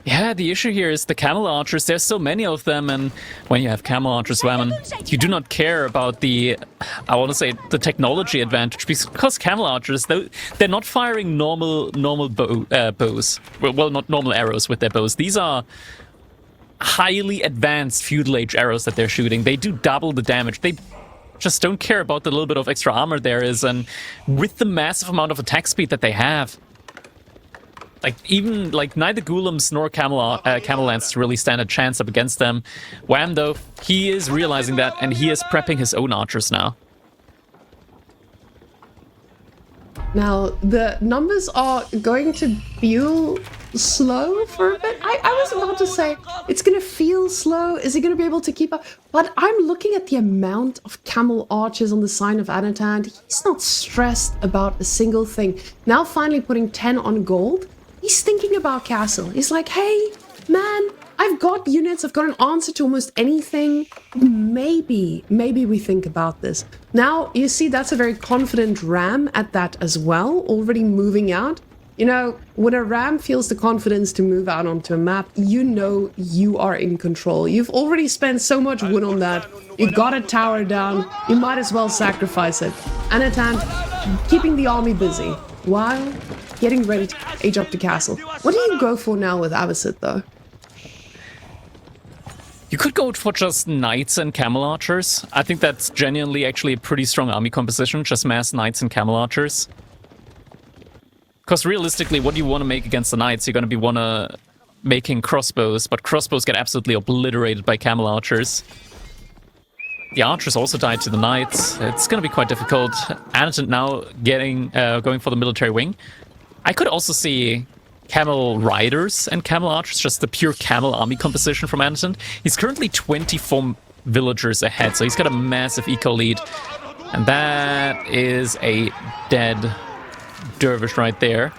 Yeah, the issue here is the Camel Archers. There's so many of them, and when you have Camel Archers, Whammon, you do not care about the, I want to say, the technology advantage, because Camel Archers, they're not firing normal bows. Well, not normal arrows with their bows. These are highly advanced feudal age arrows that they're shooting. They do double the damage. They just don't care about the little bit of extra armor there is, and with the massive amount of attack speed that they have, Like, even, like, neither Ghoulems nor Camel Lance really stand a chance up against them. Wham, though, he is realizing that, and he is prepping his own archers now. Now, the numbers are going to feel slow for a bit. I was about to say, it's going to feel slow. Is he going to be able to keep up? But I'm looking at the amount of camel archers on the sign of Anotand. He's not stressed about a single thing. Now, finally putting 10 on gold, he's thinking about castle. He's like, hey, man, I've got units. I've got an answer to almost anything. Maybe we think about this. Now, you see, that's a very confident ram at that as well, already moving out. You know, when a ram feels the confidence to move out onto a map, you know you are in control. You've already spent so much wood on that. You got a tower down. You might as well sacrifice it. Anotand keeping the army busy while getting ready to age up to castle. What do you go for now with Abbasid, though? You could go for just knights and camel archers. I think that's genuinely actually a pretty strong army composition, just mass knights and camel archers. Because realistically, what do you want to make against the knights? You're going to be making crossbows, but crossbows get absolutely obliterated by camel archers. The archers also died to the knights. It's going to be quite difficult. Anotand now going for the military wing. I could also see camel riders and camel archers, just the pure camel army composition from Anotand. He's currently 24 villagers ahead, so he's got a massive eco lead. And that is a dead dervish right there.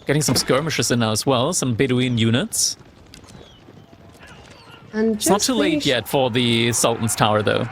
Getting some skirmishes in now as well, some Bedouin units. And it's not too late yet for the Sultan's Tower, though.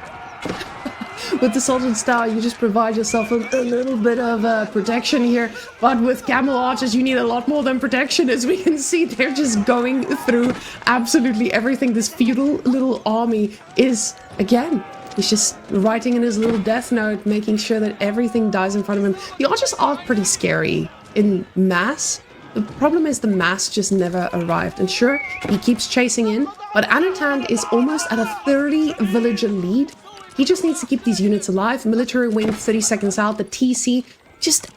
With the Sultan's Tower, you just provide yourself a little bit of protection here. But with camel archers, you need a lot more than protection. As we can see, they're just going through absolutely everything. This feudal little army is, again, he's just writing in his little death note, making sure that everything dies in front of him. The archers are pretty scary in mass. The problem is the mass just never arrived. And sure, he keeps chasing in, but Anotand is almost at a 30 villager lead. He just needs to keep these units alive. Military wing 30 seconds out. The TC, just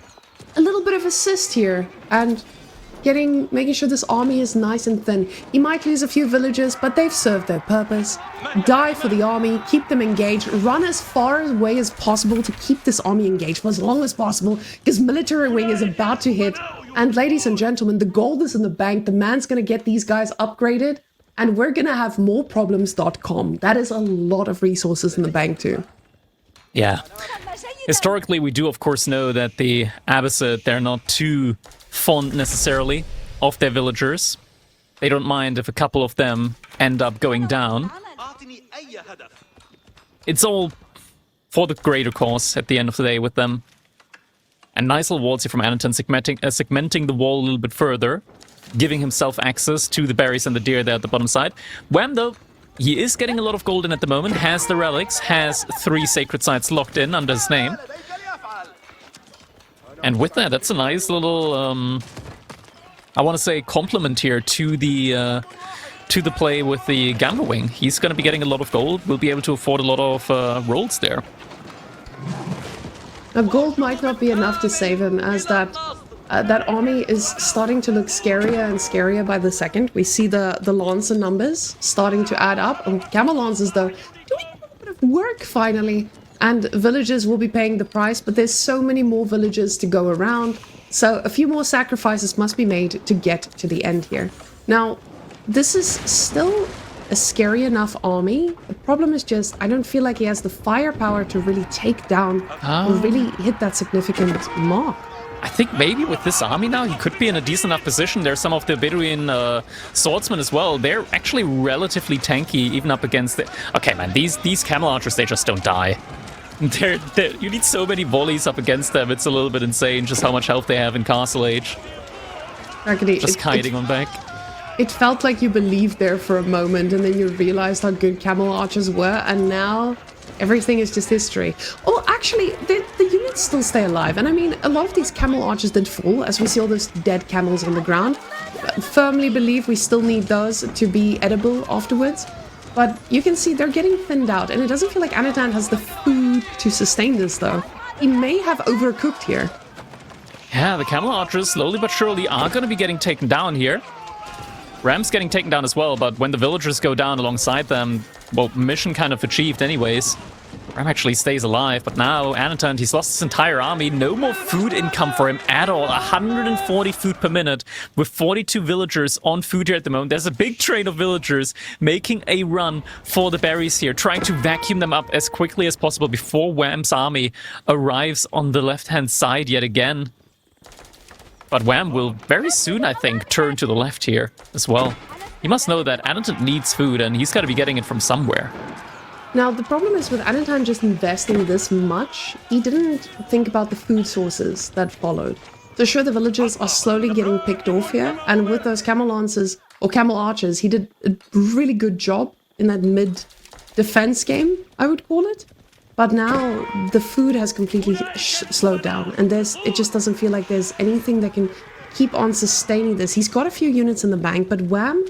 a little bit of assist here. And making sure this army is nice and thin. He might lose a few villagers, but they've served their purpose. Die for the army, keep them engaged, run as far away as possible to keep this army engaged for as long as possible, because military wing is about to hit. And ladies and gentlemen, the gold is in the bank. The man's going to get these guys upgraded, and we're going to have more problems.com. That is a lot of resources in the bank too. Yeah. Historically, we do, of course, know that the Abbasid, they're not too fond necessarily of their villagers. They don't mind if a couple of them end up going down. It's all for the greater cause at the end of the day with them. And nice little walls here from Anotand, segmenting the wall a little bit further, giving himself access to the berries and the deer there at the bottom side. Wham, though, he is getting a lot of gold in at the moment, has the relics, has 3 sacred sites locked in under his name. And with that, that's a nice little, I want to say, compliment here to the play with the Gamba Wing. He's going to be getting a lot of gold, will be able to afford a lot of rolls there. Now, gold might not be enough to save him, as that army is starting to look scarier and scarier by the second. We see the Lancer numbers starting to add up. And Camel Lancers, though, doing a little bit of work finally. And villagers will be paying the price, but there's so many more villagers to go around. So a few more sacrifices must be made to get to the end here. Now, this is still a scary enough army. The problem is just, I don't feel like he has the firepower to really take down or really hit that significant mark. I think maybe with this army now, he could be in a decent enough position. There's some of the Bedouin swordsmen as well. They're actually relatively tanky, even up against the... Okay, man, these camel archers, they just don't die. You need so many volleys up against them. It's a little bit insane just how much health they have in Castle Age. Just kiting on back. It felt like you believed there for a moment, and then you realized how good camel archers were, and now everything is just history. Oh, actually, the units still stay alive. And I mean, a lot of these camel archers did fall, as we see all those dead camels on the ground. I firmly believe we still need those to be edible afterwards. But you can see they're getting thinned out, and it doesn't feel like Anotand has the food to sustain this, though. He may have overcooked here. Yeah, the Camel Archers slowly but surely are going to be getting taken down here. Ram's getting taken down as well, but when the villagers go down alongside them, well, mission kind of achieved anyways. Ram actually stays alive, but now Anotand, he's lost his entire army. No more food income for him at all. 140 food per minute with 42 villagers on food here at the moment. There's a big train of villagers making a run for the berries here, trying to vacuum them up as quickly as possible before Wham's army arrives on the left-hand side yet again. But Wham will very soon, I think, turn to the left here as well. He must know that Anotand needs food, and he's got to be getting it from somewhere. Now, the problem is with Anotand just investing this much, he didn't think about the food sources that followed. So sure, the villagers are slowly getting picked off here, and with those camel lancers, or camel archers, he did a really good job in that mid-defense game, I would call it. But now the food has completely slowed down, and it just doesn't feel like there's anything that can keep on sustaining this. He's got a few units in the bank, but Wham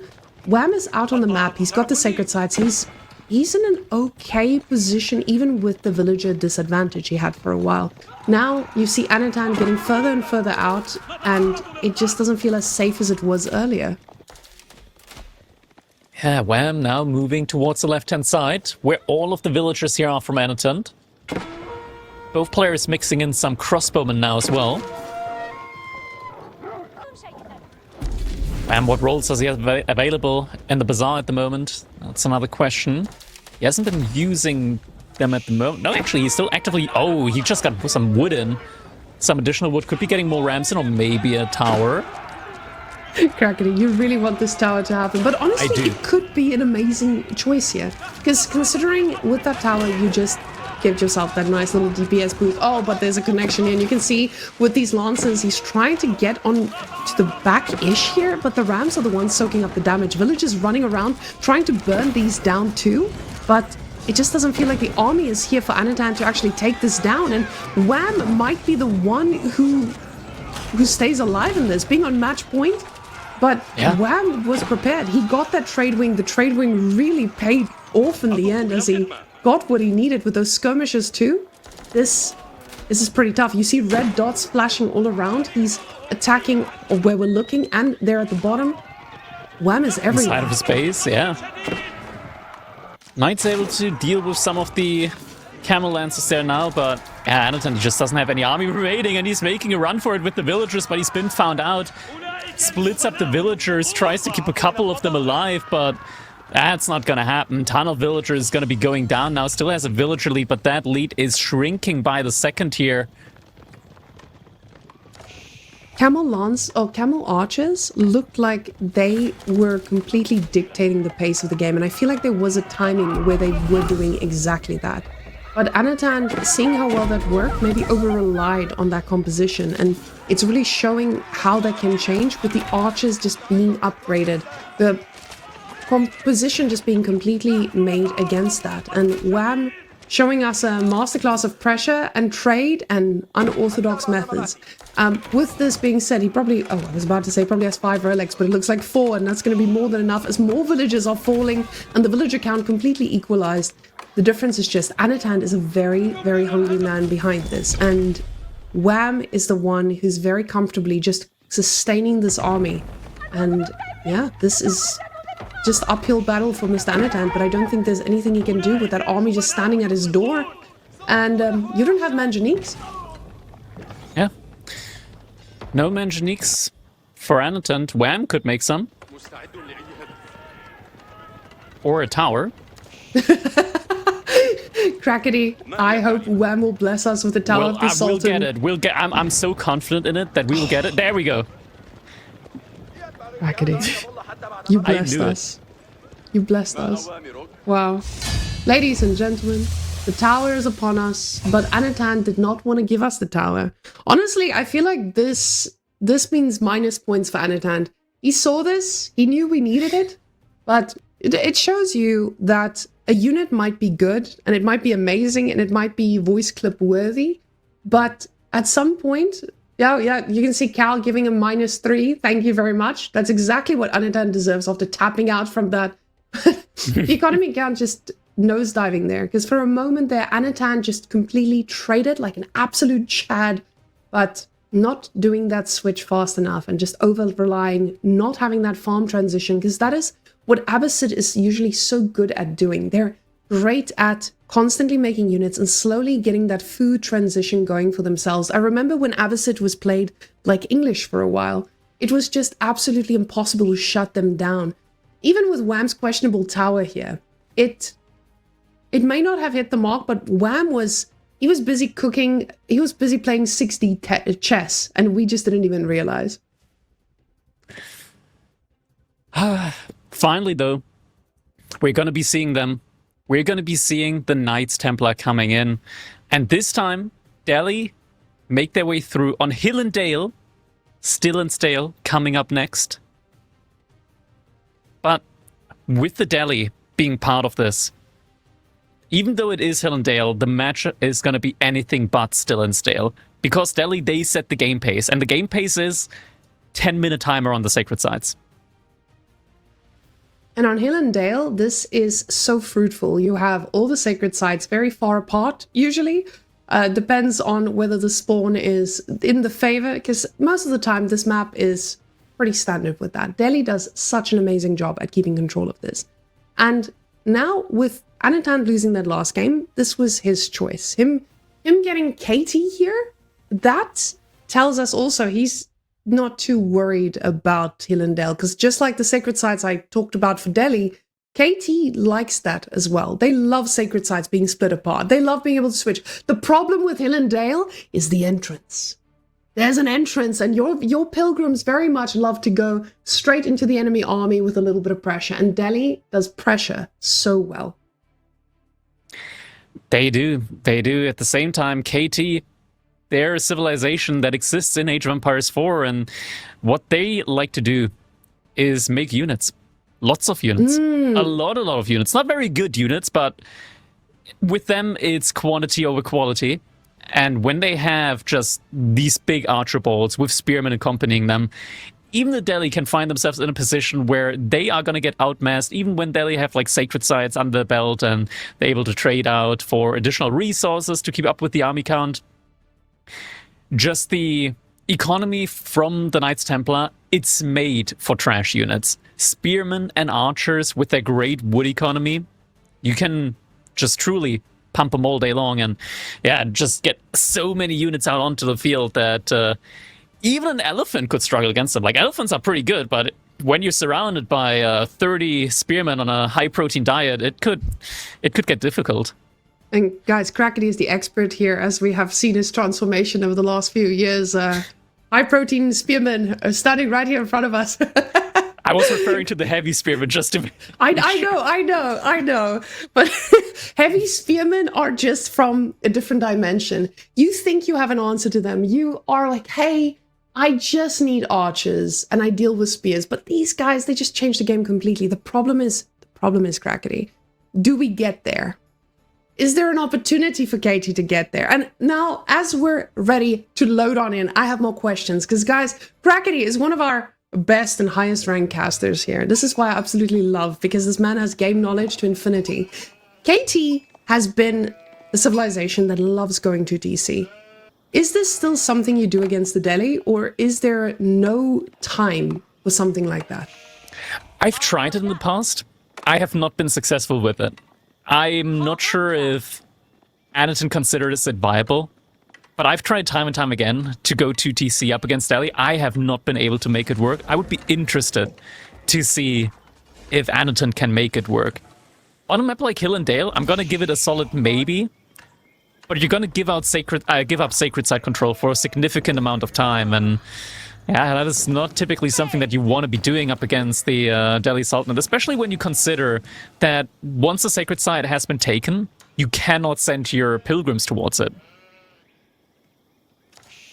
is out on the map. He's got the sacred sites. He's in an okay position, even with the villager disadvantage he had for a while. Now you see Anotand getting further and further out, and it just doesn't feel as safe as it was earlier. Yeah, Wham now moving towards the left-hand side, where all of the villagers here are from Anotand. Both players mixing in some crossbowmen now as well. And what roles does he have available in the bazaar at the moment? That's another question. He hasn't been using them at the moment. No, actually, he's still actively... Oh, he just got some wood in. Some additional wood. Could be getting more rams in, or maybe a tower. Crackety, you really want this tower to happen. But honestly, it could be an amazing choice here. Because considering with that tower, you just give yourself that nice little DPS boost. Oh, but there's a connection here. And you can see with these lancers, he's trying to get on to the back-ish here. But the rams are the ones soaking up the damage. Villagers running around, trying to burn these down too. But it just doesn't feel like the army is here for Anotand to actually take this down. And Wham might be the one who stays alive in this, being on match point. But yeah. Wham was prepared. He got that trade wing. The trade wing really paid off in the end as he got what he needed with those skirmishes too. This is pretty tough. You see red dots flashing all around. He's attacking where we're looking, and there at the bottom. Wham is everywhere. Inside of his base, yeah. Knight's able to deal with some of the camel lancers there now, but yeah, Anotand just doesn't have any army remaining, and he's making a run for it with the villagers, but he's been found out. Splits up the villagers, tries to keep a couple of them alive, but that's not gonna happen. Tunnel Villager is gonna be going down now. Still has a villager lead, but that lead is shrinking by the second here. Camel archers looked like they were completely dictating the pace of the game, and I feel like there was a timing where they were doing exactly that. But Anotand, seeing how well that worked, maybe over-relied on that composition, and it's really showing how that can change with the archers just being upgraded. The composition just being completely made against that. And Wham showing us a masterclass of pressure and trade and unorthodox methods. With this being said, he probably, I was about to say probably has 5 relics, but it looks like 4, and that's going to be more than enough as more villagers are falling and the villager count completely equalized. The difference is just Anotand is a very, very hungry man behind this, and Wham is the one who's very comfortably just sustaining this army. And yeah, this is just uphill battle for Mr. Anotand, but I don't think there's anything he can do with that army just standing at his door. And you don't have Manganiques. Yeah. No Manganiques for Anotand. Wham could make some. Or a tower. Crackety, I hope Wham will bless us with the Tower of the Sultan. We'll get it. I'm so confident in it that we will get it. There we go. Crackety, you blessed us. You blessed us. Wow. Ladies and gentlemen, the tower is upon us, but Anotand did not want to give us the tower. Honestly, I feel like this means minus points for Anotand. He saw this, he knew we needed it, but it shows you that a unit might be good, and it might be amazing, and it might be voice clip worthy, but at some point, yeah, you can see Cal giving him -3. Thank you very much. That's exactly what Anotand deserves after tapping out from that. The economy count just nosediving there, because for a moment there, Anotand just completely traded like an absolute chad, but not doing that switch fast enough and just over-relying, not having that farm transition, because that is what Abbasid is usually so good at doing. They're great at constantly making units and slowly getting that food transition going for themselves. I remember when Abbasid was played like English for a while, it was just absolutely impossible to shut them down. Even with Wham's questionable tower here, it may not have hit the mark, but Wham was busy cooking, he was busy playing 6D chess, and we just didn't even realize. Finally, though, we're going to be seeing them. We're going to be seeing the Knights Templar coming in. And this time, Delhi make their way through on Hill and Dale. Still and Stale coming up next. But with the Delhi being part of this, even though it is Hill and Dale, the match is going to be anything but Still and Stale. Because Delhi, they set the game pace. And the game pace is 10-minute timer on the Sacred Sites. And on Hill and Dale, this is so fruitful. You have all the Sacred Sites very far apart, usually. Depends on whether the spawn is in the favor, because most of the time this map is pretty standard with that. Delhi does such an amazing job at keeping control of this. And now with Anotand losing that last game, this was his choice. Him getting Katie here, that tells us also he's not too worried about Hill and Dale, because just like the Sacred Sites I talked about for Delhi, KT likes that as well. They love Sacred Sites being split apart. They love being able to switch. The problem with Hill and Dale is the entrance. There's an entrance, and your pilgrims very much love to go straight into the enemy army with a little bit of pressure, and Delhi does pressure so well. They do. They do. At the same time, KT, they're a civilization that exists in Age of Empires 4, and what they like to do is make units. Lots of units. A lot of units. Not very good units, but with them, it's quantity over quality. And when they have just these big archer bolts with spearmen accompanying them, even the Delhi can find themselves in a position where they are going to get outmassed, even when Delhi have like Sacred Sites under their belt and they're able to trade out for additional resources to keep up with the army count. Just the economy from the Knights Templar, it's made for trash units. Spearmen and archers with their great wood economy, you can just truly pump them all day long and just get so many units out onto the field that even an elephant could struggle against them. Like, elephants are pretty good, but when you're surrounded by 30 spearmen on a high protein diet, it could get difficult. And guys, Crackety is the expert here, as we have seen his transformation over the last few years. High protein spearmen are standing right here in front of us. I was referring to the heavy spearmen just to... I know. But heavy spearmen are just from a different dimension. You think you have an answer to them. You are like, hey, I just need archers and I deal with spears. But these guys, they just change the game completely. The problem is Crackety. Do we get there? Is there an opportunity for Katie to get there? And now, as we're ready to load on in, I have more questions. Because, guys, Crackety is one of our best and highest ranked casters here. This is why I absolutely love, because this man has game knowledge to infinity. KT has been a civilization that loves going to DC. Is this still something you do against the Delhi, or is there no time for something like that? I've tried it in the past. I have not been successful with it. I'm not sure if Anotand considers it viable, but I've tried time and time again to go to TC up against Delhi. I have not been able to make it work. I would be interested to see if Anotand can make it work. On a map like Hill and Dale, I'm gonna give it a solid maybe, but you're gonna give up Sacred Site control for a significant amount of time, and yeah, that is not typically something that you want to be doing up against the Delhi Sultanate, especially when you consider that once the Sacred Site has been taken, you cannot send your pilgrims towards it.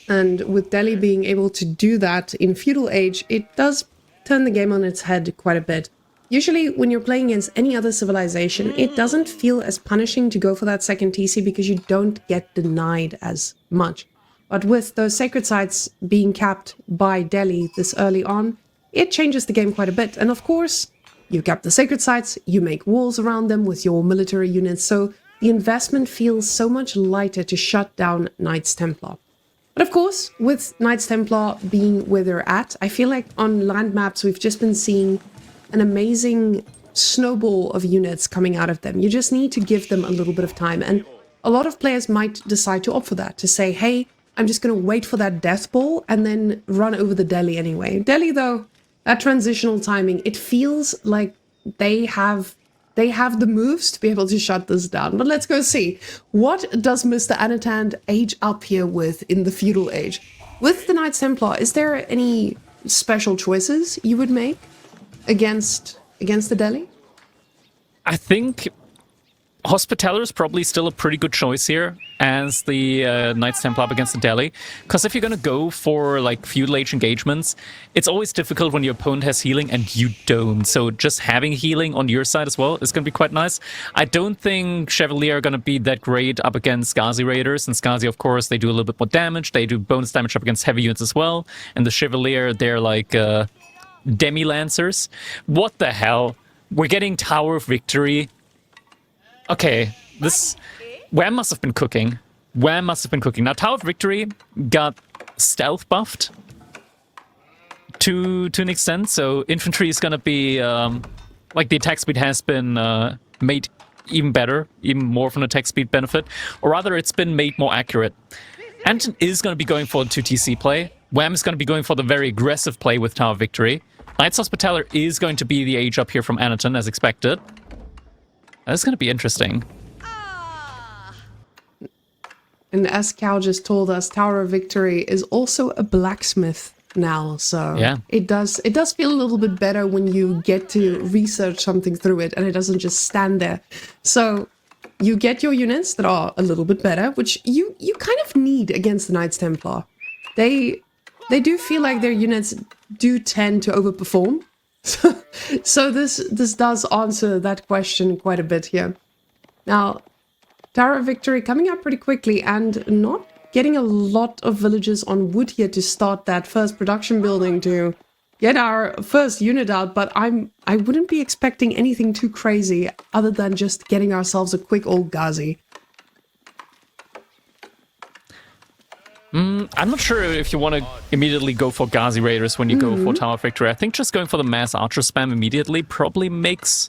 And with Delhi being able to do that in Feudal Age, it does turn the game on its head quite a bit. Usually, when you're playing against any other civilization, it doesn't feel as punishing to go for that second TC because you don't get denied as much. But with those Sacred Sites being capped by Delhi this early on, it changes the game quite a bit. And of course, you cap the Sacred Sites, you make walls around them with your military units, so the investment feels so much lighter to shut down Knights Templar. But of course, with Knights Templar being where they're at, I feel like on land maps we've just been seeing an amazing snowball of units coming out of them. You just need to give them a little bit of time. And a lot of players might decide to opt for that, to say, hey, I'm just going to wait for that death ball and then run over the Delhi anyway. Delhi, though, that transitional timing, it feels like they have the moves to be able to shut this down. But let's go see. What does Mr. Anotand age up here with in the feudal age? With the Knights Templar, is there any special choices you would make against the Delhi? I think Hospitaller is probably still a pretty good choice here as the Knights Templar up against the Delhi. Because if you're going to go for like feudal age engagements, it's always difficult when your opponent has healing and you don't. So just having healing on your side as well is going to be quite nice. I don't think Chevalier are going to be that great up against Ghazi Raiders. And Ghazi, of course, they do a little bit more damage. They do bonus damage up against heavy units as well. And the Chevalier, they're like demi-lancers. What the hell? We're getting Tower of Victory. Okay, this... Wham must have been cooking. Wham must have been cooking. Now, Tower of Victory got stealth buffed to an extent, so infantry is going to be... like, the attack speed has been made even better, even more of an attack speed benefit. Or rather, it's been made more accurate. Anton is going to be going for the 2TC play. Wham is going to be going for the very aggressive play with Tower of Victory. Knights Hospitaller is going to be the age up here from Anotand, as expected. That's going to be interesting. And as Cal just told us, Tower of Victory is also a blacksmith now, so yeah. it does feel a little bit better when you get to research something through it and it doesn't just stand there. So you get your units that are a little bit better, which you kind of need against the Knights Templar. They do feel like their units do tend to overperform. So this does answer that question quite a bit here. Now, Tower of Victory coming up pretty quickly and not getting a lot of villages on wood here to start that first production building to get our first unit out, but I wouldn't be expecting anything too crazy other than just getting ourselves a quick old Ghazi. I'm not sure if you want to immediately go for Ghazi Raiders when you go for Tower of Victory. I think just going for the mass archer spam immediately probably makes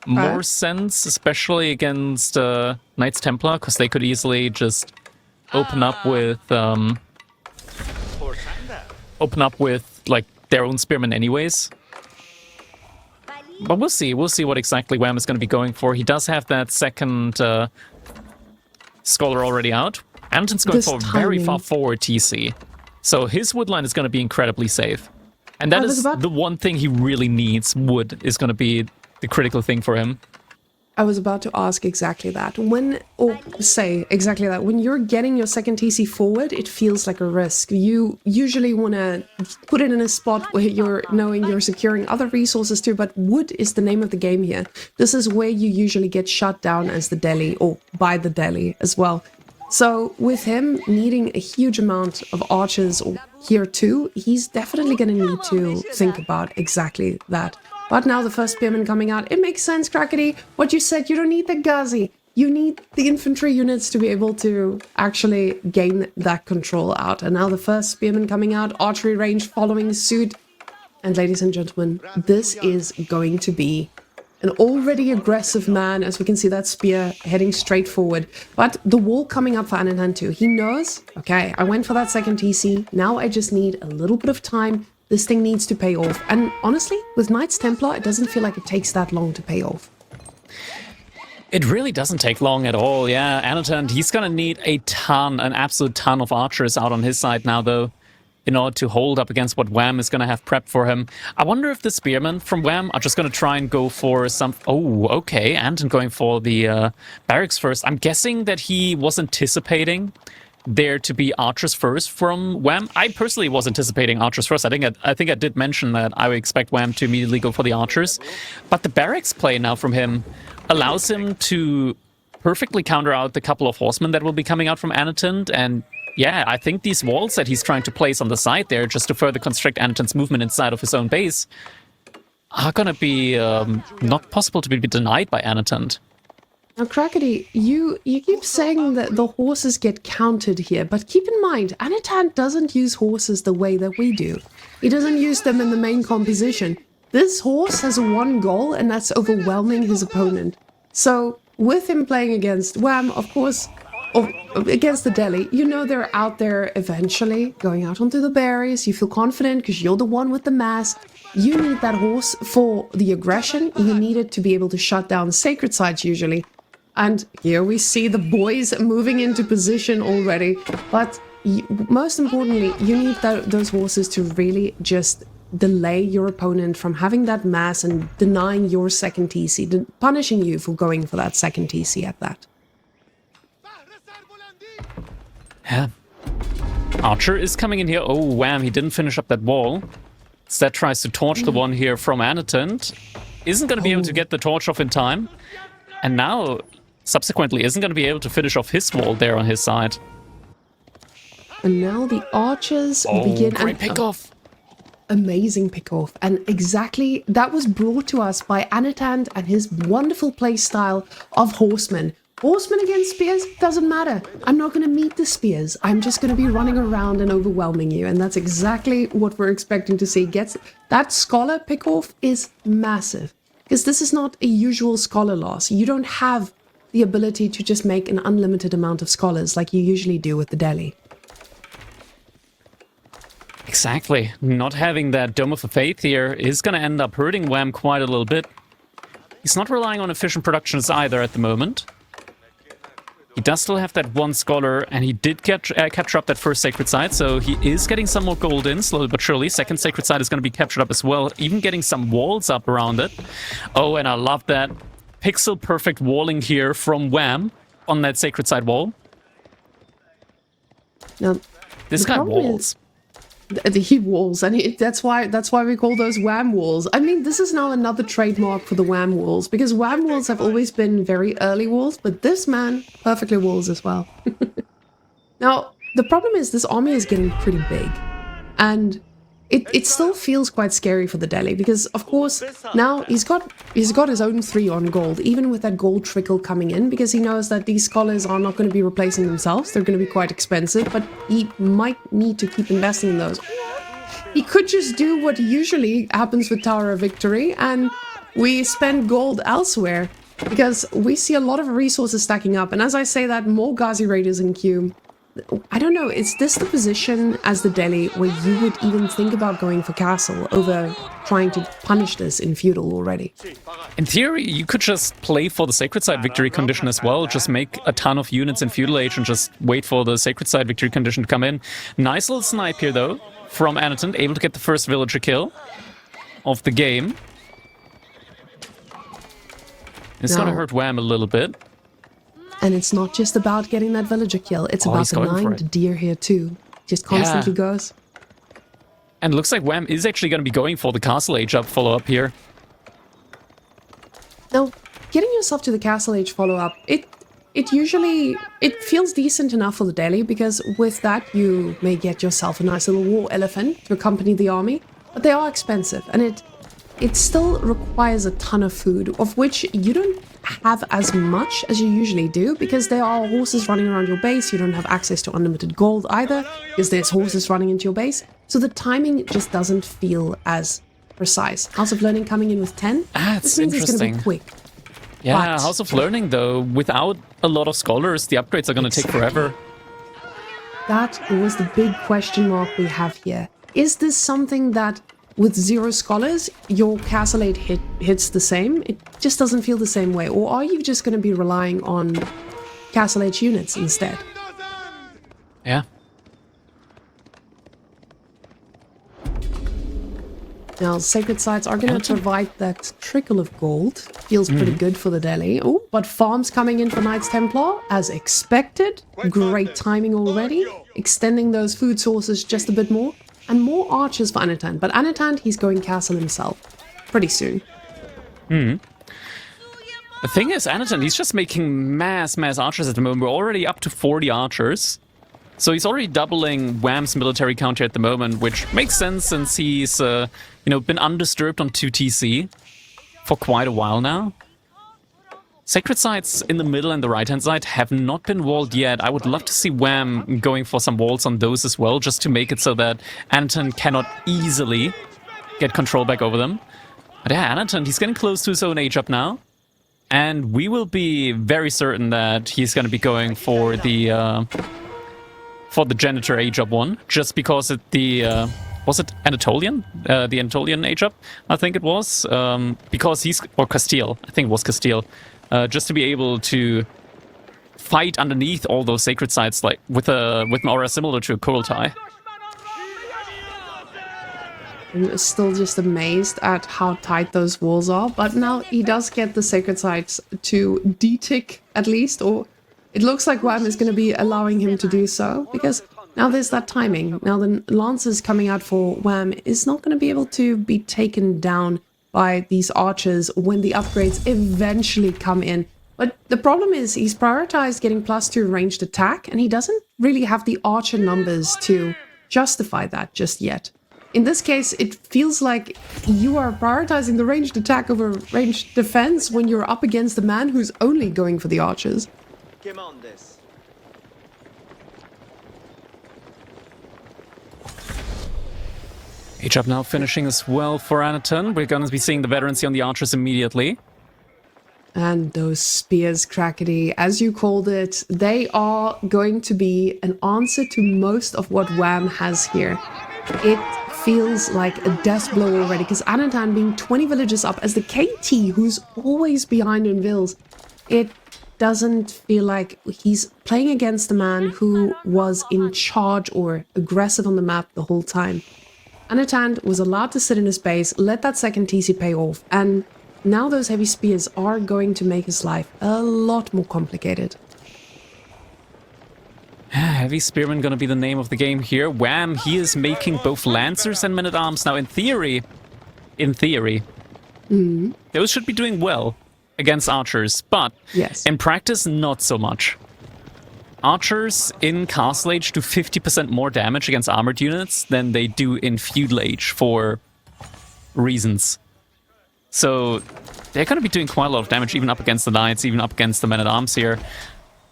more sense, especially against Knights Templar, because they could easily just open up with like their own spearmen anyways. But we'll see what exactly Wham is going to be going for. He does have that second scholar already out. Anton's going for a very far forward TC. So his wood line is going to be incredibly safe. And that is the one thing he really needs. Wood is going to be the critical thing for him. I was about to ask exactly that. When you're getting your second TC forward, it feels like a risk. You usually want to put it in a spot where you're knowing you're securing other resources too, but wood is the name of the game here. This is where you usually get shut down as the Delhi, or by the Delhi as well. So with him needing a huge amount of archers here too, he's definitely going to need to think about exactly that. But now the first spearman coming out, it makes sense, Crackety. What you said, you don't need the Ghazi. You need the infantry units to be able to actually gain that control out. And now the first spearman coming out, archery range following suit. And ladies and gentlemen, this is going to be an already aggressive man, as we can see that spear heading straight forward. But the wall coming up for Anotand too. He knows, okay, I went for that second TC. Now I just need a little bit of time. This thing needs to pay off. And honestly, with Knights Templar, it doesn't feel like it takes that long to pay off. It really doesn't take long at all, yeah. Anotand, he's gonna need an absolute ton of archers out on his side now, though, in order to hold up against what Wham is going to have prepped for him. I wonder if the spearmen from Wham are just going to try and go for some... Oh, okay, Anton going for the barracks first. I'm guessing that he was anticipating there to be archers first from Wham. I personally was anticipating archers first. I think I did mention that I would expect Wham to immediately go for the archers. But the barracks play now from him allows him to perfectly counter out the couple of horsemen that will be coming out from Anotand, and yeah, I think these walls that he's trying to place on the side there, just to further constrict Anotand's movement inside of his own base, are gonna be not possible to be denied by Anotand. Now, Crackety, you keep saying that the horses get counted here, but keep in mind, Anotand doesn't use horses the way that we do. He doesn't use them in the main composition. This horse has one goal, and that's overwhelming his opponent. So, with him playing against Wham, of course, or against the Delhi, you know they're out there eventually, going out onto the berries. You feel confident because you're the one with the mass. You need that horse for the aggression. You need it to be able to shut down sacred sites usually. And here we see the boys moving into position already. But most importantly, you need those horses to really just delay your opponent from having that mass and denying your second TC, punishing you for going for that second TC at that. Yeah. Archer is coming in here. Oh, Wham, he didn't finish up that wall. Instead tries to torch the one here from Anotand. Isn't going to be able to get the torch off in time. And now, subsequently, isn't going to be able to finish off his wall there on his side. And now the archers begin... Great pick-off. Amazing pick-off. And exactly that was brought to us by Anotand and his wonderful play style of horsemen. Horsemen against spears, doesn't matter. I'm not going to meet the spears. I'm just going to be running around and overwhelming you. And that's exactly what we're expecting to see. That scholar pick-off is massive. Because this is not a usual scholar loss. You don't have the ability to just make an unlimited amount of scholars like you usually do with the Delhi. Exactly. Not having that Dome of the Faith here is going to end up hurting Wham quite a little bit. He's not relying on efficient productions either at the moment. He does still have that one scholar, and he did capture up that first sacred site, so he is getting some more gold in, slowly but surely. Second sacred site is going to be captured up as well, even getting some walls up around it. Oh, and I love that pixel-perfect walling here from Wham on that sacred site wall. Now, this guy walls. He walls, and that's why we call those Wham walls. I mean, this is now another trademark for the Wham walls, because Wham walls have always been very early walls, but this man perfectly walls as well. Now, the problem is this army is getting pretty big, and it still feels quite scary for the Delhi, because of course now he's got his own 3 on gold, even with that gold trickle coming in, because he knows that these scholars are not going to be replacing themselves. They're going to be quite expensive, but he might need to keep investing in those. He could just do what usually happens with Tower of Victory, and we spend gold elsewhere, because we see a lot of resources stacking up, and as I say that, more Ghazi Raiders in queue. I don't know, is this the position as the Delhi where you would even think about going for castle over trying to punish this in feudal already? In theory, you could just play for the sacred side victory condition as well, just make a ton of units in feudal age and just wait for the sacred side victory condition to come in. Nice little snipe here though, from Anotand, able to get the first villager kill of the game. It's gonna hurt Wham a little bit. And it's not just about getting that villager kill, it's about the 9 deer here too. Just constantly goes. And looks like Wham is actually going to be going for the castle age up follow-up here. Now, getting yourself to the castle age follow-up, it feels decent enough for the Delhi, because with that you may get yourself a nice little war elephant to accompany the army, but they are expensive, and it still requires a ton of food, of which you don't have as much as you usually do, because there are horses running around your base. You don't have access to unlimited gold either, because there's horses running into your base. So the timing just doesn't feel as precise. House of Learning coming in with 10. That's this means interesting. It's going to be quick. Yeah, But House of Learning though, without a lot of scholars, the upgrades are going to take forever. that was the big question mark we have here. Is this something that with 0 scholars, your castle age hits the same? It just doesn't feel the same way. Or are you just going to be relying on castle age units instead? Yeah. Now, sacred sites are going to provide that trickle of gold. Feels pretty good for the Delhi. Oh, but farms coming in for Knights Templar, as expected. Great timing already. Extending those food sources just a bit more. And more archers for Anotand. But Anotand, he's going castle himself. Pretty soon. The thing is, Anotand, he's just making mass archers at the moment. We're already up to 40 archers. So he's already doubling Wham's military count here at the moment, which makes sense since he's, been undisturbed on 2TC for quite a while now. Sacred sites in the middle and the right-hand side have not been walled yet. I would love to see Wham going for some walls on those as well, just to make it so that Anotand cannot easily get control back over them. But yeah, Anotand, he's getting close to his own age up now. And we will be very certain that he's going to be going for the Janitor age up one, just because was it Anatolian? The Anatolian age up, I think it was. Because or Castile, I think it was Castile. Just to be able to fight underneath all those sacred sites, like with an aura similar to a Kurultai. I'm still just amazed at how tight those walls are, but now he does get the sacred sites to de-tick at least, or it looks like Wham is going to be allowing him to do so, because now there's that timing. Now the Lancers coming out for Wham is not going to be able to be taken down by these archers when the upgrades eventually come in. But the problem is he's prioritized getting +2 ranged attack, and he doesn't really have the archer numbers to justify that just yet. In this case, it feels like you are prioritizing the ranged attack over ranged defense when you're up against a man who's only going for the archers. Come on, this. Age up now finishing as well for Anotand. We're going to be seeing the veterancy on the archers immediately. And those spears, Crackety, as you called it, they are going to be an answer to most of what Wham has here. It feels like a death blow already, because Anotand being 20 villages up as the KT who's always behind in vills, it doesn't feel like he's playing against a man who was in charge or aggressive on the map the whole time. Anotand was allowed to sit in his base, let that second TC pay off, and now those heavy spears are going to make his life a lot more complicated. Heavy Spearman gonna be the name of the game here. Wham, he is making both Lancers and Men-at-Arms. Now, in theory, those should be doing well against Archers, but yes, in practice, not so much. Archers in Castle Age do 50% more damage against armored units than they do in Feudal Age for reasons. So they're going to be doing quite a lot of damage, even up against the Knights, even up against the Men-at-Arms here.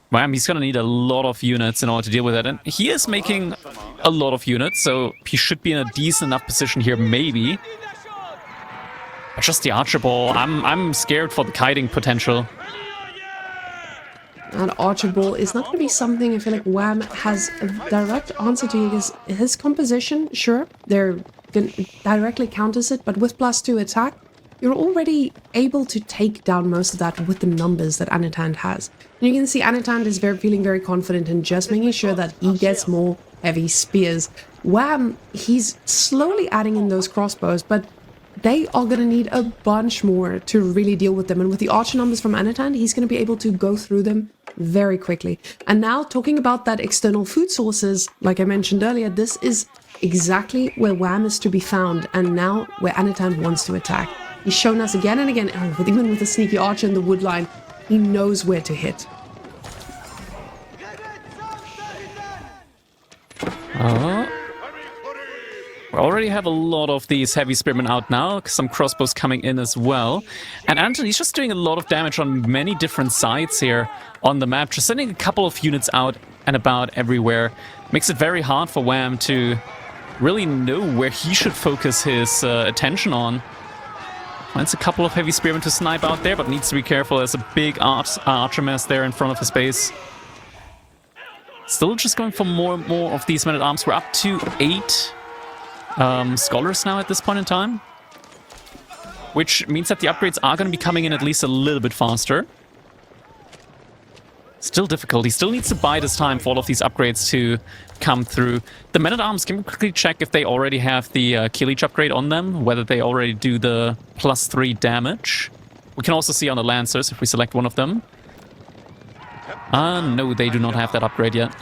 Wham, he's going to need a lot of units in order to deal with it. And he is making a lot of units, so he should be in a decent enough position here, maybe. But just the Archer Ball, I'm scared for the kiting potential. And Archer Ball is not going to be something I feel like Wham has a direct answer to, because his composition, sure, they're going to directly counters it, but with +2 attack, you're already able to take down most of that with the numbers that Anotand has. And you can see Anotand is feeling very confident in just making sure that he gets more heavy spears. Wham, he's slowly adding in those crossbows, but they are going to need a bunch more to really deal with them. And with the archer numbers from Anotand, he's going to be able to go through them very quickly. And now, talking about that external food sources, like I mentioned earlier, this is exactly where Wham is to be found, and now where Anotand wants to attack. He's shown us again and again, even with the sneaky archer in the wood line, he knows where to hit. We already have a lot of these heavy spearmen out now, some crossbows coming in as well. And Anthony's just doing a lot of damage on many different sides here on the map, just sending a couple of units out and about everywhere. Makes it very hard for Wham to really know where he should focus his attention on. Finds a couple of heavy spearmen to snipe out there, but needs to be careful. There's a big archer mass there in front of his base. Still just going for more and more of these men-at-arms. We're up to 8 scholars now at this point in time, which means that the upgrades are going to be coming in at least a little bit faster. Still difficult. He still needs to bide his time for all of these upgrades to come through. The men-at-arms, can we quickly check if they already have the kill each upgrade on them, whether they already do the +3 damage. We can also see on the Lancers if we select one of them. No, they do not have that upgrade yet.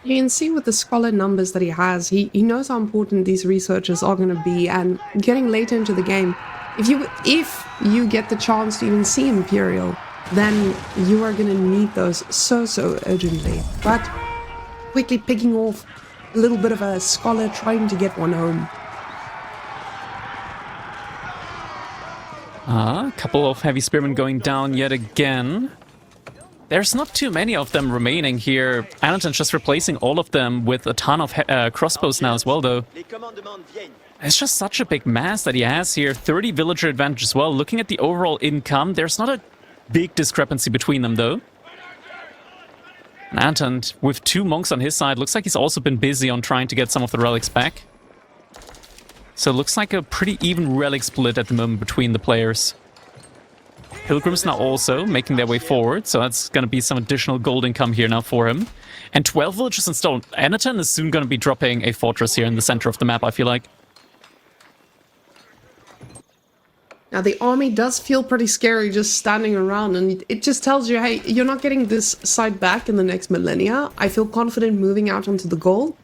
You can see with the scholar numbers that he has, he knows how important these researchers are going to be, and getting later into the game, if you get the chance to even see Imperial, then you are going to need those so urgently. But quickly picking off a little bit of a scholar trying to get one home. couple of heavy spearmen going down yet again. There's not too many of them remaining here. Anotand's just replacing all of them with a ton of crossbows now as well, though. It's just such a big mass that he has here. 30 villager advantage as well. Looking at the overall income, there's not a big discrepancy between them, though. Anotand, with 2 monks on his side, looks like he's also been busy on trying to get some of the relics back. So it looks like a pretty even relic split at the moment between the players. Pilgrims now also making their way forward, so that's going to be some additional gold income here now for him. And 12 villages in stone. Anotand is soon going to be dropping a fortress here in the center of the map, I feel like. Now, the army does feel pretty scary just standing around, and it just tells you, hey, you're not getting this side back in the next millennia. I feel confident moving out onto the gold,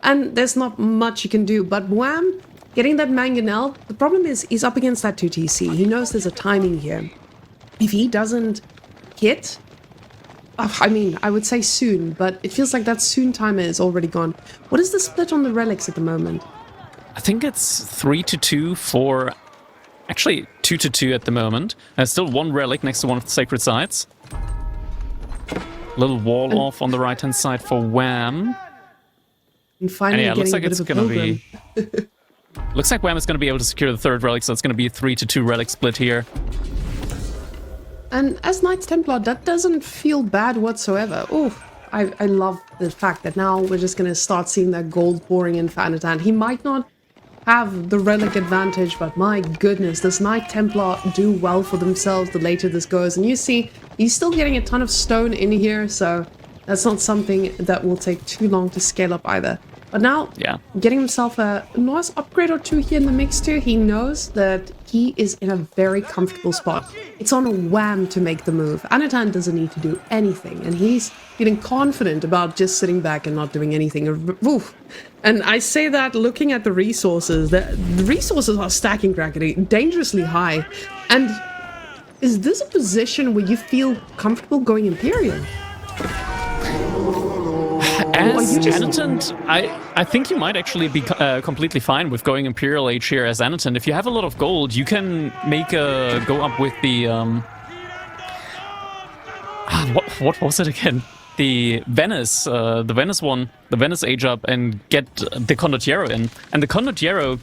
and there's not much you can do. But Wham, getting that mangonel, the problem is he's up against that 2TC. He knows there's a timing here. If he doesn't hit, I mean, I would say soon, but it feels like that soon timer is already gone. What is the split on the relics at the moment? I think it's 3-2 for... Actually, 2-2 at the moment. There's still 1 relic next to one of the sacred sites. Little wall off on the right-hand side for Wham. And finally yeah, getting looks like a bit it's of a gonna pilgrim. be... Looks like Wham is going to be able to secure the 3rd relic, so it's going to be a 3-2 relic split here. And as Knights Templar, that doesn't feel bad whatsoever. Oh, I love the fact that now we're just going to start seeing that gold pouring in for Anotand. He might not have the relic advantage, but my goodness, does Knight Templar do well for themselves the later this goes. And you see, he's still getting a ton of stone in here, so that's not something that will take too long to scale up either. But now, getting himself a nice upgrade or 2 here in the mix too, he knows that he is in a very comfortable spot. It's on a Wham to make the move. Anotand doesn't need to do anything, and he's feeling confident about just sitting back and not doing anything. Oof. And I say that looking at the resources. The resources are stacking gradually, dangerously high. And is this a position where you feel comfortable going Imperial? As Anotand, I think you might actually be completely fine with going Imperial Age here as Anotand. If you have a lot of gold, you can make go up with the... what was it again? The Venice one, the Venice Age up, and get the Condottiero in. And the Condottiero,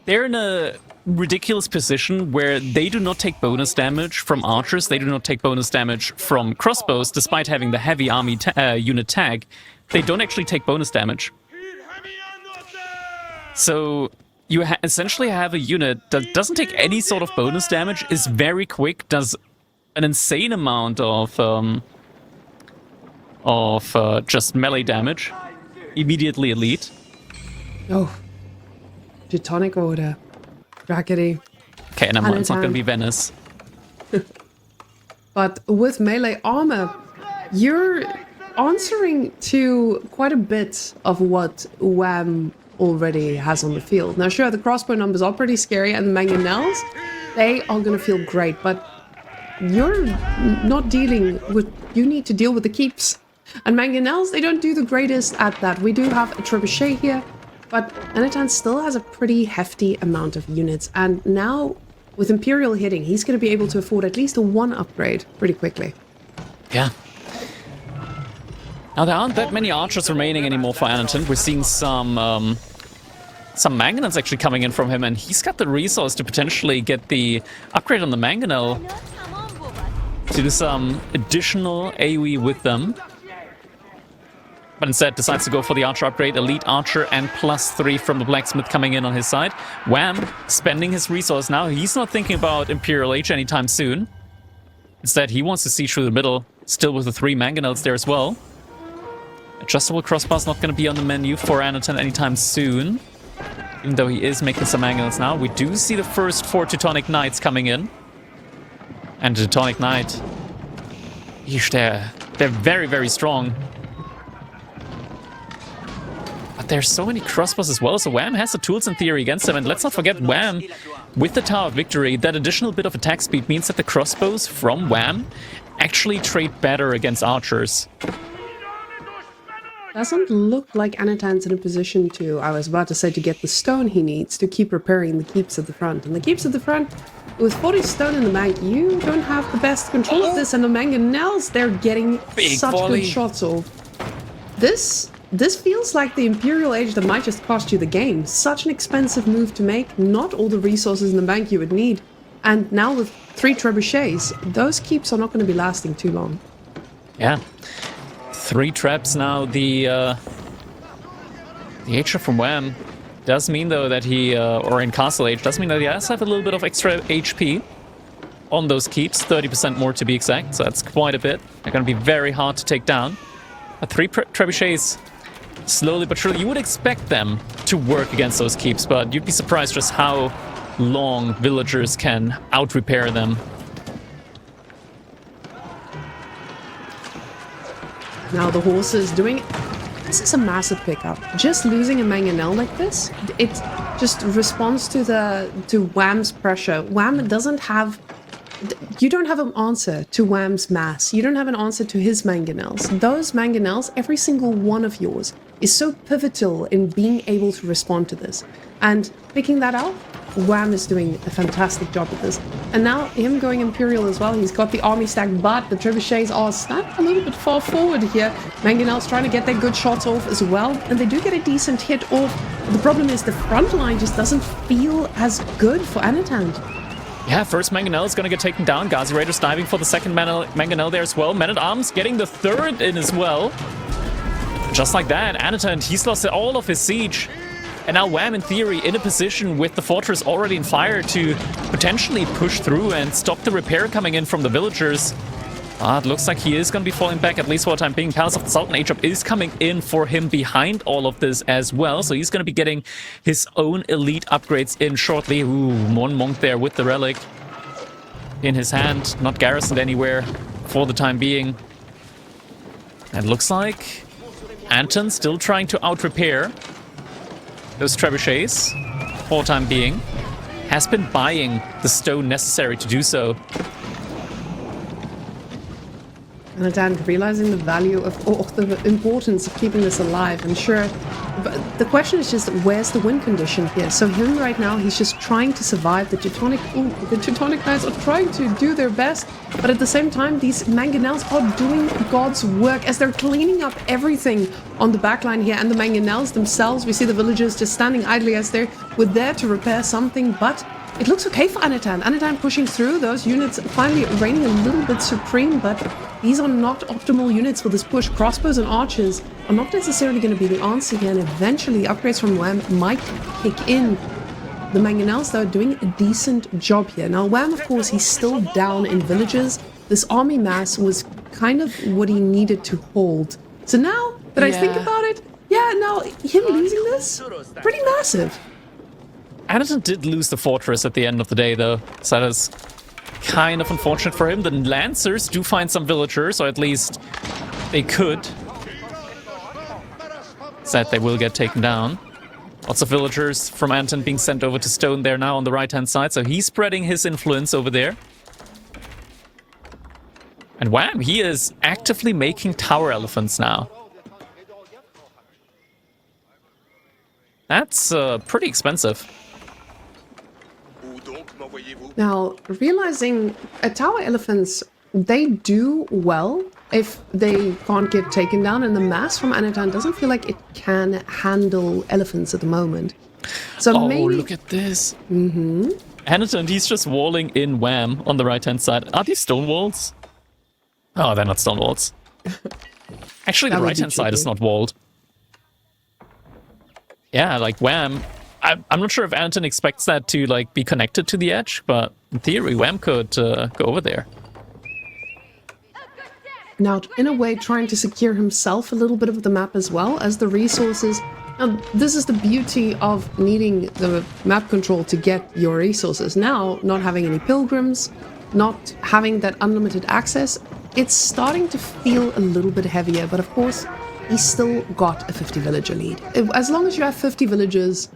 they're in a ridiculous position where they do not take bonus damage from archers, they do not take bonus damage from crossbows, despite having the heavy army unit tag. They don't actually take bonus damage. So you essentially have a unit that doesn't take any sort of bonus damage, is very quick, does an insane amount of just melee damage, immediately elite. Oh, Teutonic Order. Brackety. Okay, never mind, it's not going to be Venice. But with melee armor, you're answering to quite a bit of what Wham already has on the field. Now sure, the crossbow numbers are pretty scary, and the mangonels, they are going to feel great, but you're not dealing with... You need to deal with the keeps. And mangonels, they don't do the greatest at that. We do have a trebuchet here, but Anotand still has a pretty hefty amount of units, and now with Imperial hitting, he's going to be able to afford at least a 1 upgrade pretty quickly. Yeah. Now there aren't that many archers remaining anymore for Anotand. We're seeing some mangonels actually coming in from him, and he's got the resource to potentially get the upgrade on the mangonel to do some additional AoE with them. But instead decides to go for the archer upgrade, elite archer and +3 from the blacksmith coming in on his side. Wham, spending his resource now. He's not thinking about Imperial Age anytime soon. Instead, he wants to see through the middle, still with the 3 mangonels there as well. Adjustable crossbar's not going to be on the menu for Anotand anytime soon, even though he is making some mangonels now. We do see the first 4 Teutonic Knights coming in. And the Teutonic Knight, they're very, very strong. There's so many crossbows as well, so Wham has the tools in theory against them. And let's not forget, Wham, with the Tower of Victory, that additional bit of attack speed means that the crossbows from Wham actually trade better against archers. Doesn't look like Anotand's in a position to, I was about to say, to get the stone he needs to keep repairing the keeps at the front. And the keeps at the front, with 40 stone in the bank, you don't have the best control of this, and the mangonels, they're getting Big such volley. good shots off. This feels like the Imperial Age that might just cost you the game. Such an expensive move to make, not all the resources in the bank you would need. And now with 3 trebuchets, those keeps are not going to be lasting too long. Yeah. 3 traps now. The H from Wham does mean, though, that he, or in Castle Age, does mean that he does have a little bit of extra HP on those keeps, 30% more to be exact, so that's quite a bit. They're going to be very hard to take down. 3 trebuchets, slowly but surely. You would expect them to work against those keeps, but you'd be surprised just how long villagers can out-repair them. Now the horses doing... This is a massive pickup. Just losing a mangonel like this, it just responds to Wham's pressure. Wham doesn't have... You don't have an answer to Wham's mass. You don't have an answer to his mangonels. Those mangonels, every single one of yours, is so pivotal in being able to respond to this. And picking that out, Wham is doing a fantastic job with this. And now him going Imperial as well. He's got the army stacked, but the trebuchets are stacked a little bit far forward here. Mangonel's trying to get their good shots off as well. And they do get a decent hit off. The problem is the front line just doesn't feel as good for Anotand. Yeah, first Mangonel is going to get taken down. Gazi Raiders diving for the second Mangonel there as well. Men-at-Arms getting the third in as well. Just like that, Anotand, he's lost all of his siege. And now Wham, in theory, in a position with the fortress already in fire to potentially push through and stop the repair coming in from the villagers. It looks like he is going to be falling back, at least for the time being. Palace of the Sultan H-Up is coming in for him behind all of this as well. So he's going to be getting his own elite upgrades in shortly. Ooh, one monk there with the relic in his hand. Not garrisoned anywhere for the time being. And looks like Anton still trying to out-repair those trebuchets for the time being. Has been buying the stone necessary to do so. Anotand realizing the value of, or the importance of keeping this alive, I'm sure. But the question is just, where's the win condition here? So him right now, he's just trying to survive. The Teutonic Knights are trying to do their best, but at the same time, these mangonels are doing God's work as they're cleaning up everything on the backline here. And the mangonels themselves, we see the villagers just standing idly as they were there to repair something, but it looks okay for Anotand. Anotand pushing through, those units finally reigning a little bit supreme, but these are not optimal units for this push. Crossbows and archers are not necessarily going to be the answer here, and eventually upgrades from Wham might kick in. The mangonels, though, are doing a decent job here. Now, Wham, of course, he's still down in villages. This army mass was kind of what he needed to hold. So now that I think about it, yeah, no, him losing this, pretty massive. Anotand did lose the fortress at the end of the day, though, so that is kind of unfortunate for him. The Lancers do find some villagers, or at least they could. Sad they will get taken down. Lots of villagers from Anton being sent over to Stone there now on the right-hand side, so he's spreading his influence over there. And Wham, he is actively making tower elephants now. That's pretty expensive. Now, realizing tower elephants, they do well if they can't get taken down, and the mass from Anotand doesn't feel like it can handle elephants at the moment. So maybe... look at this. Anotand, he's just walling in Wham on the right-hand side. Are these stone walls? Oh, they're not stone walls. Actually, the right-hand side is not walled. Yeah, like Wham... I'm not sure if Anton expects that to like be connected to the edge, but in theory, Wham could go over there. Now, in a way, trying to secure himself a little bit of the map as well as the resources. Now, this is the beauty of needing the map control to get your resources. Now, not having any pilgrims, not having that unlimited access, it's starting to feel a little bit heavier, but of course, he's still got a 50 villager lead. As long as you have 50 villagers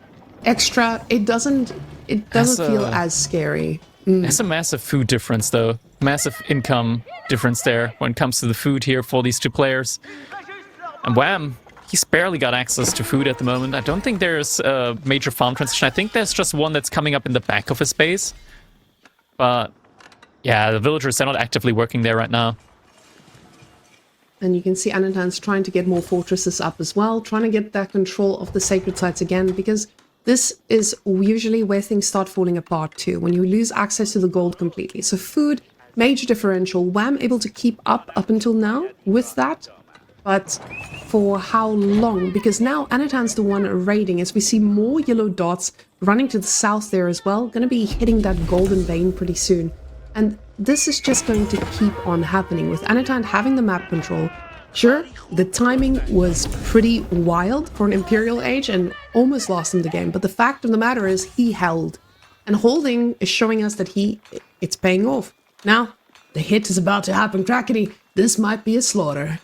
extra, it doesn't feel as scary. There's a massive food difference, though. Massive income difference there when it comes to the food here for these two players. And Wham, he's barely got access to food at the moment. I don't think there's a major farm transition. I think there's just one that's coming up in the back of his base. But yeah, the villagers, they're not actively working there right now. And you can see Anotand's trying to get more fortresses up as well, trying to get that control of the sacred sites again, because this is usually where things start falling apart too, when you lose access to the gold completely. So food, major differential. Wham able to keep up until now with that, but for how long? Because now Anotand's the one raiding, as we see more yellow dots running to the south there as well, going to be hitting that golden vein pretty soon. And this is just going to keep on happening with Anotand having the map control. Sure, the timing was pretty wild for an Imperial Age and almost lost him the game, but the fact of the matter is he held. And holding is showing us that it's paying off. Now, the hit is about to happen, Crackety. This might be a slaughter.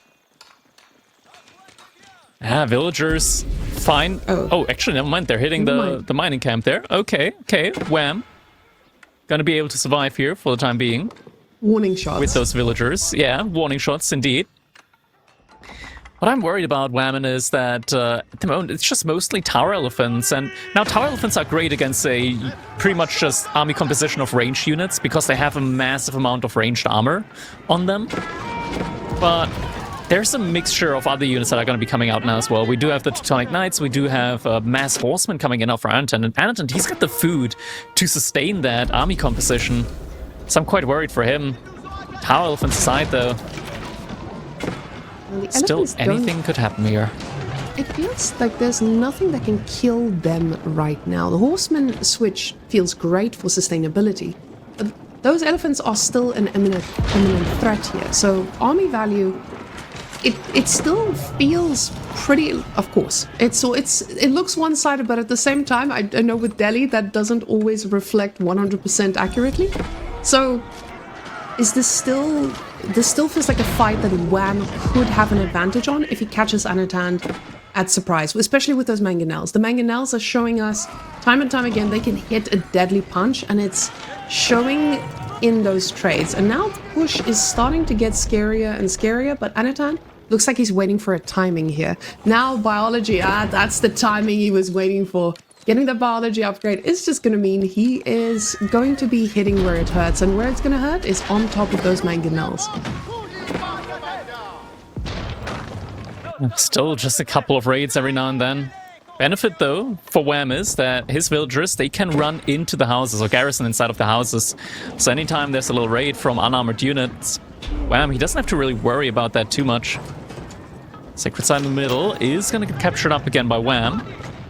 Yeah, villagers, fine. Oh, actually, never mind. They're hitting the mining camp there. Okay, Wham. Gonna be able to survive here for the time being. Warning shots. With those villagers. Yeah, warning shots, indeed. What I'm worried about, Whammon, is that at the moment it's just mostly tower elephants. And now tower elephants are great against a pretty much just army composition of ranged units because they have a massive amount of ranged armor on them. But there's a mixture of other units that are going to be coming out now as well. We do have the Teutonic Knights, we do have mass horsemen coming in now for Anotand, and Anotand, he's got the food to sustain that army composition. So I'm quite worried for him. Tower elephants aside, though, still anything could happen here. It feels like there's nothing that can kill them right now. The horseman switch feels great for sustainability, but those elephants are still an imminent threat here. So army value, it still feels pretty, of course. It looks one-sided, but at the same time, I know with Delhi that doesn't always reflect 100% accurately. So is this still feels like a fight that Wham could have an advantage on if he catches Anotand at surprise, especially with those mangonels. The mangonels are showing us time and time again they can hit a deadly punch, and it's showing in those trades. And now the push is starting to get scarier and scarier, but Anotand looks like he's waiting for a timing here. Now biology, that's the timing he was waiting for. Getting the biology upgrade is just going to mean he is going to be hitting where it hurts, and where it's going to hurt is on top of those mangonels. Still just a couple of raids every now and then. Benefit, though, for Wham is that his villagers, they can run into the houses or garrison inside of the houses. So anytime there's a little raid from unarmored units, Wham, he doesn't have to really worry about that too much. Sacred Site in the middle is going to get captured up again by Wham.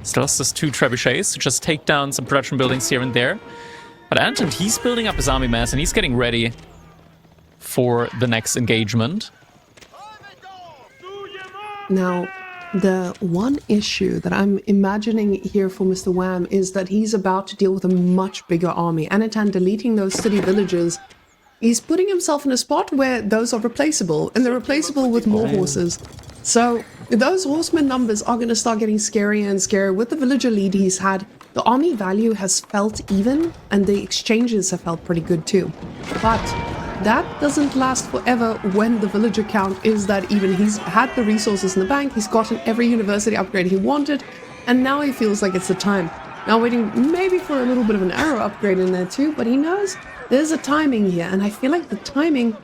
Still has his 2 trebuchets to just take down some production buildings here and there. But Anotand, he's building up his army mass and he's getting ready for the next engagement. Now, the one issue that I'm imagining here for Mr. Wham is that he's about to deal with a much bigger army. Anotand deleting those city villages, he's putting himself in a spot where those are replaceable, and they're replaceable with more horses. So those horseman numbers are going to start getting scarier and scarier. With the villager lead he's had, the army value has felt even, and the exchanges have felt pretty good too. But that doesn't last forever when the villager count is that even. He's had the resources in the bank, he's gotten every university upgrade he wanted, and now he feels like it's the time. Now waiting maybe for a little bit of an arrow upgrade in there too, but he knows there's a timing here, and I feel like the timing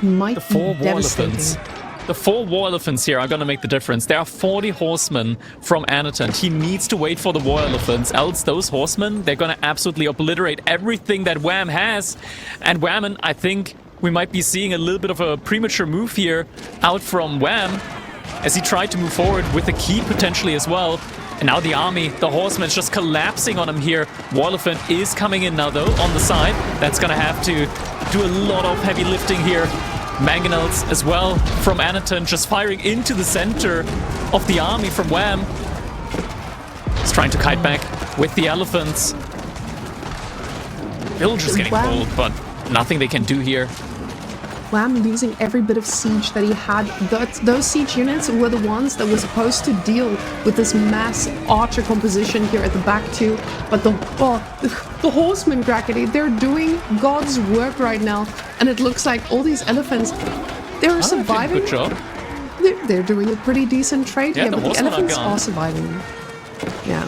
might be devastating. The 4 war elephants here are going to make the difference. There are 40 horsemen from Anotand. He needs to wait for the war elephants, else those horsemen, they're going to absolutely obliterate everything that Wham has. And Whammon, I think we might be seeing a little bit of a premature move here out from Wham as he tried to move forward with the key potentially as well. And now the army, the horsemen, is just collapsing on him here. War elephant is coming in now though on the side. That's going to have to do a lot of heavy lifting here. Mangonels as well from Anotand, just firing into the center of the army from Wham. He's trying to kite back with the elephants. Villagers getting pulled, but nothing they can do here. Wham losing every bit of siege that he had. Those siege units were the ones that were supposed to deal with this mass archer composition here at the back too. But the horsemen, Crackety, they're doing God's work right now. And it looks like all these elephants, they're surviving. Good job. They're doing a pretty decent trade here, but the elephants are surviving. Yeah.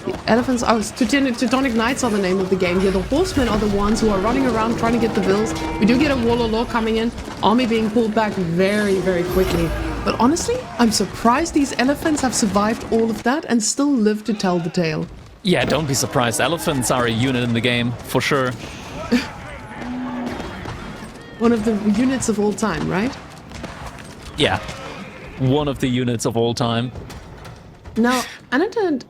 The elephants, Teutonic Knights are the name of the game here. The horsemen are the ones who are running around trying to get the vills. We do get a Wall of Law coming in, army being pulled back very, very quickly. But honestly, I'm surprised these elephants have survived all of that and still live to tell the tale. Yeah, don't be surprised. Elephants are a unit in the game, for sure. One of the units of all time, right? Yeah, one of the units of all time. Now, Anotand,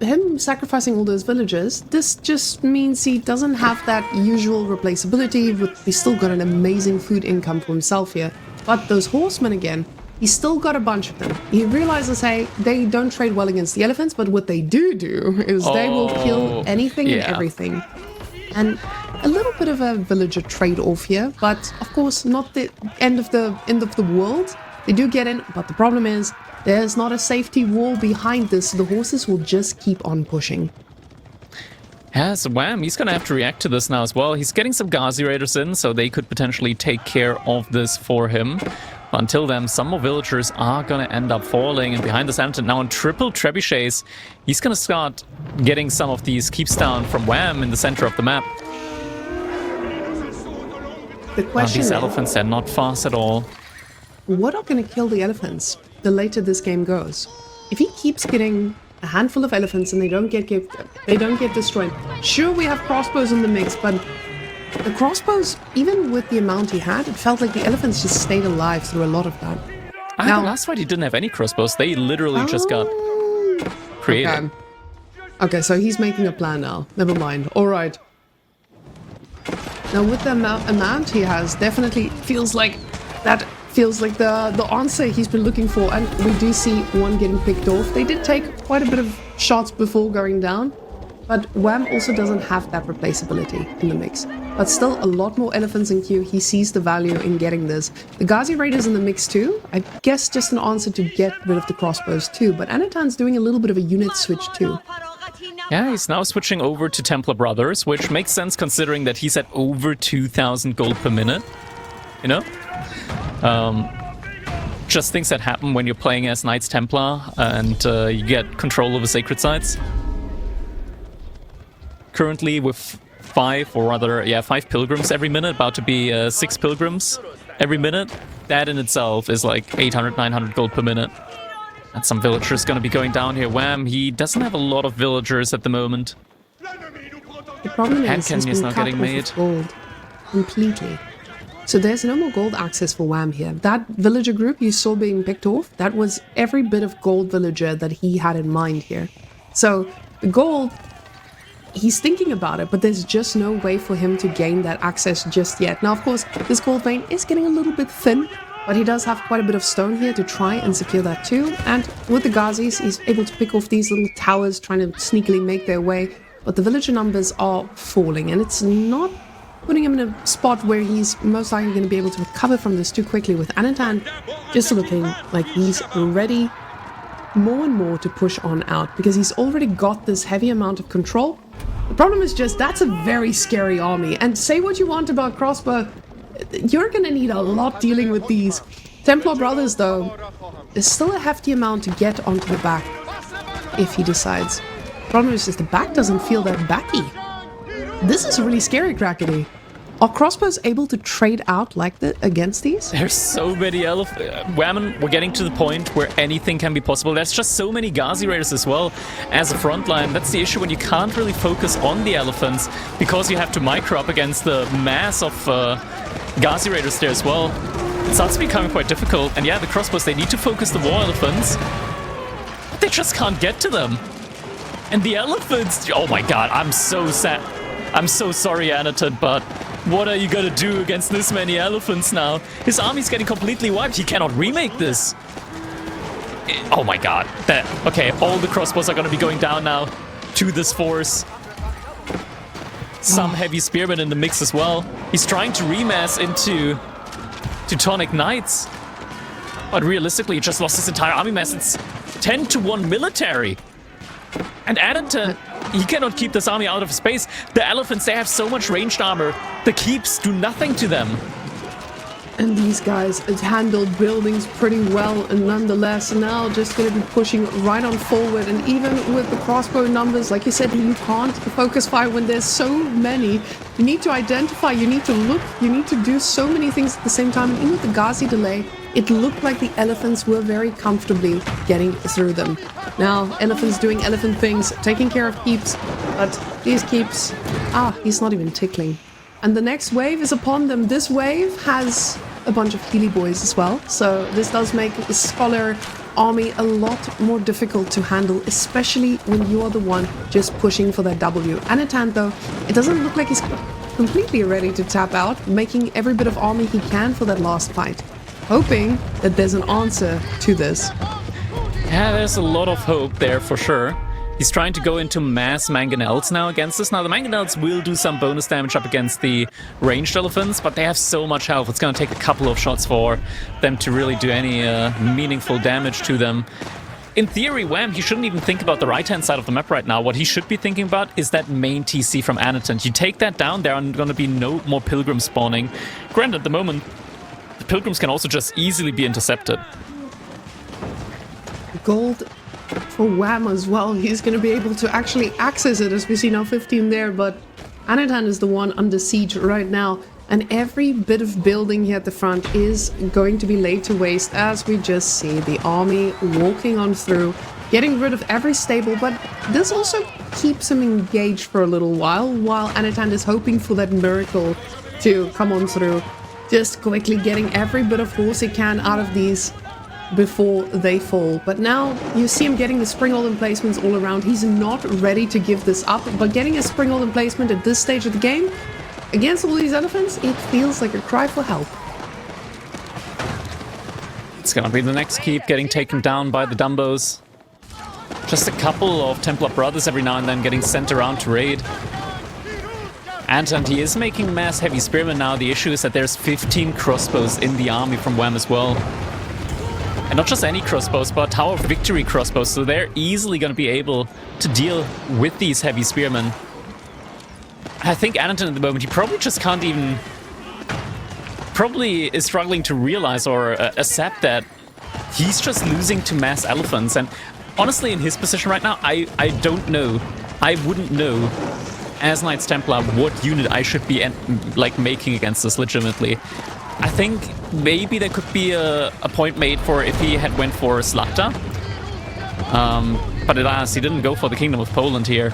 him sacrificing all those villagers, this just means he doesn't have that usual replaceability. He's still got an amazing food income for himself here. But those horsemen again, he's still got a bunch of them. He realizes, hey, they don't trade well against the elephants, but what they do is they will kill anything and everything. And a little bit of a villager trade-off here, but of course not the end of the world. They do get in, but the problem is there's not a safety wall behind this. The horses will just keep on pushing. Yeah, so Wham, he's gonna have to react to this now as well. He's getting some Ghazi Raiders in, so they could potentially take care of this for him. But until then, some more villagers are gonna end up falling, and behind this Anotand now on triple trebuchets, he's gonna start getting some of these keeps down from Wham in the center of the map. The question these is, elephants, they're not fast at all. what are going to kill the elephants the later this game goes? If he keeps getting a handful of elephants and they don't get destroyed, sure, we have crossbows in the mix, but the crossbows, even with the amount he had, it felt like the elephants just stayed alive through a lot of that. The last fight he didn't have any crossbows. They literally just got created. Okay, so he's making a plan now. Never mind. All right. Now with the amount he has, definitely feels like the answer he's been looking for, and we do see one getting picked off. They did take quite a bit of shots before going down, but Wham also doesn't have that replaceability in the mix. But still a lot more elephants in queue. He sees the value in getting this. The Ghazi Raiders in the mix too. I guess just an answer to get rid of the crossbows too, but Anotand's doing a little bit of a unit switch too. Yeah, he's now switching over to Templar Brothers, which makes sense considering that he's at over 2,000 gold per minute. You know? Just things that happen when you're playing as Knights Templar and you get control over sacred sites. Currently with 5 pilgrims every minute, about to be 6 pilgrims every minute. That in itself is like 800, 900 gold per minute. And some villagers gonna be going down here. Wham, he doesn't have a lot of villagers at the moment. The problem is he's not cut getting off made. of gold completely. So there's no more gold access for Wham here. That villager group you saw being picked off, that was every bit of gold villager that he had in mind here. So the gold, he's thinking about it, but there's just no way for him to gain that access just yet. Now, of course, this gold vein is getting a little bit thin, but he does have quite a bit of stone here to try and secure that too. And with the Ghazis, he's able to pick off these little towers, trying to sneakily make their way. But the villager numbers are falling, and it's not putting him in a spot where he's most likely going to be able to recover from this too quickly, with Anotand just looking like he's ready more and more to push on out, because he's already got this heavy amount of control. The problem is just that's a very scary army, and say what you want about crossbow, you're going to need a lot dealing with these. Templar Brothers, though, there's still a hefty amount to get onto the back if he decides. The problem is just the back doesn't feel that backy. This is really scary, Crackety. Are crossbows able to trade out like that against these? There's so many Whammon, we're getting to the point where anything can be possible. There's just so many Ghazi Raiders as well as a front line. That's the issue when you can't really focus on the elephants, because you have to micro up against the mass of Ghazi Raiders there as well. It starts becoming quite difficult. And yeah, the crossbows, they need to focus the war elephants, but they just can't get to them. And the elephants, oh my god, I'm so sad. I'm so sorry, Anotand, but what are you gonna do against this many elephants now? His army's getting completely wiped. He cannot remake this. Oh my god. Okay, all the crossbows are gonna be going down now to this force. Some heavy spearmen in the mix as well. He's trying to remass into Teutonic Knights. But realistically, he just lost his entire army mass. It's 10-1 military. And Anotand, he cannot keep this army out of space. The elephants, they have so much ranged armor. The keeps do nothing to them. And these guys handled buildings pretty well, and nonetheless now just going to be pushing right on forward. And even with the crossbow numbers, like you said, you can't focus fire when there's so many. You need to identify, you need to look, you need to do so many things at the same time. And even with the Ghazi delay, it looked like the elephants were very comfortably getting through them. Now, elephants doing elephant things, taking care of keeps, but these keeps, he's not even tickling. And the next wave is upon them. This wave has a bunch of Healy boys as well. So this does make the Scholar army a lot more difficult to handle, especially when you are the one just pushing for that W. Anotand, though, it doesn't look like he's completely ready to tap out, making every bit of army he can for that last fight, hoping that there's an answer to this. Yeah, there's a lot of hope there for sure. He's trying to go into mass mangonels now against us. Now, the mangonels will do some bonus damage up against the ranged elephants, but they have so much health. It's going to take a couple of shots for them to really do any meaningful damage to them. In theory, Wham, he shouldn't even think about the right-hand side of the map right now. What he should be thinking about is that main TC from Anotand. You take that down, there are going to be no more pilgrims spawning. Granted, at the moment, the pilgrims can also just easily be intercepted. Gold for Wham as well. He's going to be able to actually access it, as we see now 15 there, but Anotand is the one under siege right now, and every bit of building here at the front is going to be laid to waste, as we just see the army walking on through, getting rid of every stable. But this also keeps him engaged for a little while Anotand is hoping for that miracle to come on through, just quickly getting every bit of horse he can out of these before they fall. But now you see him getting the spring-all emplacements all around. He's not ready to give this up, but getting a spring-all emplacement at this stage of the game against all these elephants, it feels like a cry for help. It's gonna be the next keep getting taken down by the Dumbos. Just a couple of Templar brothers every now and then getting sent around to raid. And he is making mass heavy spearmen now. The issue is that there's 15 crossbows in the army from Wham as well. And not just any crossbows, but Tower of Victory crossbows, so they're easily going to be able to deal with these heavy spearmen. I think Anotand at the moment, he probably just can't even... probably is struggling to realize or accept that he's just losing to mass elephants. And honestly, in his position right now, I don't know. I wouldn't know, as Knights Templar, what unit I should be making against this legitimately. I think maybe there could be a point made for if he had went for Slakta. But alas, he didn't go for the Kingdom of Poland here.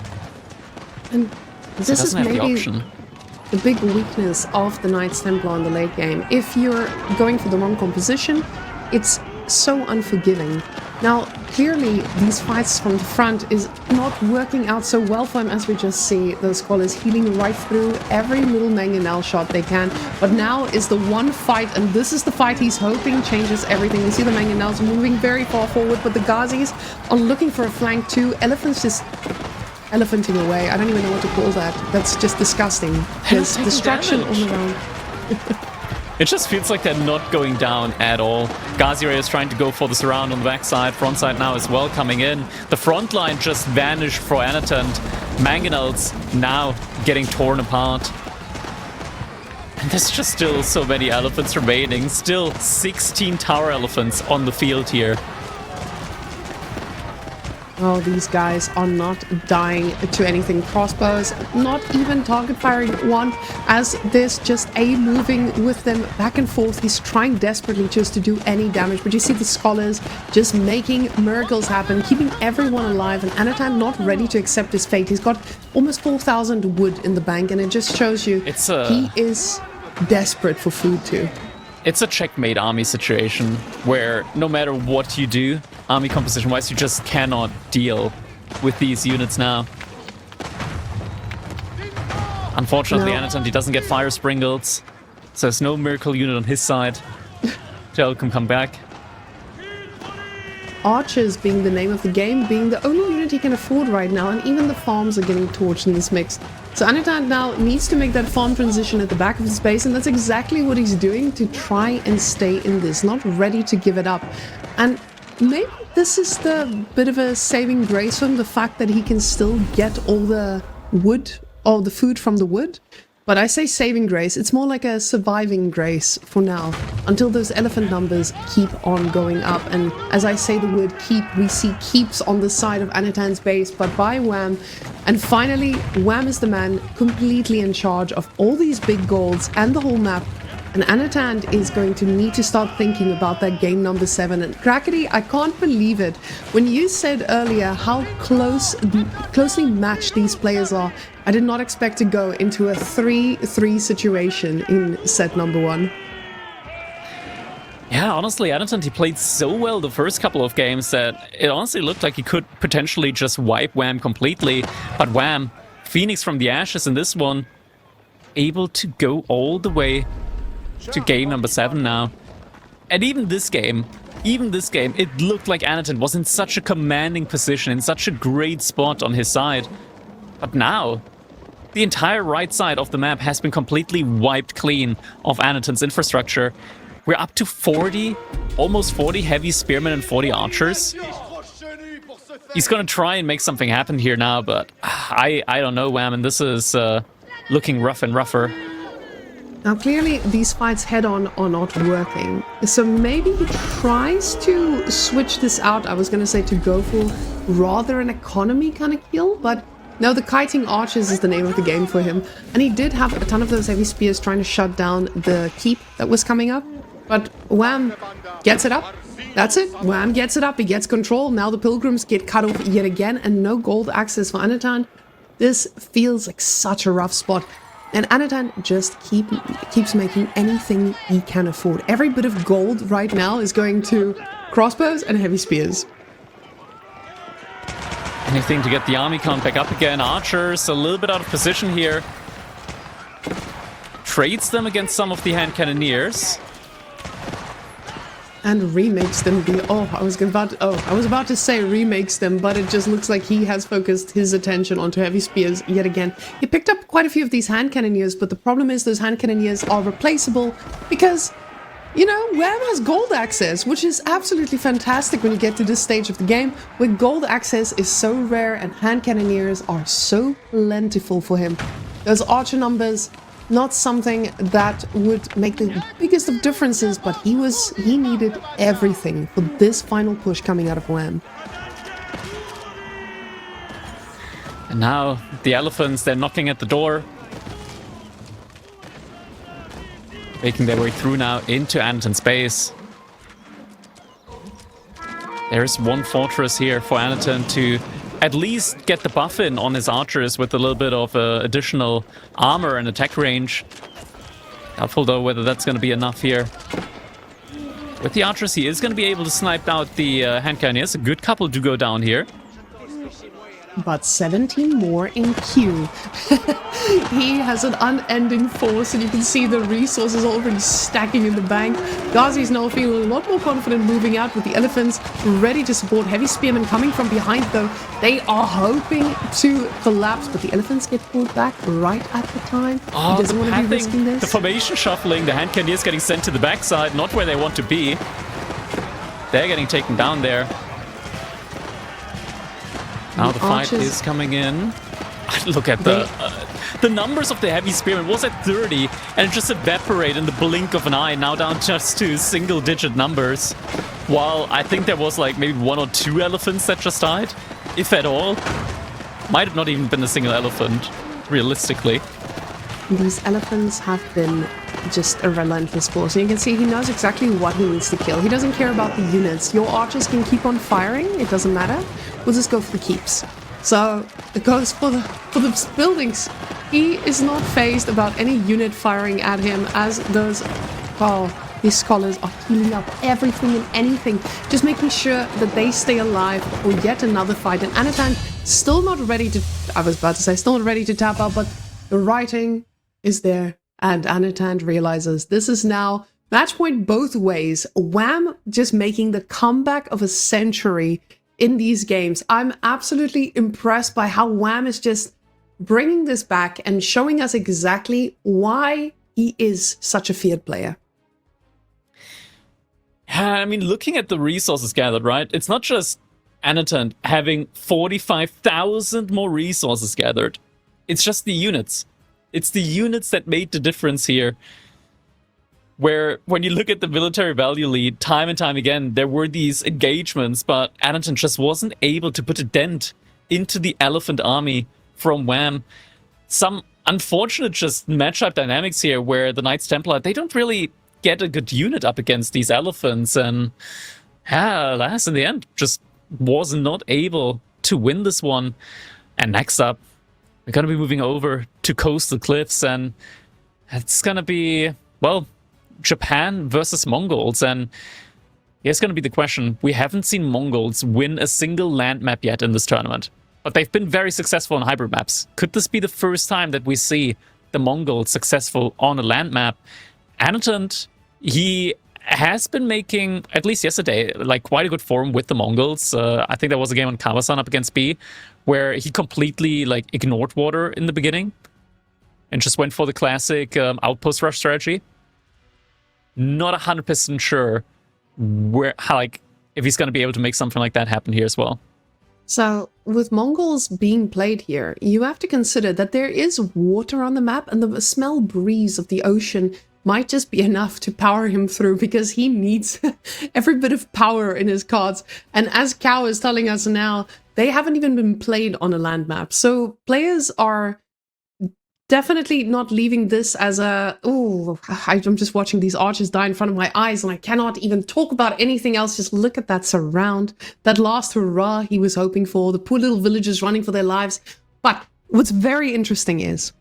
And this is maybe the big weakness of the Knights Templar in the late game. If you're going for the wrong composition, it's so unforgiving. Now, clearly, these fights from the front is not working out so well for him, as we just see the Scholars healing right through every little mangonel shot they can. But now is the one fight, and this is the fight he's hoping changes everything. You see the mangonels moving very far forward, but the Ghazis are looking for a flank too. Elephants just elephanting away. I don't even know what to call that. That's just disgusting. There's destruction all around. It just feels like they're not going down at all. Ghazi is trying to go for the surround on the backside. Front side now as well coming in. The front line just vanished for Anotand. Mangonels now getting torn apart. And there's just still so many elephants remaining. Still 16 tower elephants on the field here. Oh, these guys are not dying to anything. Crossbows, not even target firing one, as there's just A moving with them back and forth. He's trying desperately just to do any damage, but you see the Scholars just making miracles happen, keeping everyone alive, and Anotand not ready to accept his fate. He's got almost 4,000 wood in the bank, and it just shows you he is desperate for food too. It's a checkmate army situation where no matter what you do, army composition wise, you just cannot deal with these units now. Unfortunately, Anotand, he doesn't get fire sprinkled, so there's no miracle unit on his side to help him come back. Archers being the name of the game, being the only unit he can afford right now, and even the farms are getting torched in this mix. So Anotand now needs to make that farm transition at the back of his base, and that's exactly what he's doing to try and stay in this, not ready to give it up. And maybe this is the bit of a saving grace for him, the fact that he can still get all the wood, or the food from the wood. But I say saving grace, it's more like a surviving grace for now, until those elephant numbers keep on going up. And as I say the word keep, we see keeps on the side of Anotand's base, but by Wham. And finally, Wham is the man completely in charge of all these big goals and the whole map. And Anotand is going to need to start thinking about that game number 7. And Crackety, I can't believe it. When you said earlier how closely matched these players are, I did not expect to go into a 3-3 situation in set number 1. Yeah, honestly, Anotand, he played so well the first couple of games that it honestly looked like he could potentially just wipe Wham completely. But Wham, Phoenix from the ashes in this one, able to go all the way to game number 7 now. And even this game, it looked like Anotand was in such a commanding position, in such a great spot on his side. But now, the entire right side of the map has been completely wiped clean of Anotand's infrastructure. We're up to 40, almost 40 heavy spearmen and 40 archers. He's gonna try and make something happen here now, but I don't know, Wham, and this is looking rough and rougher. Now, clearly, these fights head-on are not working. So maybe he tries to switch this out. I was going to say to go for rather an economy kind of kill, but no, the kiting archers is the name of the game for him. And he did have a ton of those heavy spears trying to shut down the keep that was coming up. But Wham gets it up. That's it. Wham gets it up. He gets control. Now the pilgrims get cut off yet again, and no gold access for Anotand. This feels like such a rough spot. And Anotand just keeps making anything he can afford. Every bit of gold right now is going to crossbows and heavy spears. Anything to get the army count back up again. Archers a little bit out of position here. Trades them against some of the hand cannoneers. And remakes them. I was about to say remakes them, but it just looks like he has focused his attention onto heavy spears yet again. He picked up quite a few of these hand cannoneers, but the problem is those hand cannoneers are replaceable because, you know, Wham has gold access, which is absolutely fantastic when you get to this stage of the game, where gold access is so rare and hand cannoneers are so plentiful for him. Those archer numbers, not something that would make the biggest of differences, but he needed everything for this final push coming out of Wham. And now the elephants, they're knocking at the door. Making their way through now into Anotand's base. There's one fortress here for Anotand to at least get the buff in on his archers with a little bit of additional armor and attack range. Doubtful though whether that's going to be enough here. With the archers, he is going to be able to snipe out the hand cannoneers. A good couple to go down here. But 17 more in queue. He has an unending force, and you can see the resources already stacking in the bank. Ghazi's now feeling a lot more confident moving out with the elephants ready to support. Heavy spearmen coming from behind, though. They are hoping to collapse, but the elephants get pulled back right at the time. He doesn't want to be risking this. The formation shuffling, the hand cannoneers getting sent to the backside, not where they want to be. They're getting taken down there. Now the fight is coming in. Look at the numbers of the heavy spearmen. Was at 30 and it just evaporated in the blink of an eye. Now down just to single-digit numbers. While I think there was like maybe 1 or 2 elephants that just died, if at all. Might have not even been a single elephant, realistically. These elephants have been just a relentless force. And you can see he knows exactly what he needs to kill. He doesn't care about the units. Your archers can keep on firing. It doesn't matter. We'll just go for the keeps. So it goes for the buildings. He is not fazed about any unit firing at him as those, these scholars are healing up everything and anything, just making sure that they stay alive for yet another fight. And Anotand still not ready to, still not ready to tap out, but the writing is there. And Anotand realizes this is now match point both ways. Wham just making the comeback of a century in these games. I'm absolutely impressed by how Wham is just bringing this back and showing us exactly why he is such a feared player. Yeah, I mean, looking at the resources gathered, right? It's not just Anotand having 45,000 more resources gathered. It's just the units. It's the units that made the difference here. Where, when you look at the military value lead, time and time again, there were these engagements, but Anotand just wasn't able to put a dent into the elephant army from Wham. Some unfortunate just matchup dynamics here where the Knights Templar, they don't really get a good unit up against these elephants, and alas, in the end, just was not able to win this one. And next up, we're going to be moving over to Coastal Cliffs, and it's going to be, well, Japan versus Mongols. And here's going to be the question. We haven't seen Mongols win a single land map yet in this tournament, but they've been very successful on hybrid maps. Could this be the first time that we see the Mongols successful on a land map? Anotand, he has been making, at least yesterday, like quite a good form with the Mongols. I think there was a game on Kawasan up against B where he completely like ignored water in the beginning and just went for the classic outpost rush strategy. Not 100% sure if he's going to be able to make something like that happen here as well. So, with Mongols being played here, you have to consider that there is water on the map, and the smell breeze of the ocean might just be enough to power him through, because he needs every bit of power in his cards. And as Cow is telling us now, they haven't even been played on a land map. So players are definitely not leaving this as a, I'm just watching these archers die in front of my eyes and I cannot even talk about anything else. Just look at that surround, that last hurrah he was hoping for, the poor little villagers running for their lives. But what's very interesting is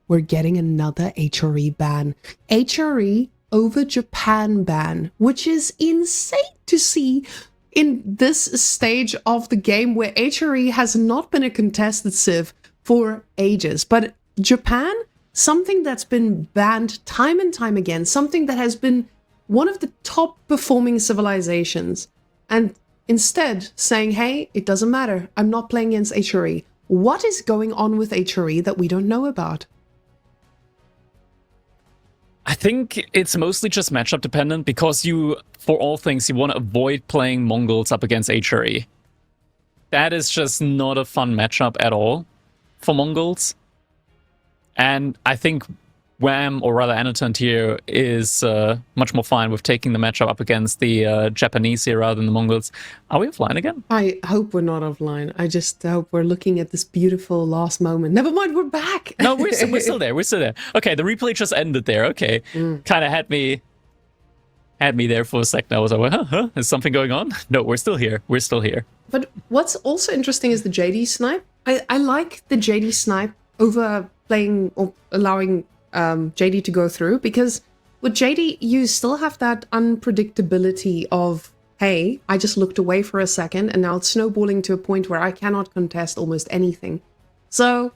we're getting another HRE ban. HRE over Japan ban, which is insane to see in this stage of the game where HRE has not been a contested civ for ages. But Japan, something that's been banned time and time again, something that has been one of the top performing civilizations, and instead saying, hey, it doesn't matter, I'm not playing against HRE. What is going on with HRE that we don't know about? I think it's mostly just matchup dependent, because for all things, you want to avoid playing Mongols up against HRE. That is just not a fun matchup at all for Mongols. And I think Wham, or rather Anotand here, is much more fine with taking the matchup up against the Japanese here rather than the Mongols. Are we offline again? I hope we're not offline. I just hope we're looking at this beautiful last moment. Never mind, we're back. No, we're still there. We're still there. Okay, the replay just ended there. Okay, kind of had me there for a second. I was like, huh? Is something going on? No, we're still here. We're still here. But what's also interesting is the JD snipe. I like the JD snipe over playing or allowing JD to go through, because with JD you still have that unpredictability of, hey, I just looked away for a second and now it's snowballing to a point where I cannot contest almost anything. So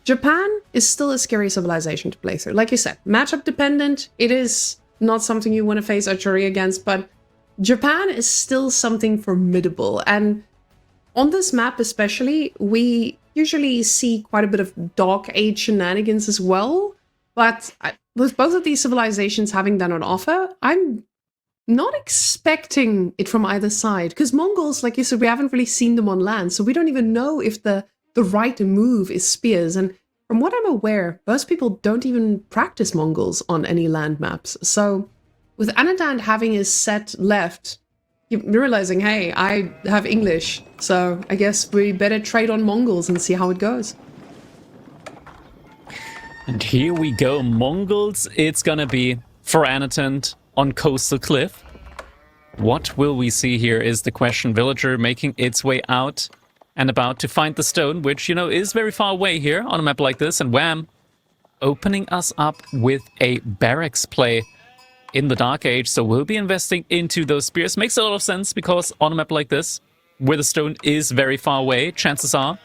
Japan is still a scary civilization to play through. Like you said, matchup dependent. It is not something you want to face archery against, but Japan is still something formidable. And on this map especially, we usually see quite a bit of Dark Age shenanigans as well. But with both of these civilizations having that on offer, I'm not expecting it from either side. Because Mongols, like you said, we haven't really seen them on land, so we don't even know if the right move is spears. And from what I'm aware, most people don't even practice Mongols on any land maps. So with Anotand having his set left, you're realizing, hey, I have English, so I guess we better trade on Mongols and see how it goes. And here we go, Mongols. It's gonna be for Anotand on Coastal Cliff. What will we see here is the question. Villager making its way out and about to find the stone, which, you know, is very far away here on a map like this. And Wham, opening us up with a barracks play in the Dark Age. So we'll be investing into those spears. Makes a lot of sense, because on a map like this, where the stone is very far away, chances are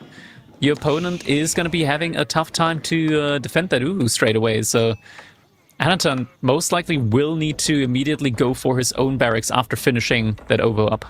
your opponent is going to be having a tough time to defend that Uhu straight away. So Anotand most likely will need to immediately go for his own barracks after finishing that OVO up.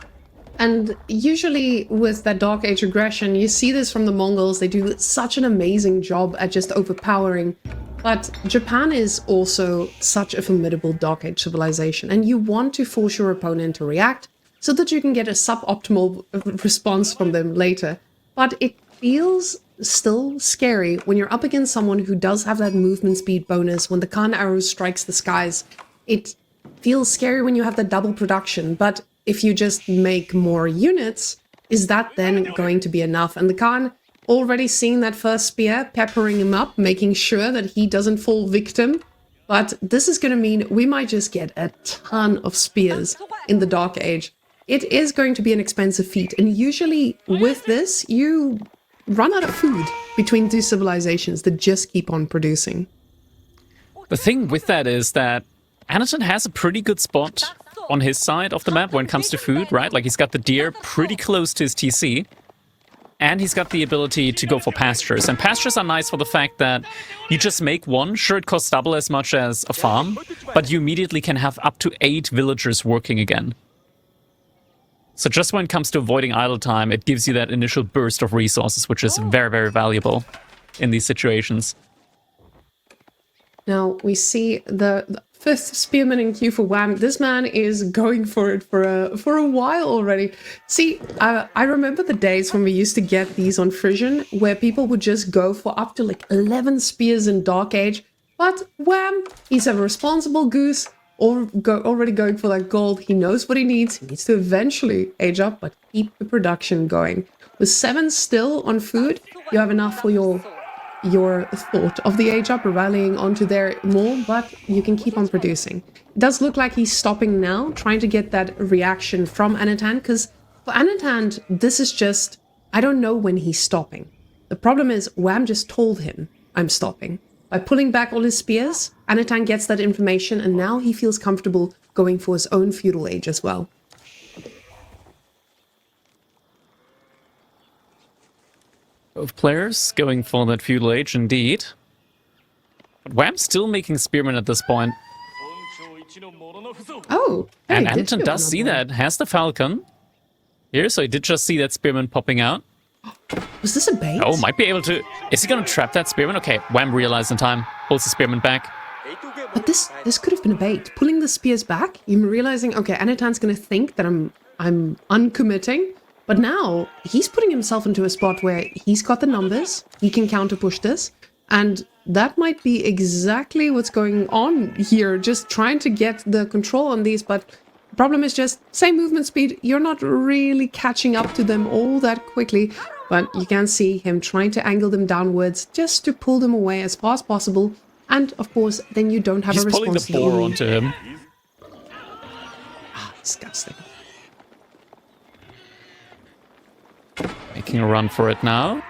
And usually with that Dark Age aggression, you see this from the Mongols. They do such an amazing job at just overpowering. But Japan is also such a formidable Dark Age civilization, and you want to force your opponent to react so that you can get a suboptimal response from them later. But it feels still scary when you're up against someone who does have that movement speed bonus. When the Khan arrow strikes the skies, it feels scary when you have the double production. But if you just make more units, is that then going to be enough? And the Khan already seeing that first spear, peppering him up, making sure that he doesn't fall victim. But this is going to mean we might just get a ton of spears in the Dark Age. It is going to be an expensive feat, and usually with this, you run out of food between two civilizations that just keep on producing. The thing with that is that Anotand has a pretty good spot on his side of the map when it comes to food, right? Like, he's got the deer pretty close to his TC, and he's got the ability to go for pastures. And pastures are nice for the fact that you just make one. Sure, it costs double as much as a farm, but you immediately can have up to 8 villagers working again. So just when it comes to avoiding idle time, it gives you that initial burst of resources, which is very, very valuable in these situations. Now we see the fifth spearman in queue for Wham. This man is going for it for a while already. See, I remember the days when we used to get these on Frisian, where people would just go for up to like 11 spears in Dark Age. But Wham, he's a responsible goose. Already going for that gold. He knows what he needs. He needs to eventually age up, but keep the production going. With 7 still on food, you have enough for your thought of the age up, rallying onto there more, but you can keep on producing. It does look like he's stopping now, trying to get that reaction from Anotand, because for Anotand, this is just, I don't know when he's stopping. The problem is, Wham just told him, I'm stopping. By pulling back all his spears, Anotand gets that information, and now he feels comfortable going for his own feudal age as well. Both players going for that feudal age, indeed. But Wham's still making spearmen at this point. Oh, hey, and Anotand does see that, has the falcon here, so he did just see that spearman popping out. Was this a bait? Oh, might be able to... Is he going to trap that spearman? Okay, Wham realized in time. Pulls the spearman back. But this could have been a bait. Pulling the spears back, you're realizing, okay, Anotand's going to think that I'm uncommitting. But now, he's putting himself into a spot where he's got the numbers, he can counter-push this, and that might be exactly what's going on here, just trying to get the control on these, but the problem is just, same movement speed, you're not really catching up to them all that quickly, but you can see him trying to angle them downwards just to pull them away as far as possible, and of course, then you don't have a response. He's pulling the boar onto him. Ah, disgusting. Making a run for it now.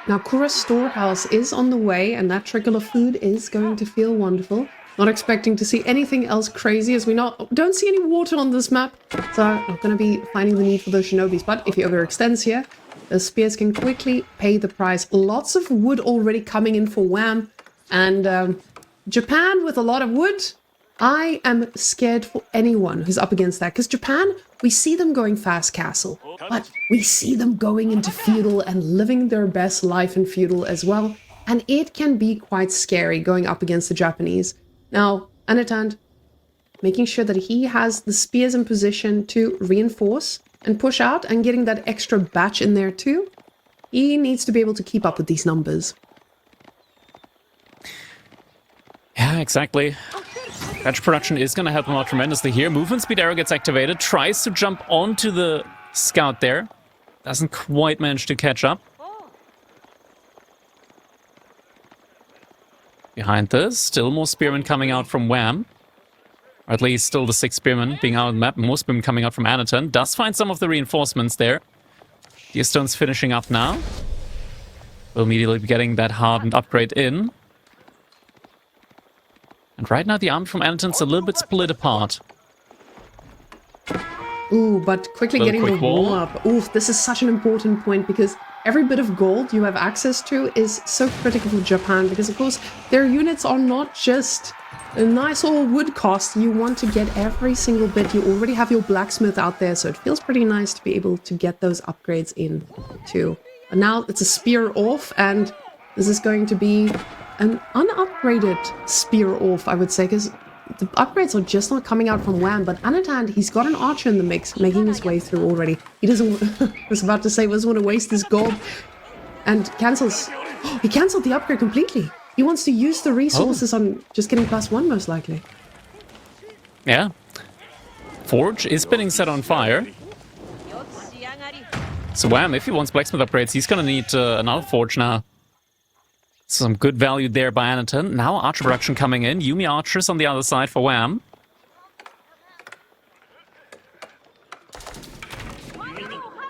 Now, Kura's storehouse is on the way, and that trickle of food is going to feel wonderful. Not expecting to see anything else crazy, as we don't see any water on this map, so not going to be finding the need for those shinobis. But if he overextends here, the spears can quickly pay the price. Lots of wood already coming in for Wham, and Japan with a lot of wood. I am scared for anyone who's up against that, because Japan, we see them going fast castle, but we see them going into feudal and living their best life in feudal as well, and it can be quite scary going up against the Japanese. Now, Anotand, making sure that he has the spears in position to reinforce and push out, and getting that extra batch in there too. He needs to be able to keep up with these numbers. Yeah, exactly. Batch production is going to help him out tremendously here. Movement speed arrow gets activated, tries to jump onto the scout there. Doesn't quite manage to catch up. Behind this, still more spearmen coming out from Wham. Or at least still the 6 spearmen being out on the map. More spearmen coming out from Anotand. Does find some of the reinforcements there. Deerstone's finishing up now. Will immediately be getting that hardened upgrade in. And right now the army from Anotand's a little bit split apart. Ooh, but quickly getting the wall wall up. Ooh, this is such an important point, because every bit of gold you have access to is so critical for Japan, because of course their units are not just a nice old wood cost. You want to get every single bit. You already have your blacksmith out there, so it feels pretty nice to be able to get those upgrades in too. But now it's a spear off, and this is going to be an unupgraded spear off, I would say, because the upgrades are just not coming out from Wham. But Anotand, he's got an archer in the mix, making his way through already. He doesn't, I was about to say, doesn't want to waste his gold. and cancels. He cancelled the upgrade completely. He wants to use the resources on just getting +1, most likely. Yeah. Forge is being set on fire. So Wham, if he wants blacksmith upgrades, he's gonna need another forge now. Some good value there by Anotand. Now archer production coming in. Yumi archers on the other side for Wham.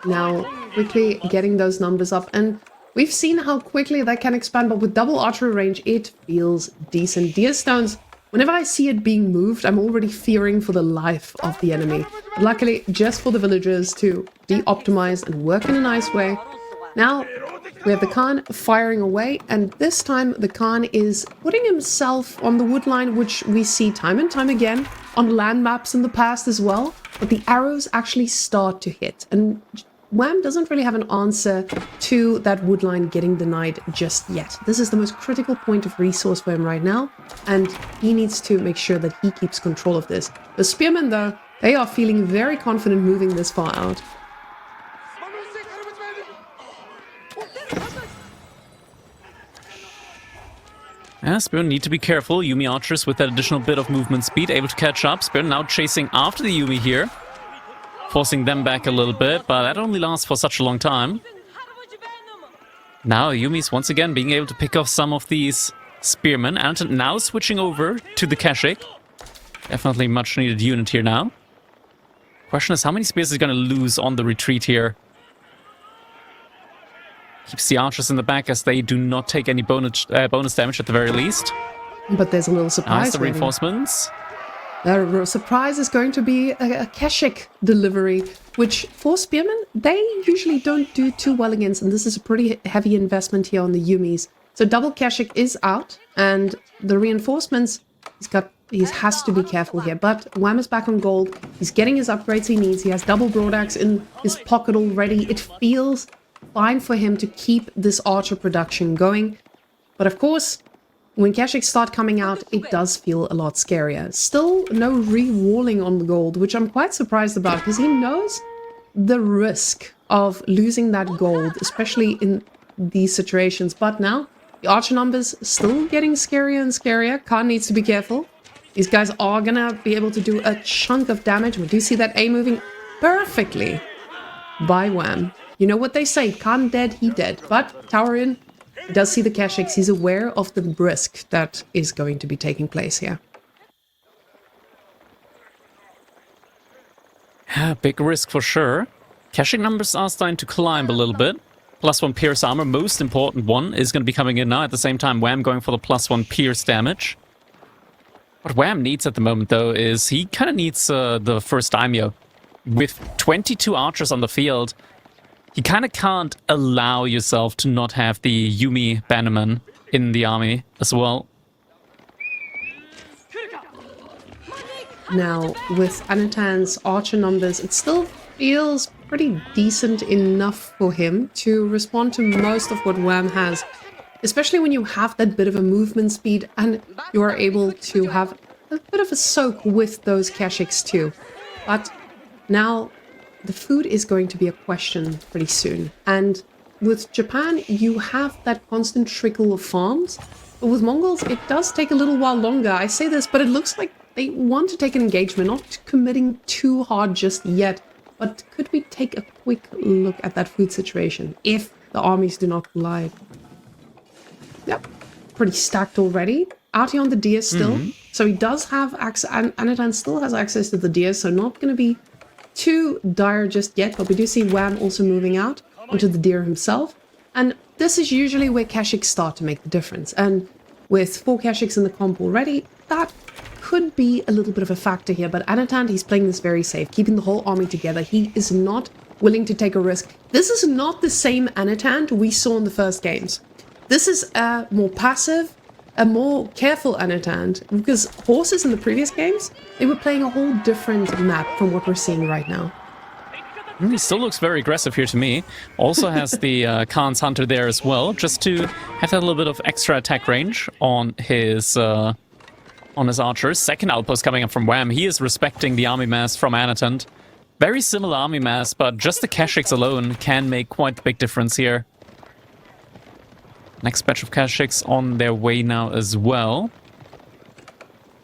Now, quickly getting those numbers up. And we've seen how quickly that can expand, but with double archery range, it feels decent. Deer stones, whenever I see it being moved, I'm already fearing for the life of the enemy. But luckily, just for the villagers to de-optimize and work in a nice way. Now, we have the Khan firing away, and this time the Khan is putting himself on the wood line, which we see time and time again on land maps in the past as well. But the arrows actually start to hit, and Wham doesn't really have an answer to that wood line getting denied just yet. This is the most critical point of resource for him right now, and he needs to make sure that he keeps control of this. The spearmen, though, they are feeling very confident moving this far out. Yeah, Spearmen need to be careful. Yumi archers with that additional bit of movement speed, able to catch up. Spearmen now chasing after the Yumi here, forcing them back a little bit, but that only lasts for such a long time. Now Yumi's once again being able to pick off some of these spearmen, and now switching over to the Kashik. Definitely much needed unit here now. Question is, how many spears is he going to lose on the retreat here? Keeps the archers in the back as they do not take any bonus damage at the very least. But there's a little surprise. Nice, the reinforcements. The surprise is going to be a Kashik delivery, which for spearmen, they usually don't do too well against, and this is a pretty heavy investment here on the Yumis. So double Kashik is out, and the reinforcements, he has to be careful here. But Wham is back on gold. He's getting his upgrades he needs. He has double broadaxe in his pocket already. It feels fine for him to keep this archer production going. But of course, when Kashyyyks start coming out, it does feel a lot scarier. Still no re-walling on the gold, which I'm quite surprised about, because he knows the risk of losing that gold, especially in these situations. But now, the archer numbers still getting scarier and scarier. Khan needs to be careful. These guys are gonna be able to do a chunk of damage. We do see that A moving perfectly by Wham. You know what they say, Khan dead, he dead. But Tower in does see the Kashyyyks. He's aware of the risk that is going to be taking place here. Yeah, big risk for sure. Kashyyyk numbers are starting to climb a little bit. +1 pierce armor, most important one, is going to be coming in now. At the same time, Wham going for the +1 pierce damage. What Wham needs at the moment, though, is he kind of needs the first daimyo. With 22 archers on the field, you kind of can't allow yourself to not have the Yumi bannerman in the army as well. Now, with Anotand's archer numbers, it still feels pretty decent enough for him to respond to most of what Wham has. Especially when you have that bit of a movement speed and you are able to have a bit of a soak with those Kashyyyks too. But now the food is going to be a question pretty soon. And with Japan, you have that constant trickle of farms. But with Mongols, it does take a little while longer. I say this, but it looks like they want to take an engagement, not committing too hard just yet. But could we take a quick look at that food situation if the armies do not collide? Yep, pretty stacked already. Out here on the deer still. So he does have access, and Anotand still has access to the deer, so not going to be too dire just yet. But we do see Wham also moving out onto the deer himself. And this is usually where Kashyyyks start to make the difference. And with 4 Kashyyyks in the comp already, that could be a little bit of a factor here. But Anotand, he's playing this very safe, keeping the whole army together. He is not willing to take a risk. This is not the same Anotand we saw in the first games. This is a more passive, a more careful Anotand, because horses in the previous games, they were playing a whole different map from what we're seeing right now. He still looks very aggressive here to me. Also has the Khan's Hunter there as well, just to have that little bit of extra attack range on his archers. Second outpost coming up from Wham. He is respecting the army mass from Anotand. Very similar army mass, but just the Kashyyyks alone can make quite a big difference here. Next batch of Kashyyyks on their way now as well.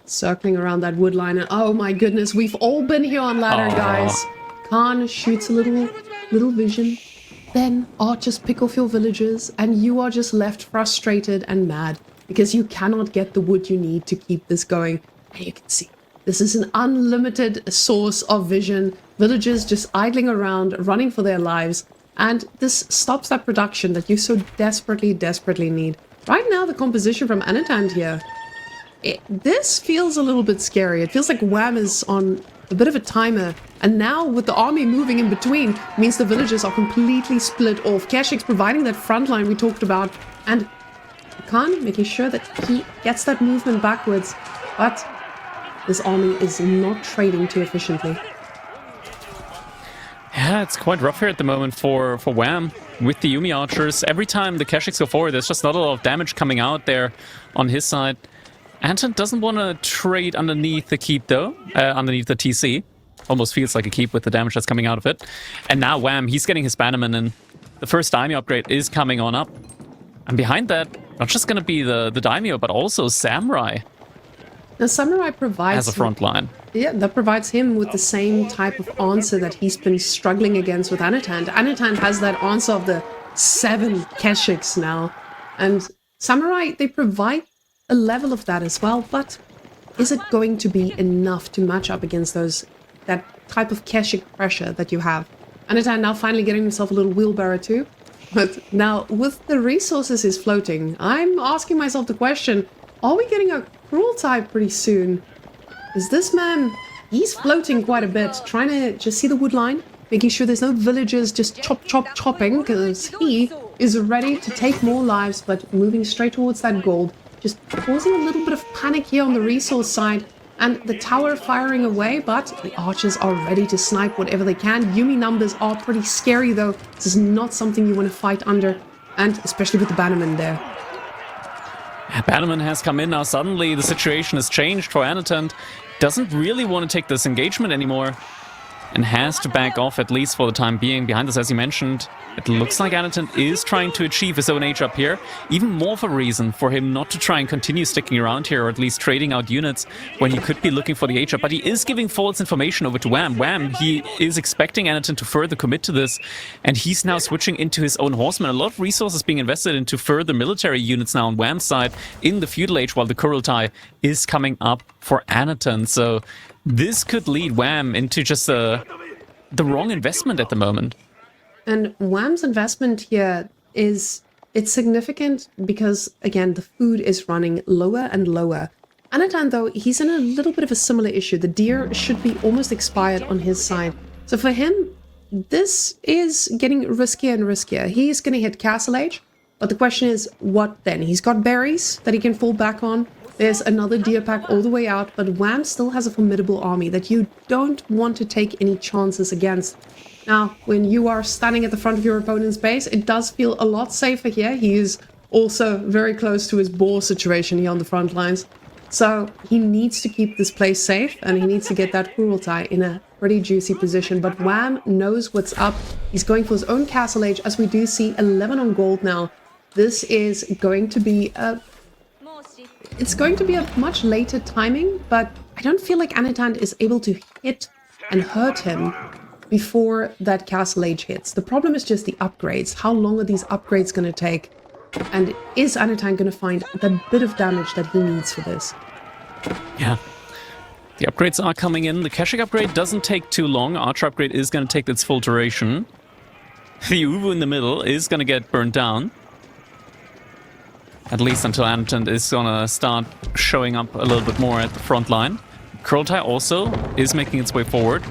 Circling around that wood line. And oh my goodness, we've all been here on ladder, guys. Khan shoots a little vision. Then archers pick off your villagers, and you are just left frustrated and mad because you cannot get the wood you need to keep this going. And you can see this is an unlimited source of vision. Villagers just idling around, running for their lives. And this stops that production that you so desperately need. Right now, the composition from Anotand here, this feels a little bit scary. It feels like Wham is on a bit of a timer. And now, with the army moving in between, means the villagers are completely split off. Kashyyyks providing that front line we talked about. And Khan making sure that he gets that movement backwards. But this army is not trading too efficiently. Yeah, it's quite rough here at the moment for Wham with the Yuumi archers. Every time the Kashyyyks go forward, there's just not a lot of damage coming out there on his side. Anton doesn't want to trade underneath the keep, though, underneath the TC. Almost feels like a keep with the damage that's coming out of it. And now Wham, he's getting his bannerman, and the first daimyo upgrade is coming on up. And behind that, not just going to be the daimyo, but also Samurai. Now, Samurai provides... as a front line. Yeah, that provides him with the same type of answer that he's been struggling against with Anotand. Anotand has that answer of the 7 Kashyyyks now. And Samurai, they provide a level of that as well, but is it going to be enough to match up against that type of Kashyyyk pressure that you have? Anotand now finally getting himself a little wheelbarrow too. But now, with the resources he's floating, I'm asking myself the question, are we getting a cruel type pretty soon? Is this man, he's floating quite a bit, trying to just see the wood line, making sure there's no villagers just chopping, because he is ready to take more lives, but moving straight towards that gold, just causing a little bit of panic here on the resource side, and the tower firing away, but the archers are ready to snipe whatever they can. Yuumi numbers are pretty scary though. This is not something you want to fight under, and especially with the bannerman there. Bannerman has come in now. Suddenly the situation has changed for Anotand. Doesn't really want to take this engagement anymore and has to back off, at least for the time being. Behind us, as you mentioned, it looks like Anotand is trying to achieve his own age up here. Even more of a reason for him not to try and continue sticking around here, or at least trading out units when he could be looking for the age up. But he is giving false information over to Wham. Wham, he is expecting Anotand to further commit to this, and he's now switching into his own horsemen. A lot of resources being invested into further military units now on Wham's side in the feudal age, while the Kurultai is coming up for Anotand. So this could lead Wham into just the wrong investment at the moment. And Wham's investment here it's significant because, again, the food is running lower and lower. Anotand, though, he's in a little bit of a similar issue. The deer should be almost expired on his side. So for him, this is getting riskier and riskier. He's going to hit Castle Age, but the question is, what then? He's got berries that he can fall back on. There's another deer pack all the way out, but Wham still has a formidable army that you don't want to take any chances against. Now, when you are standing at the front of your opponent's base, it does feel a lot safer here. He is also very close to his boar situation here on the front lines. So he needs to keep this place safe, and he needs to get that Kurultai in a pretty juicy position. But Wham knows what's up. He's going for his own Castle Age, as we do see 11 on gold now. This is going to be it's going to be a much later timing, but I don't feel like Anotand is able to hit and hurt him before that Castle Age hits. The problem is just the upgrades. How long are these upgrades going to take? And is Anotand going to find the bit of damage that he needs for this? Yeah. The upgrades are coming in. The Kashyyyk upgrade doesn't take too long. Archer upgrade is going to take its full duration. The Uwu in the middle is going to get burnt down. At least until Anotand is going to start showing up a little bit more at the front line. Kurultai also is making its way forward.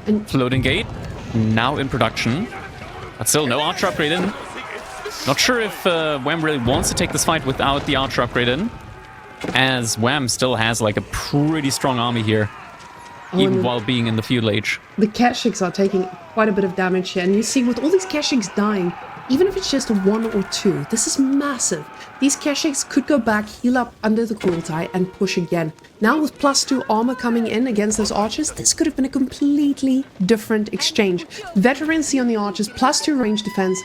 And floating gate, now in production. But still, no archer upgrade in. Not sure if Wham really wants to take this fight without the archer upgrade in, as Wham still has like a pretty strong army here, even while being in the feudal age. The Kashyyyks are taking quite a bit of damage here, and you see with all these Kashyyyks dying, even if it's just 1 or 2, this is massive. These Kashyyyks could go back, heal up under the Kurultai, and push again. Now with +2 armor coming in against those archers, this could have been a completely different exchange. Veterancy on the archers, +2 range defense.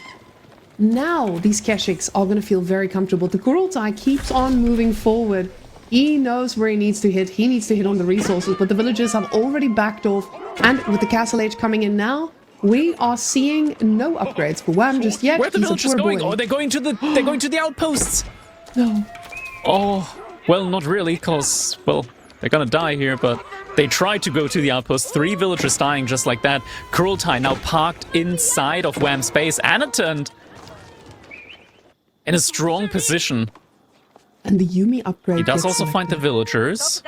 Now these Keshiks are going to feel very comfortable. The Kurultai keeps on moving forward. He knows where he needs to hit. He needs to hit on the resources, but the villagers have already backed off. And with the Castle Age coming in now, we are seeing no upgrades for Wham just yet. Where are the villagers going? Boy. Oh, they're going to the outposts. No. Oh, well, not really, because, well, they're gonna die here, but they tried to go to the outpost. 3 villagers dying just like that. Kurultai now parked inside of Wham's space. Anotand in a strong position. And the Yumi upgrade. He does also find the villagers.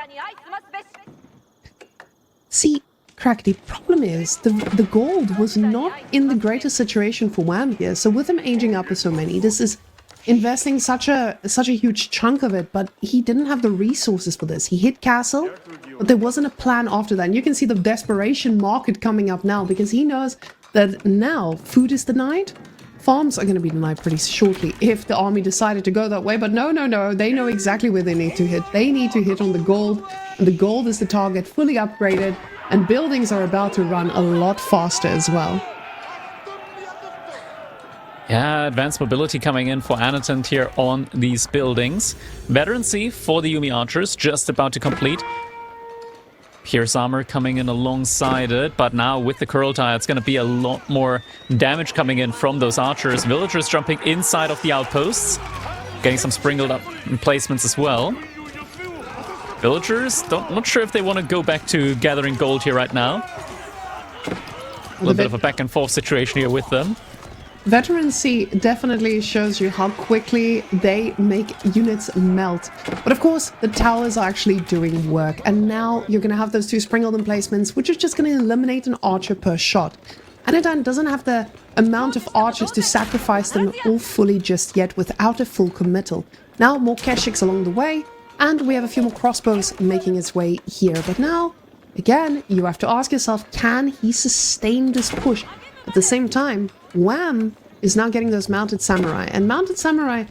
See, Crack, the problem is the gold was not in the greatest situation for Wham here. So with him aging up with so many, this is investing such a huge chunk of it, but he didn't have the resources for this. He hit Castle, but there wasn't a plan after that. And you can see the desperation market coming up now because he knows that now food is denied. Farms are going to be denied pretty shortly if the army decided to go that way. But no. They know exactly where they need to hit. They need to hit on the gold. And the gold is the target, fully upgraded. And buildings are about to run a lot faster as well. Yeah, advanced mobility coming in for Anotand here on these buildings. Veterancy for the Yumi archers just about to complete. Pierce armor coming in alongside it, but now with the Kurultai, it's going to be a lot more damage coming in from those archers. Villagers jumping inside of the outposts, getting some sprinkled up emplacements as well. Villagers, not sure if they want to go back to gathering gold here right now. A little bit of a back and forth situation here with them. Veterancy definitely shows you how quickly they make units melt. But of course, the towers are actually doing work. And now you're going to have those 2 sprinkled emplacements, which is just going to eliminate an archer per shot. Anotand doesn't have the amount of archers to sacrifice them all fully just yet without a full committal. Now more Keshiks along the way, and we have a few more crossbows making its way here. But now, again, you have to ask yourself, can he sustain this push? At the same time, Wham is now getting those mounted samurai. And mounted samurai,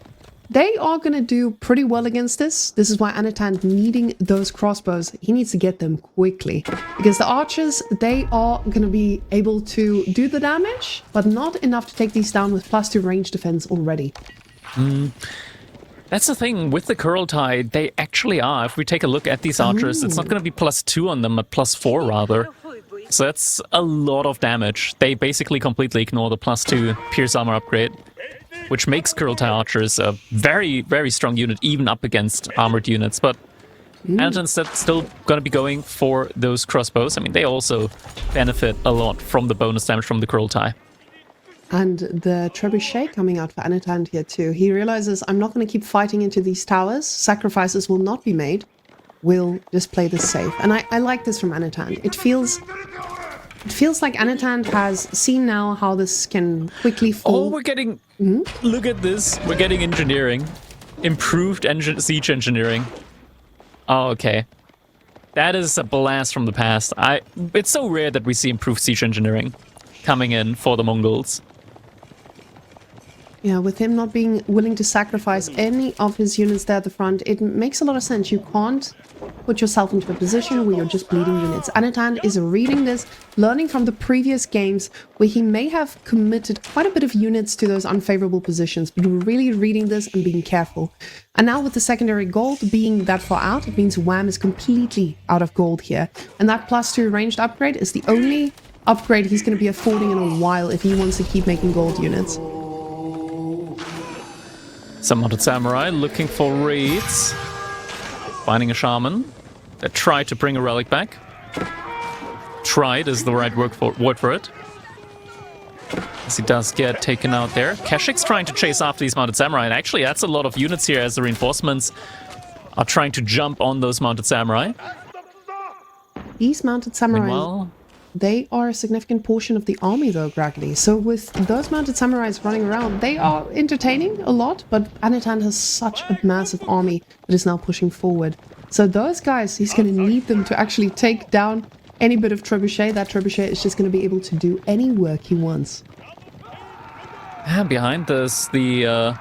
they are going to do pretty well against this. This is why Anotand needing those crossbows, he needs to get them quickly. Because the archers, they are going to be able to do the damage, but not enough to take these down with +2 range defense already. That's the thing with the Kurultai, they actually are. If we take a look at these archers, it's not going to be +2 on them, but +4 rather. So that's a lot of damage. They basically completely ignore the +2 Pierce armor upgrade, which makes Kurultai archers a very, very strong unit, even up against armored units. But Anotand's still going to be going for those crossbows. I mean, they also benefit a lot from the bonus damage from the Kurultai. And the trebuchet coming out for Anotand here too. He realizes, I'm not going to keep fighting into these towers. Sacrifices will not be made. We'll just play this safe. And I like this from Anotand. It feels like Anotand has seen now how this can quickly fall. Oh, we're getting... Look at this. We're getting engineering. Improved siege engineering. Oh, okay. That is a blast from the past. It's so rare that we see improved siege engineering coming in for the Mongols. Yeah, with him not being willing to sacrifice any of his units there at the front, it makes a lot of sense. You can't put yourself into a position where you're just bleeding units. Anotand is reading this, learning from the previous games where he may have committed quite a bit of units to those unfavorable positions, but really reading this and being careful. And now with the secondary gold being that far out, it means Wham is completely out of gold here. And that +2 ranged upgrade is the only upgrade he's going to be affording in a while if he wants to keep making gold units. Some mounted samurai looking for raids. Finding a shaman that tried to bring a relic back. Tried is the right word for it. As he does get taken out there. Keshik's trying to chase after these mounted samurai. And actually, that's a lot of units here as the reinforcements are trying to jump on those mounted samurai. These mounted samurai... Meanwhile, they are a significant portion of the army, though, gradually. So with those mounted samurais running around, they are entertaining a lot, but Anotand has such a massive army that is now pushing forward. So those guys, he's going to need them to actually take down any bit of trebuchet. That trebuchet is just going to be able to do any work he wants. and behind this, the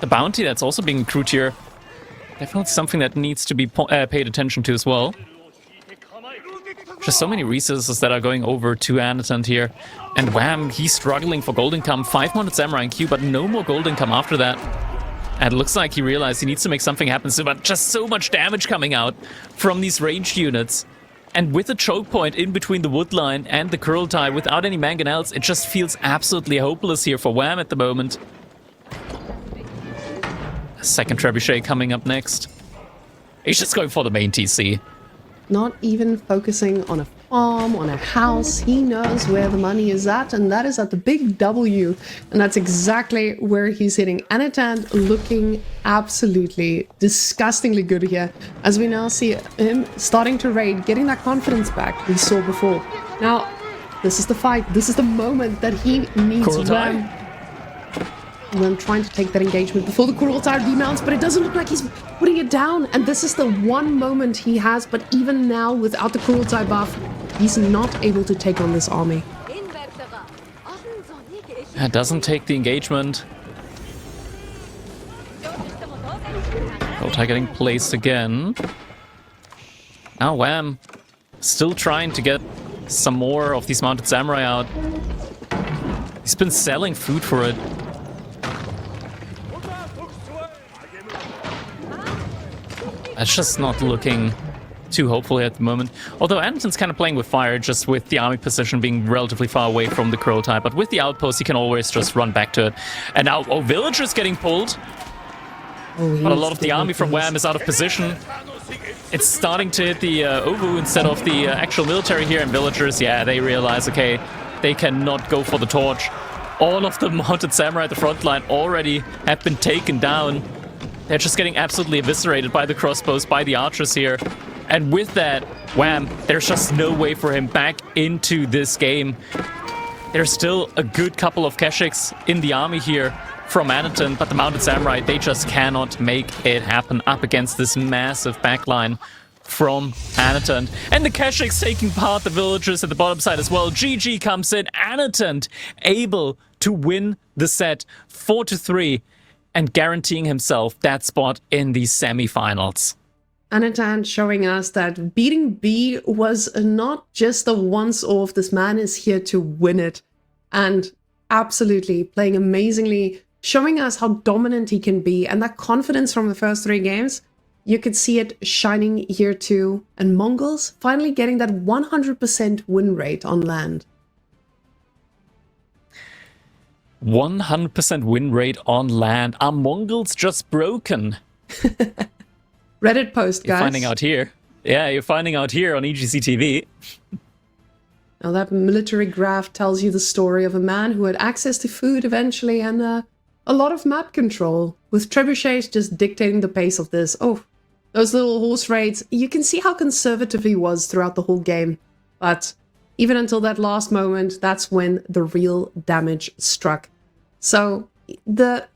bounty that's also being accrued here. Definitely something that needs to be paid attention to as well. Just so many resources that are going over to Anotand here. And wham, he's struggling for Golden Come. 500 Samurai in queue, but no more Golden Come after that. And it looks like he realized he needs to make something happen soon, but just so much damage coming out from these ranged units. And with a choke point in between the wood line and the Kurultai without any mangonels, it just feels absolutely hopeless here for Wham at the moment. A second Trebuchet coming up next. He's just going for the main TC. Not even focusing on a farm, on a house. He knows where the money is at, and that is at the big W. And that's exactly where he's hitting. Anotand looking absolutely disgustingly good here, as we now see him starting to raid, getting that confidence back we saw before. Now, this is the fight. This is the moment that he needs Wham. Wham trying to take that engagement before the Kurultai demounts, but it doesn't look like he's putting it down. And this is the one moment he has, but even now, without the Kurultai buff, he's not able to take on this army. It doesn't take the engagement. Kurultai getting placed again. Now Wham still trying to get some more of these mounted samurai out. He's been selling food for it. It's just not looking too hopeful at the moment. Although Anderson's kind of playing with fire, just with the army position being relatively far away from the Kurultai. But with the outpost, he can always just run back to it. And now, villagers getting pulled. But a lot of the army from Wham is out of position. It's starting to hit the Ovu instead of the actual military here. And villagers, yeah, they realize, okay, they cannot go for the torch. All of the mounted samurai at the front line already have been taken down. They're just getting absolutely eviscerated by the crossbows, by the archers here. And with that, wham, there's just no way for him back into this game. There's still a good couple of Keshiks in the army here from Anotand, but the mounted samurai, they just cannot make it happen up against this massive backline from Anotand. And the Keshiks taking part, the villagers at the bottom side as well. GG comes in, Anotand able to win the set 4-3. And guaranteeing himself that spot in the semi-finals. Anotand showing us that beating B was not just a once-off. This man is here to win it. And absolutely playing amazingly, showing us how dominant he can be. And that confidence from the first 3 games, you could see it shining here too. And Mongols finally getting that 100% win rate on land. 100% win rate on land. Are Mongols just broken? Reddit post, guys. You're finding out here. Yeah, you're finding out here on EGC TV. Now that military graph tells you the story of a man who had access to food eventually and a lot of map control, with trebuchets just dictating the pace of this. Oh, those little horse raids. You can see how conservative he was throughout the whole game. But even until that last moment, that's when the real damage struck. So the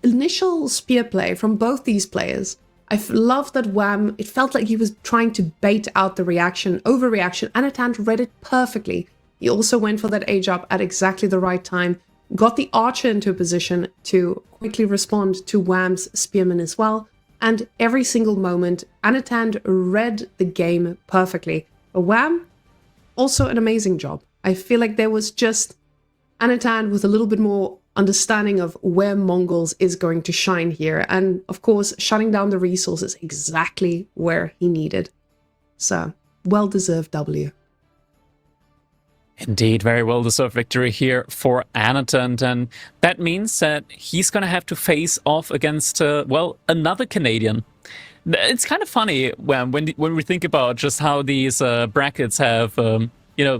initial spear play from both these players, I love that Wham, it felt like he was trying to bait out the reaction, overreaction. Anotand read it perfectly. He also went for that age up at exactly the right time, got the archer into a position to quickly respond to Wham's spearman as well. And every single moment, Anotand read the game perfectly. But Wham, also an amazing job. I feel like there was just Anotand with a little bit more understanding of where Mongols is going to shine here. And of course, shutting down the resources exactly where he needed. So, well-deserved W. Indeed, very well-deserved victory here for Anotand. And that means that he's going to have to face off against, well, another Canadian. It's kind of funny when we think about just how these brackets have,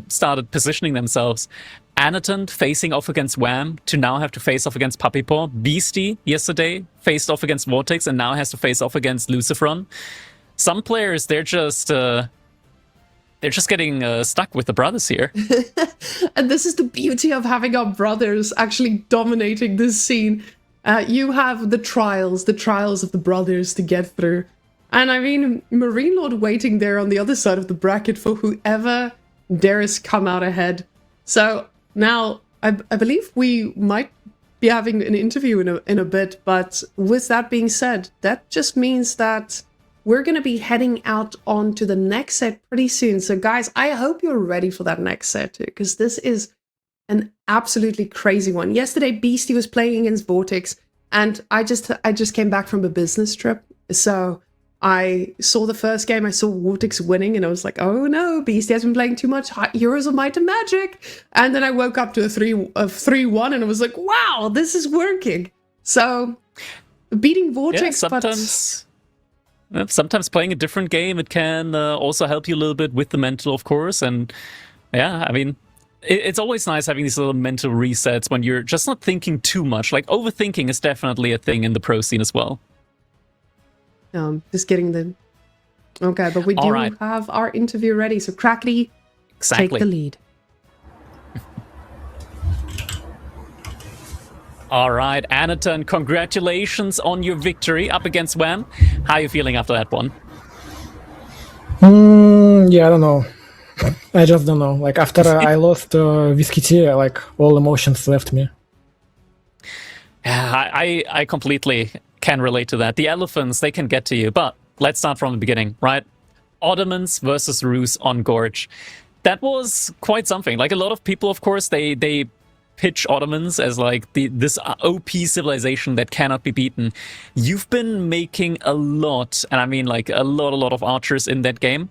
started positioning themselves. Anotand facing off against Wham to now have to face off against Papipo. Beastie yesterday faced off against Vortex and now has to face off against Lucifron. Some players, they're just getting stuck with the brothers here. And this is the beauty of having our brothers actually dominating this scene. You have the trials of the brothers to get through. And I mean, Marine Lord waiting there on the other side of the bracket for whoever dares come out ahead. So now, I believe we might be having an interview in a bit, but with that being said, that just means that we're going to be heading out on to the next set pretty soon. So guys, I hope you're ready for that next set too, because this is an absolutely crazy one. Yesterday, Beastie was playing against Vortex, and I just came back from a business trip. So I saw the first game, I saw Vortex winning, and I was like, oh no, Beastie has been playing too much Heroes of Might and Magic. And then I woke up to a 3-1, and I was like, wow, this is working. So beating Vortex, sometimes playing a different game, it can also help you a little bit with the mental, of course. And yeah, I mean, it's always nice having these little mental resets when you're just not thinking too much. Like, overthinking is definitely a thing in the pro scene as well. Just getting the... Okay, but we do have our interview ready. So Crackety, take the lead. All right, Anotand, congratulations on your victory up against Wham. How are you feeling after that one? Yeah, I don't know. I just don't know. Like, after I lost Whiskey Tea, like, all emotions left me. Yeah, I completely can relate to that. The elephants, they can get to you. But let's start from the beginning, right? Ottomans versus Rus on Gorge. That was quite something. Like, a lot of people, of course, they pitch Ottomans as like this OP civilization that cannot be beaten. You've been making a lot, and I mean like a lot of archers in that game.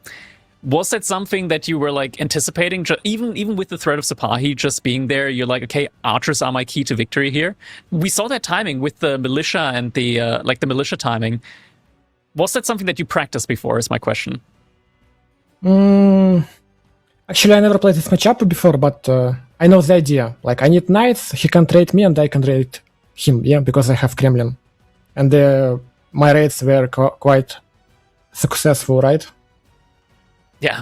Was that something that you were like anticipating? Even with the threat of Sipahi just being there, you're like, okay, archers are my key to victory here. We saw that timing with the militia and the the militia timing. Was that something that you practiced before? Is my question. Actually, I never played this matchup before, but I know the idea. Like, I need knights, he can trade me, and I can trade him. Yeah, because I have Kremlin, and my raids were quite successful, right? Yeah,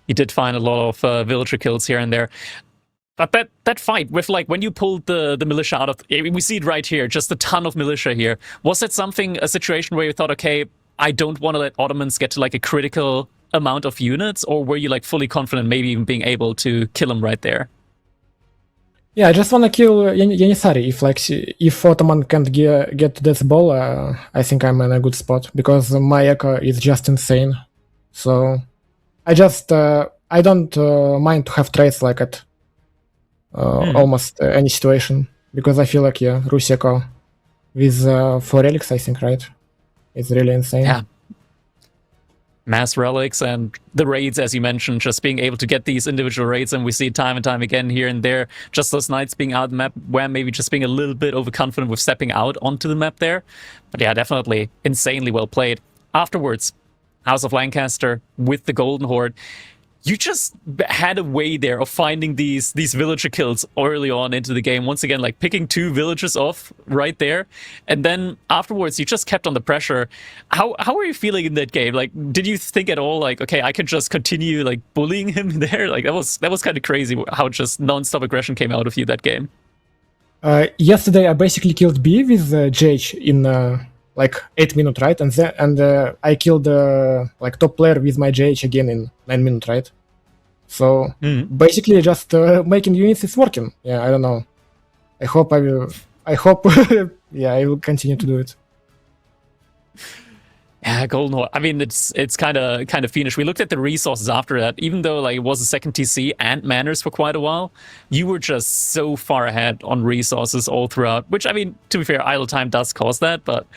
you did find a lot of villager kills here and there. But that fight with, like, when you pulled the militia out of... we see it right here, just a ton of militia here. Was that a situation where you thought, okay, I don't want to let Ottomans get to, like, a critical amount of units? Or were you, like, fully confident maybe even being able to kill them right there? Yeah, I just want to kill Janissary. If Ottoman can't get to Death Ball, I think I'm in a good spot. Because my echo is just insane. So... I don't mind to have trades like at almost any situation, because I feel like, yeah, Rus echo with 4 relics, I think, right? It's really insane. Yeah. Mass relics and the raids, as you mentioned, just being able to get these individual raids, and we see time and time again here and there, just those knights being out the map, where maybe just being a little bit overconfident with stepping out onto the map there. But yeah, definitely insanely well played. Afterwards, House of Lancaster with the Golden Horde. You just had a way there of finding these villager kills early on into the game. Once again, like picking 2 villagers off right there. And then afterwards, you just kept on the pressure. How are you feeling in that game? Like, did you think at all, like, okay, I could just continue like bullying him there? Like, that was kind of crazy how just non-stop aggression came out of you that game. Yesterday, I basically killed B with JH in... like 8 minutes, right? And I killed like top player with my JH again in 9 minutes, right? So basically, just making units is working. Yeah, I don't know. I hope yeah, I will continue to do it. Yeah, Golden Horde. I mean, it's kind of fiendish. We looked at the resources after that. Even though like it was a second TC and manners for quite a while, you were just so far ahead on resources all throughout. Which, I mean, to be fair, idle time does cause that, but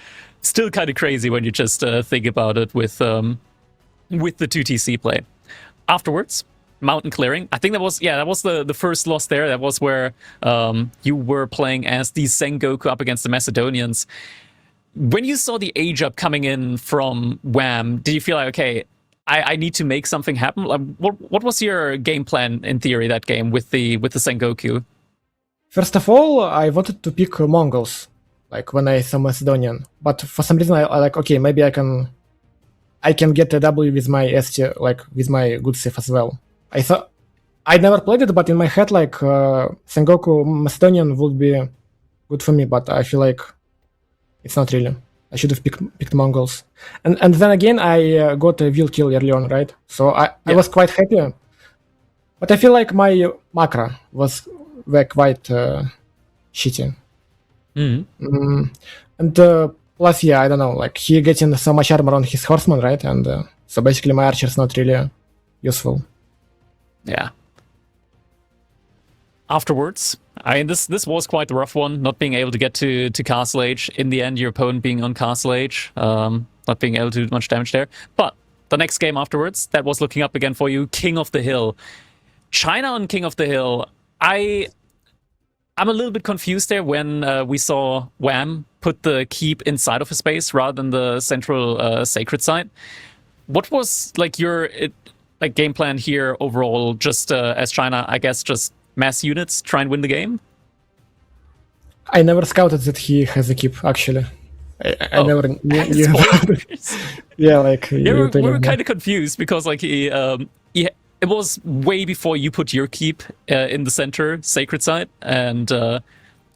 still kind of crazy when you just think about it with the 2TC play. Afterwards, mountain clearing. I think that was the first loss there. That was where you were playing as the Sengoku up against the Macedonians. When you saw the age up coming in from Wham, did you feel like, okay, I need to make something happen? Like, what was your game plan in theory that game with the Sengoku? First of all, I wanted to pick Mongols, like when I saw Macedonian. But for some reason, I like, okay, maybe I can get a W with my ST, like with my good save as well. I thought I never played it, but in my head, like Sengoku Macedonian would be good for me. But I feel like it's not really. I should have picked Mongols. And then again, I got a will kill early on, right? So I was quite happy. But I feel like my macro were quite shitty. And Plus, yeah, I don't know, like he getting so much armor on his horseman, right? And so basically my archer's not really useful. Yeah. Afterwards, I mean, this was quite the rough one, not being able to get to Castle Age. In the end, your opponent being on Castle Age, not being able to do much damage there. But the next game afterwards, that was looking up again for you, King of the Hill. China on King of the Hill, I'm a little bit confused there when we saw Wham put the keep inside of his base rather than the central sacred site. What was like your game plan here overall? Just as China, I guess, just mass units try and win the game. I never scouted that he has a keep. Actually, I never knew. Yeah, like we were kind of confused because like it was way before you put your keep in the center sacred site, and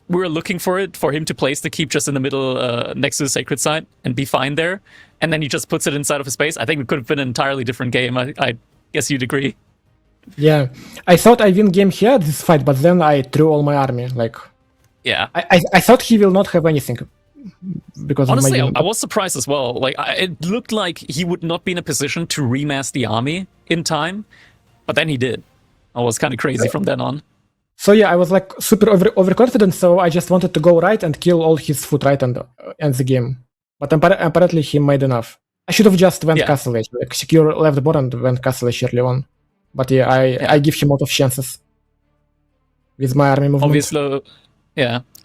we were looking for him to place the keep just in the middle next to the sacred site and be fine there, and then he just puts it inside of his base. I think it could have been an entirely different game. I guess you'd agree. Yeah, I thought I win game here this fight, but then I threw all my army. Like, yeah, I thought he will not have anything because honestly, of my I was surprised as well. Like, it looked like he would not be in a position to remass the army in time, but then he did. I was kind of crazy from then on. So yeah, I was like super overconfident, so I just wanted to go right and kill all his foot right and end the game. But apparently he made enough. I should have just went Castle Age, like secure left board and went Castle Age early on. But yeah, I give him a lot of chances with my army movement.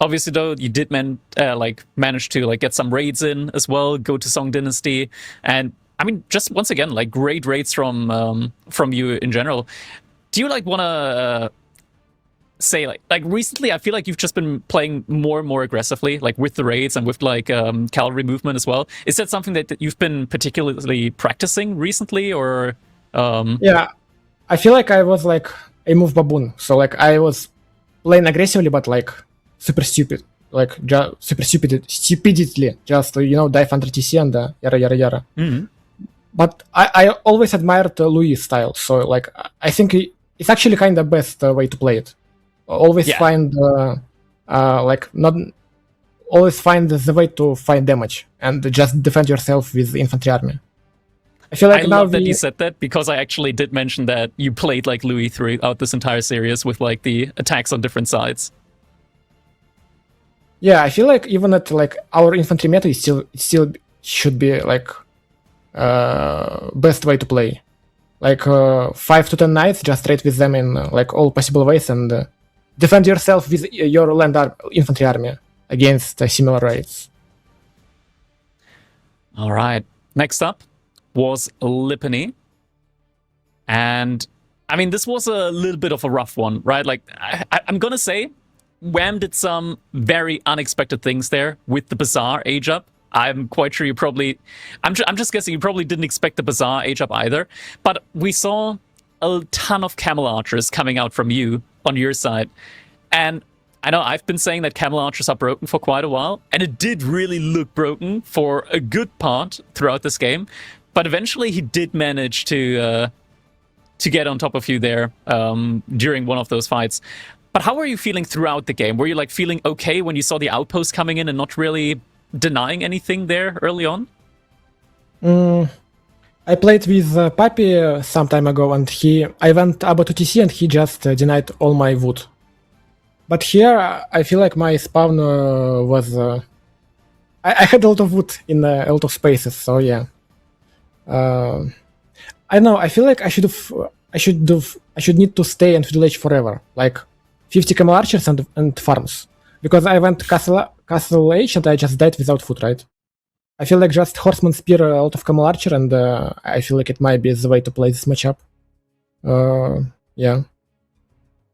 Obviously though, you did manage to like get some raids in as well, go to Song Dynasty, and I mean, just once again, like great raids from you in general. Do you like want to say like recently? I feel like you've just been playing more and more aggressively, like with the raids and with like cavalry movement as well. Is that something that you've been particularly practicing recently, or? Yeah, I feel like I was like a move baboon, so like I was playing aggressively, but like super stupid, like stupidly, just dive under TC and yara. Mm-hmm. But I always admired Louis' style, so like I think it's actually kind of best way to play it. Always find always find the way to find damage and just defend yourself with infantry army. I feel like I love that you said that, because I actually did mention that you played like Louis throughout this entire series with like the attacks on different sides. Yeah, I feel like even at like our infantry meta is still should be like best way to play. Like 5 to 10 knights, just trade with them in like all possible ways and defend yourself with your infantry army against similar raids. All right, next up was Lipany. And I mean, this was a little bit of a rough one, right? Like, I'm gonna say Wham did some very unexpected things there with the Bazaar age up. I'm quite sure you probably, I'm just guessing you probably didn't expect the Bazaar age up either. But we saw a ton of Camel Archers coming out from you on your side. And I know I've been saying that Camel Archers are broken for quite a while, and it did really look broken for a good part throughout this game. But eventually he did manage to get on top of you there during one of those fights. But how were you feeling throughout the game? Were you like feeling okay when you saw the outpost coming in and not really denying anything there early on? I played with Papi some time ago, and I went about to TC and he just denied all my wood. But here I feel like my spawn was I had a lot of wood in a lot of spaces, so yeah. I know. I feel like I should need to stay in village forever, like 50 camel archers and farms, because I went castle age and I just died without food, right? I feel like just horseman spear a lot of camel archer, and I feel like it might be the way to play this matchup. Yeah,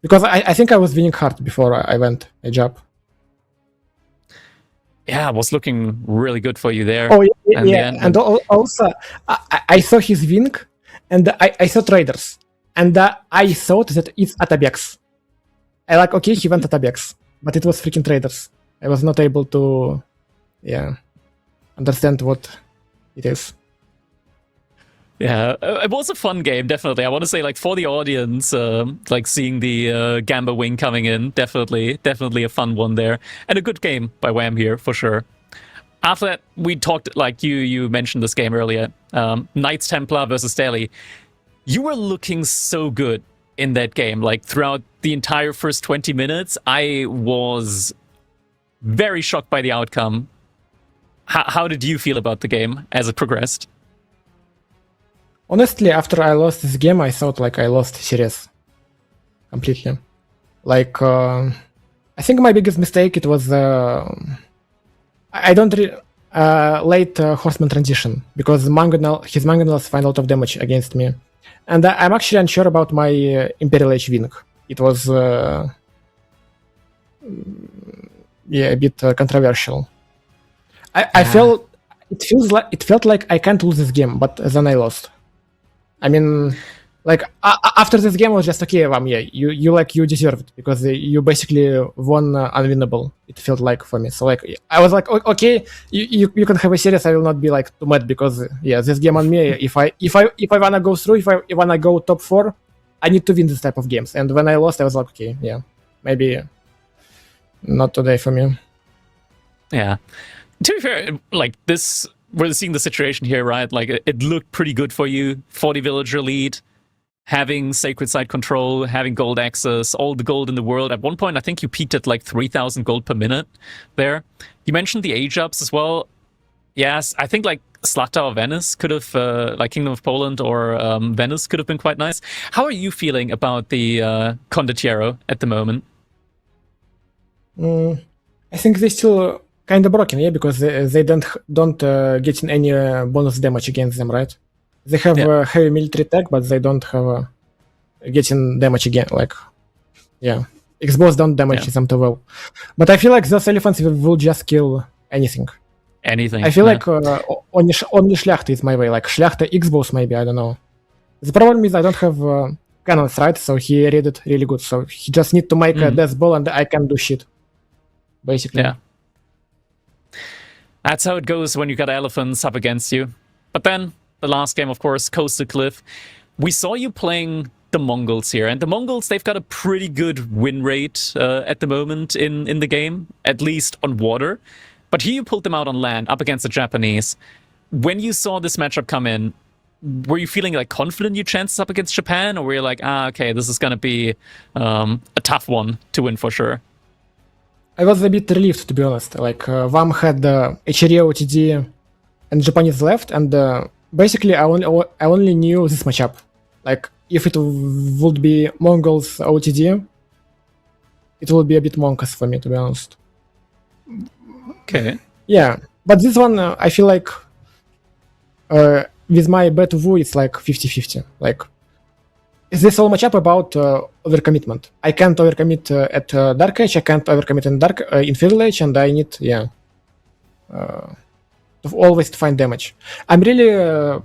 because I think I was winning hard before I went age up. Yeah, it was looking really good for you there. Oh yeah, and also I saw his wing, and I saw traders, and I thought that it's Atabex. I like, okay, he went Atabex, but it was freaking traders. I was not able to, understand what it is. Yeah, it was a fun game, definitely. I want to say, like, for the audience, like seeing the Gamba wing coming in, definitely a fun one there, and a good game by Wham here for sure. after that, we talked, like you mentioned this game earlier, Knights Templar versus Daily. You were looking so good in that game. Like throughout the entire first 20 minutes, I was very shocked by the outcome. How did you feel about the game as it progressed? Honestly, after I lost this game, I thought like I lost series completely. Like, I think my biggest mistake it was I don't late Horseman transition because his Mangonels find a lot of damage against me, and I'm actually unsure about my Imperial Age Wing. It was a bit controversial. I felt it felt like I can't lose this game, but then I lost. I mean, like after this game, I was just okay, you deserve it because you basically won unwinnable. It felt like for me. So like I was like, okay, you can have a series. I will not be like too mad because this game on me. If I wanna go through, if I wanna go top 4, I need to win this type of games. And when I lost, I was like, okay, yeah, maybe not today for me. Yeah. To be fair, like this, we're seeing the situation here, right? Like it looked pretty good for you. 40 villager lead, having sacred site control, having gold access, all the gold in the world. At one point, I think you peaked at like 3,000 gold per minute there. You mentioned the age ups as well. Yes, I think like Slata or Venice could have, like Kingdom of Poland or Venice could have been quite nice. How are you feeling about the Condottiero at the moment? I think they still kind of broken, yeah, because they don't get any bonus damage against them, right? They have heavy military tech, but they don't have getting damage again. Like, yeah, X-bows don't damage them too well. But I feel like those elephants will just kill anything. Anything. I feel like only Шляхта is my way. Like Шляхta X-bows maybe, I don't know. The problem is I don't have cannons, right? So he read it really good. So he just need to make a death ball and I can do shit. Basically. Yeah. That's how it goes when you got elephants up against you. But then, the last game, of course, Coastal Cliff. We saw you playing the Mongols here. And the Mongols, they've got a pretty good win rate at the moment in the game, at least on water. But here you pulled them out on land, up against the Japanese. When you saw this matchup come in, were you feeling like confident your chances up against Japan? Or were you like, okay, this is going to be a tough one to win for sure? I was a bit relieved, to be honest. Like, VAM had HRE, OTD, and Japanese left, and basically I only knew this matchup. Like, if it would be Mongols OTD, it would be a bit monkus for me, to be honest. Okay. Yeah, but this one, I feel like with my bet Wu, it's like 50-50. Like, is this all matchup about overcommitment? I can't overcommit at Dark Age, I can't overcommit in Fiddle Age, and I need, always to find damage. I'm really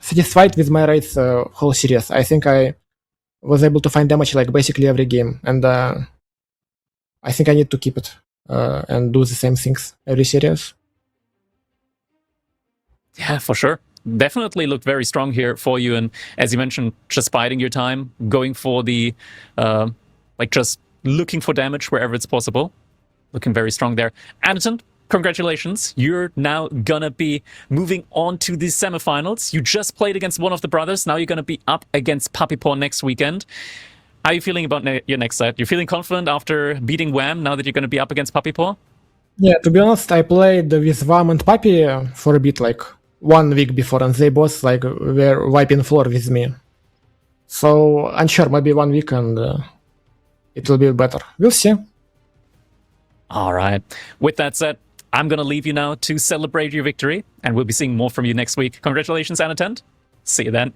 satisfied with my raids whole series. I think I was able to find damage like basically every game, and I think I need to keep it and do the same things every series. Yeah, for sure. Definitely looked very strong here for you, and as you mentioned, just biding your time, going for the just looking for damage wherever it's possible. Looking very strong there. Anotand, congratulations. You're now gonna be moving on to the semifinals. You just played against one of the brothers. Now you're gonna be up against Papi Paw next weekend. How are you feeling about your next set? You're feeling confident after beating Wham now that you're gonna be up against Papi Paw? Yeah, to be honest, I played with Wham and Papi for a bit, like 1 week before, and they both like were wiping floor with me. So unsure, maybe 1 week and it will be better. We'll see. All right. With that said, I'm going to leave you now to celebrate your victory, and we'll be seeing more from you next week. Congratulations, Anotand. See you then.